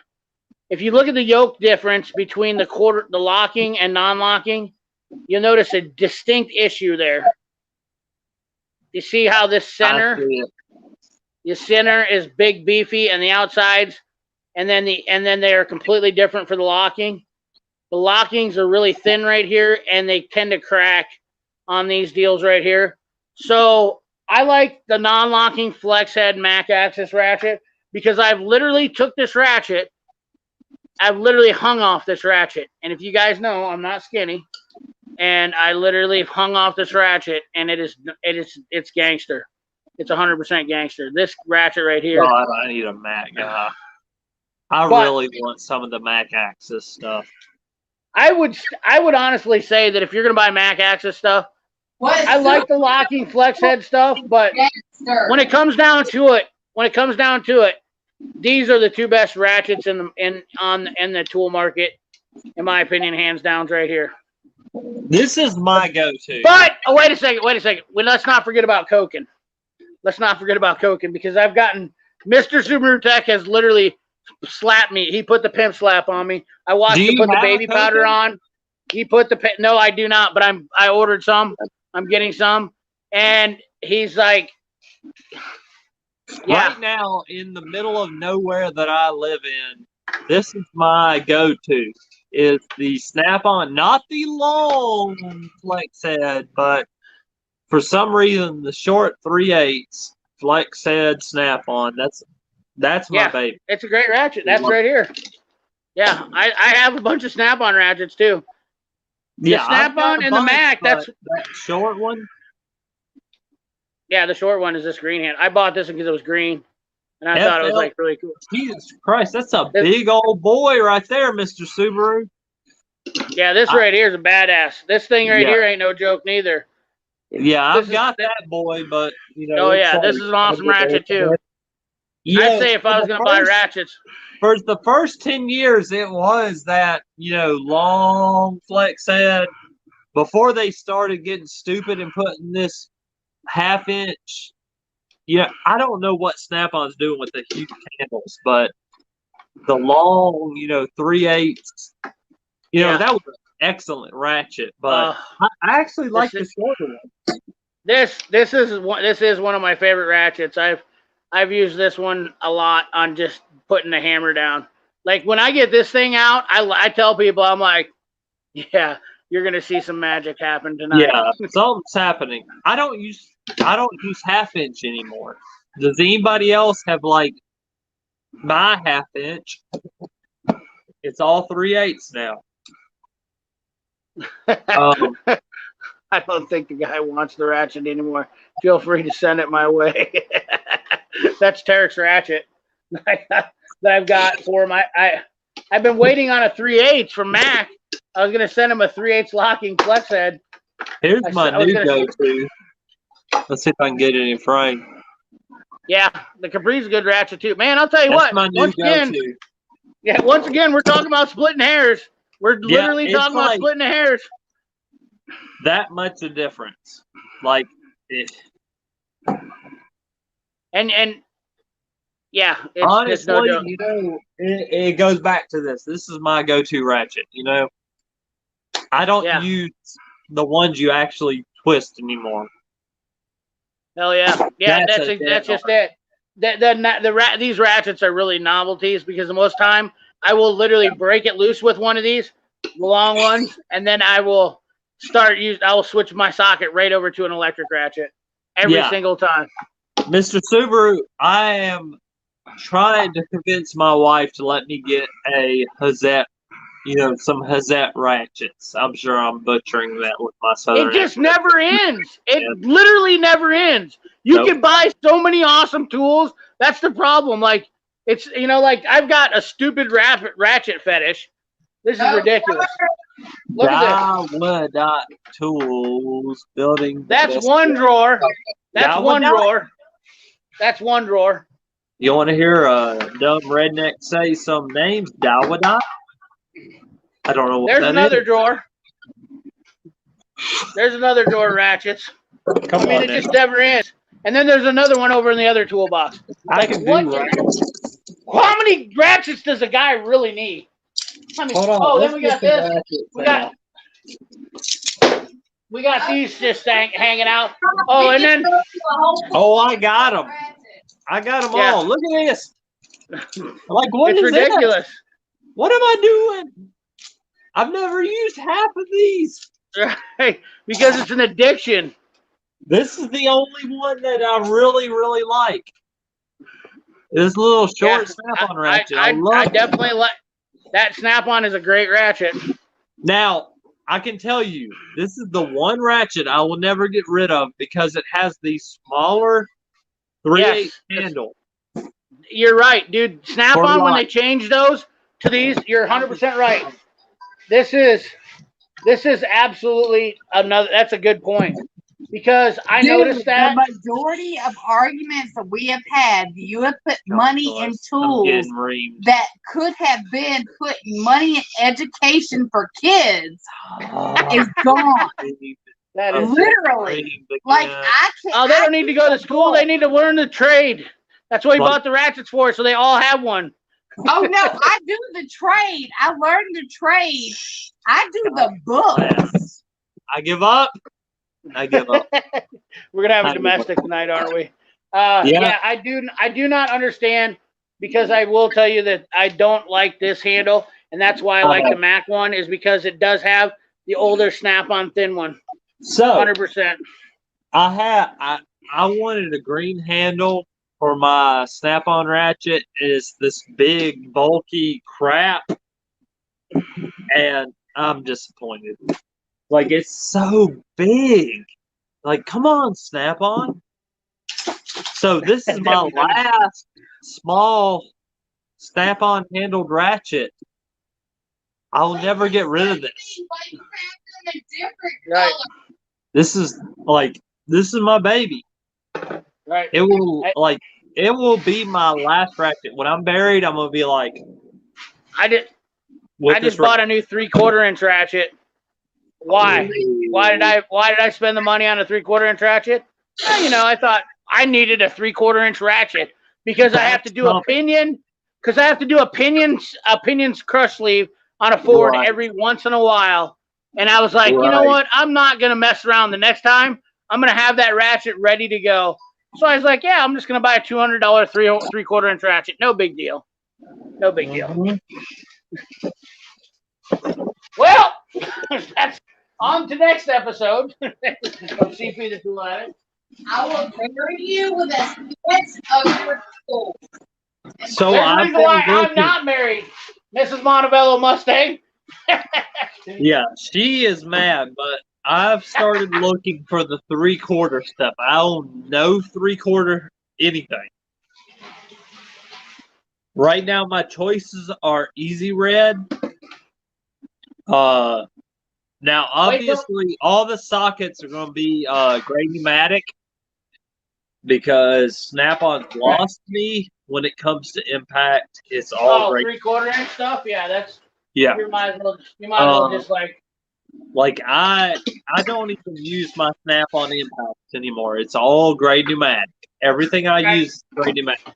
If you look at the yoke difference between the locking and non-locking, you'll notice a distinct issue there. You see how this center, the center is big, beefy, and the outsides, and then they are completely different for the locking. The lockings are really thin right here, and they tend to crack on these deals right here. So I like the non-locking flex head Mac axis ratchet because I've literally took this ratchet. I've literally hung off this ratchet. And if you guys know, I'm not skinny. And I literally hung off this ratchet, and it's gangster. It's 100% gangster. This ratchet right here. God, I need a Mac guy. I really want some of the Mac Axis stuff. I would honestly say that if you're gonna buy Mac Axis stuff, I like the locking flex head stuff, but when it comes down to it, these are the two best ratchets in the tool market, in my opinion, hands down, right here. This is my go-to. But wait a second. Well, let's not forget about Koken. Because I've gotten Mr. Subaru Tech has literally slapped me. He put the pimp slap on me. I watched him put the baby powder on. He put the no, I do not. But I ordered some. I'm getting some, and he's like. Yeah. Right now, in the middle of nowhere that I live in, this is my go-to. Is the snap-on, not the long flex head, but for some reason the short 3/8 flex head snap-on. That's my baby. It's a great ratchet. That's right here. Yeah, I have a bunch of snap-on ratchets too. The snap-on and the Mac. That's that short one. Yeah, the short one is this green hand. I bought this because it was green, and I thought it was like really cool. Jesus Christ, that's a big old boy right there, Mr. Subaru. Yeah, this right here is a badass. This thing right here ain't no joke neither. Yeah, I've got that boy, but you know. Oh yeah, this is an awesome ratchet too. I'd say if I was gonna buy ratchets. For the first 10 years, it was that, long flex head. Before they started getting stupid and putting this 1/2 inch. Yeah, I don't know what Snap-on's doing with the huge handles, but the long, 3/8. That was an excellent ratchet. But I actually like the shorter one. This is one of my favorite ratchets. I've used this one a lot on just putting the hammer down. Like when I get this thing out, I tell people, I'm like, yeah, you're gonna see some magic happen tonight. Yeah, something's happening. I don't use 1/2 inch anymore. Does anybody else have like my 1/2 inch? It's all 3/8 now. I don't think the guy wants the ratchet anymore. Feel free to send it my way. That's Tarek's ratchet that I've got for my. I've been waiting on a 3/8 from Mac. I was gonna send him a 3/8 locking flex head. Here's my new go-to. Let's see if I can get it in frame. Yeah, the Capri's a good ratchet too. Man, I'll tell you That's what. my new Once again, go-to. yeah, once again, we're talking about splitting hairs. We're literally it's talking about like splitting the hairs. that much of difference. Like it. And yeah, it's Honestly, no joke. you know, it goes back to this. This is my go-to ratchet. You know, I don't use the ones you actually twist anymore. Hell yeah, yeah. That's just it. These ratchets are really novelties because the most time I will literally break it loose with one of these, the long ones, and then I will I will switch my socket right over to an electric ratchet every single time. Mr. Subaru, I am trying to convince my wife to let me get a Hazette, some Hazette ratchets. I'm sure I'm butchering that with my southern accent. It just never ends. It literally never ends. You can buy so many awesome tools. That's the problem. Like, it's, like I've got a stupid ratchet fetish. This is ridiculous. Look at this. Tools, building. That's one drawer. That's one drawer. That's one drawer. You want to hear a dumb redneck say some names? Dawadot? I don't know what There's that another is. drawer. There's another drawer of ratchets. It just never ends. And then there's another one over in the other toolbox. Like, how many ratchets does a guy really need? Hold on, then we got this. We got these just hanging out. Oh, and then. Oh, I got them. I got them all. Look at this. Like, what is ridiculous. This? What am I doing? I've never used half of these. Right, because it's an addiction. This is the only one that I really, really like. This little short snap-on ratchet. I definitely like that. Snap-on is a great ratchet. Now, I can tell you, this is the one ratchet I will never get rid of because it has the smaller 3/8 handle. You're right, dude. Snap-on, when they change those to these, you're 100% right. This is absolutely another. That's a good point. Because I noticed that the majority of arguments that we have had, you have put money in tools that could have been putting money in education for kids is gone. That is literally like I can't. Oh, they don't need to go to school. They need to learn the trade. That's what he bought the ratchets for, so they all have one. Oh no, I do the trade. I learned the trade. I do the books. I give up. We're gonna have a domestic tonight, aren't we? Yeah, I do not understand, because I will tell you that I don't like this handle, and that's why I like the Mac one, is because it does have the older snap-on thin one. So 100%. I wanted a green handle for my snap-on ratchet. Is this big bulky crap, and I'm disappointed. Like, it's so big. Like, come on, Snap-on. So this is my last small Snap-on handled ratchet. I'll never get rid of this. Right. This is my baby. Right. It will be my last ratchet. When I'm buried, I'm gonna be like, I just bought a new 3/4 inch ratchet. Why? Why did I spend the money on a 3/4 inch ratchet? Well, I thought I needed a 3/4 inch ratchet because I have to do a pinion crush sleeve on a Ford every once in a while. And I was like, you know what? I'm not gonna mess around the next time. I'm gonna have that ratchet ready to go. So I was like, yeah, I'm just gonna buy a $200 3/4 inch ratchet. No big deal. No big deal. Well, that's on to next episode of CP the Tool Addict. I will bury you with a sketch of your tools. So I'm not married, Mrs. Montevallo Mustang. Yeah, she is mad, but I've started looking for the 3/4 stuff. I own no 3/4 anything. Right now, my choices are Easy Red. Now, obviously, all the sockets are going to be Grady-Matic. because Snap-on lost me when it comes to impact. It's all great. 3/4 inch stuff. Yeah, that's. Yeah. You might as well just like I don't even use my Snap-on impacts anymore. It's all grade pneumatic. Everything I use is grade pneumatic.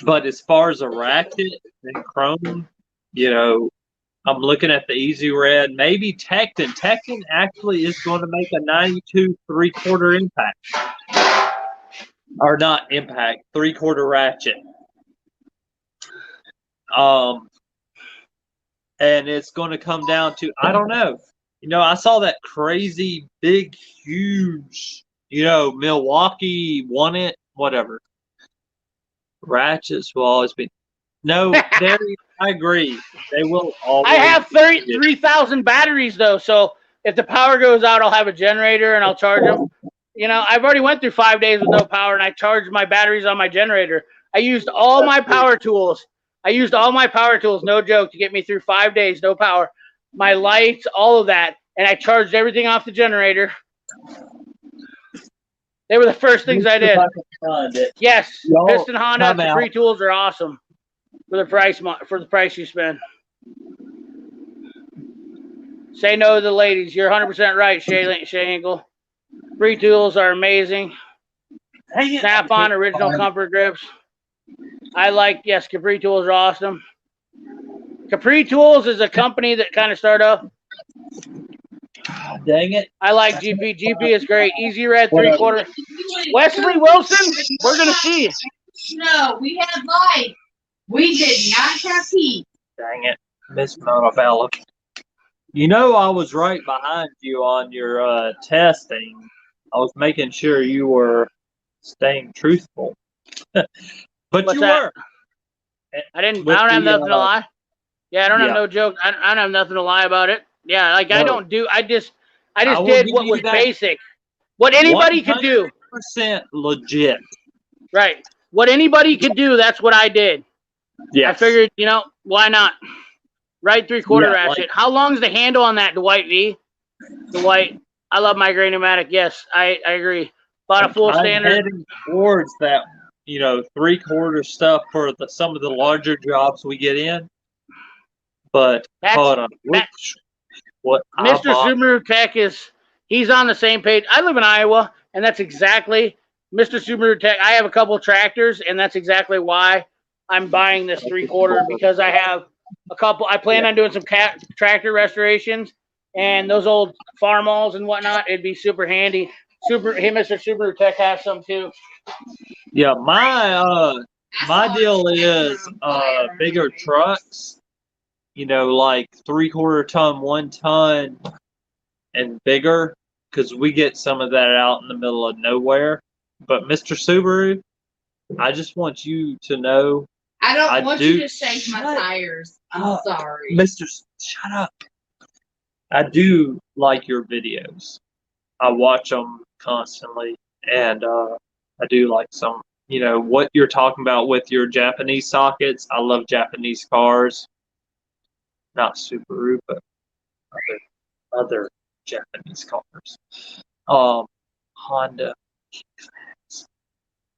But as far as a Ratchet and chrome, you know, I'm looking at the Easy Red, maybe Tecton. Tecton actually is going to make a 92 3/4 impact. Or not impact, 3/4 Ratchet. And it's going to come down to, I don't know. You know, I saw that crazy, big, huge, you know, Milwaukee won it, whatever. Ratchets will always be. No, I agree. They will always. I have 33,000 batteries, though, so if the power goes out, I'll have a generator and I'll charge them. You know, I've already went through 5 days with no power, and I charged my batteries on my generator. I used all my power tools. No joke, to get me through 5 days, no power. My lights, all of that, and I charged everything off the generator. They were the first things I did. Yes, Piston Honda Capri tools are awesome for the price you spend. Say no to the ladies. You're 100% right, Shay Engel. Free tools are amazing. Snap-on original comfort grips. Yes, Capri tools are awesome. Capri Tools is a company that kind of started up. Dang it. I like GP. GP is great. Easy Red 3/4. Wesley Wilson, we're going to see you. No, we had light. We did not have heat. Dang it. Miss Montevallo. You know, I was right behind you on your testing. I was making sure you were staying truthful. But What's you that? were. I don't have nothing to lie. Yeah, I don't have no joke. I don't have nothing to lie about it. Yeah, like I just did what was basic. What anybody could do. 100% legit. Right. What anybody could do, that's what I did. Yeah. I figured, you know, why not? Right 3/4 ratchet. Like, how long's the handle on that Dwight V? Dwight, I love my gray pneumatic. Yes, I agree. Bought a full standard. Heading towards that, you know, 3/4 stuff for some of the larger jobs we get in. But hold on. What Mr. Subaru Tech he's on the same page. I live in Iowa, and that's exactly Mr. Subaru Tech. I have a couple of tractors, and that's exactly why I'm buying this 3/4, because I have a couple. I plan on doing some tractor restorations and those old farmalls and whatnot. It'd be super handy. Mr. Subaru Tech has some too. Yeah, my deal is bigger trucks. You know, like 3/4 ton, 1 ton, and bigger, because we get some of that out in the middle of nowhere. But Mr. Subaru, I just want you to know. I don't want you to shake my tires. I'm sorry. Mr. Shut up. I do like your videos. I watch them constantly, and I do like some, you know, what you're talking about with your Japanese sockets. I love Japanese cars. Not Subaru, but other Japanese cars. Honda.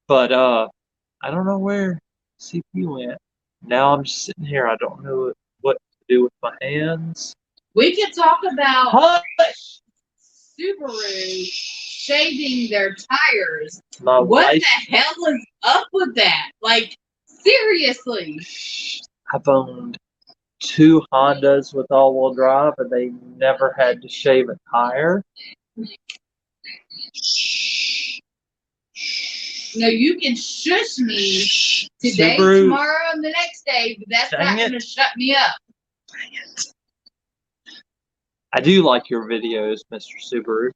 But I don't know where CPU went. Now I'm just sitting here. I don't know what to do with my hands. We could talk about Subaru shaving their tires. What the hell is up with that? Like, seriously. I've owned 2 Hondas with all-wheel drive, and they never had to shave a tire. No, you can shush me today, Subaru, tomorrow, and the next day, but that's not going to shut me up. Dang it. I do like your videos, Mr. Subaru.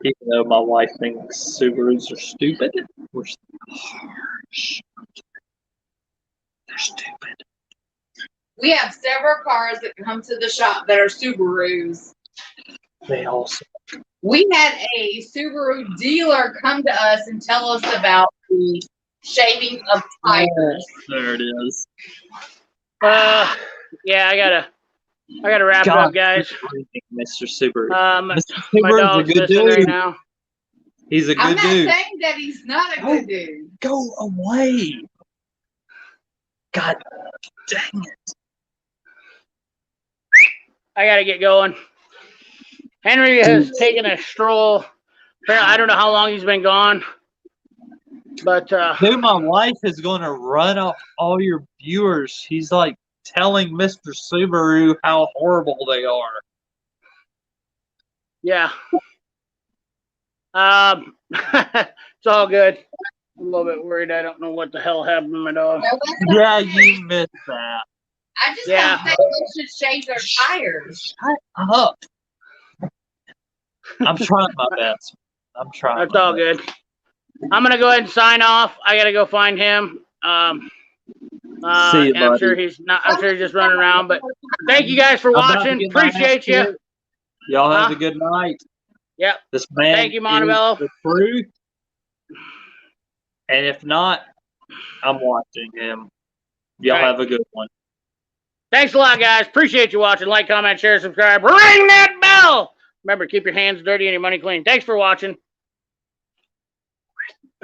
Even though my wife thinks Subarus are stupid, we're harsh. They're stupid. We have several cars that come to the shop that are Subarus. They also. We had a Subaru dealer come to us and tell us about the shaving of tires. There it is. Yeah, I gotta wrap it up, guys. Mr. Subaru. My dog's listening right now. He's a I'm good not dude. saying that he's not a good dude. Go away. God dang it. I got to get going. Henry has taken a stroll. I don't know how long he's been gone. But dude, my wife is going to run off all your viewers. He's like telling Mr. Subaru how horrible they are. Yeah. It's all good. I'm a little bit worried. I don't know what the hell happened to my dog. Yeah, you missed that. I just don't think we should change our tires. Shut up. I'm trying my best. I'm trying. That's all good. I'm gonna go ahead and sign off. I gotta go find him. See you, I'm buddy. sure he's not. I'm sure he's just running around. But thank you guys for watching. Appreciate you. Y'all have a good night. Yep. This man Thank you, Montevallo. is the truth. And if not, I'm watching him. Y'all have a good one. Thanks a lot, guys. Appreciate you watching. Like, comment, share, subscribe. Ring that bell. Remember, keep your hands dirty and your money clean. Thanks for watching.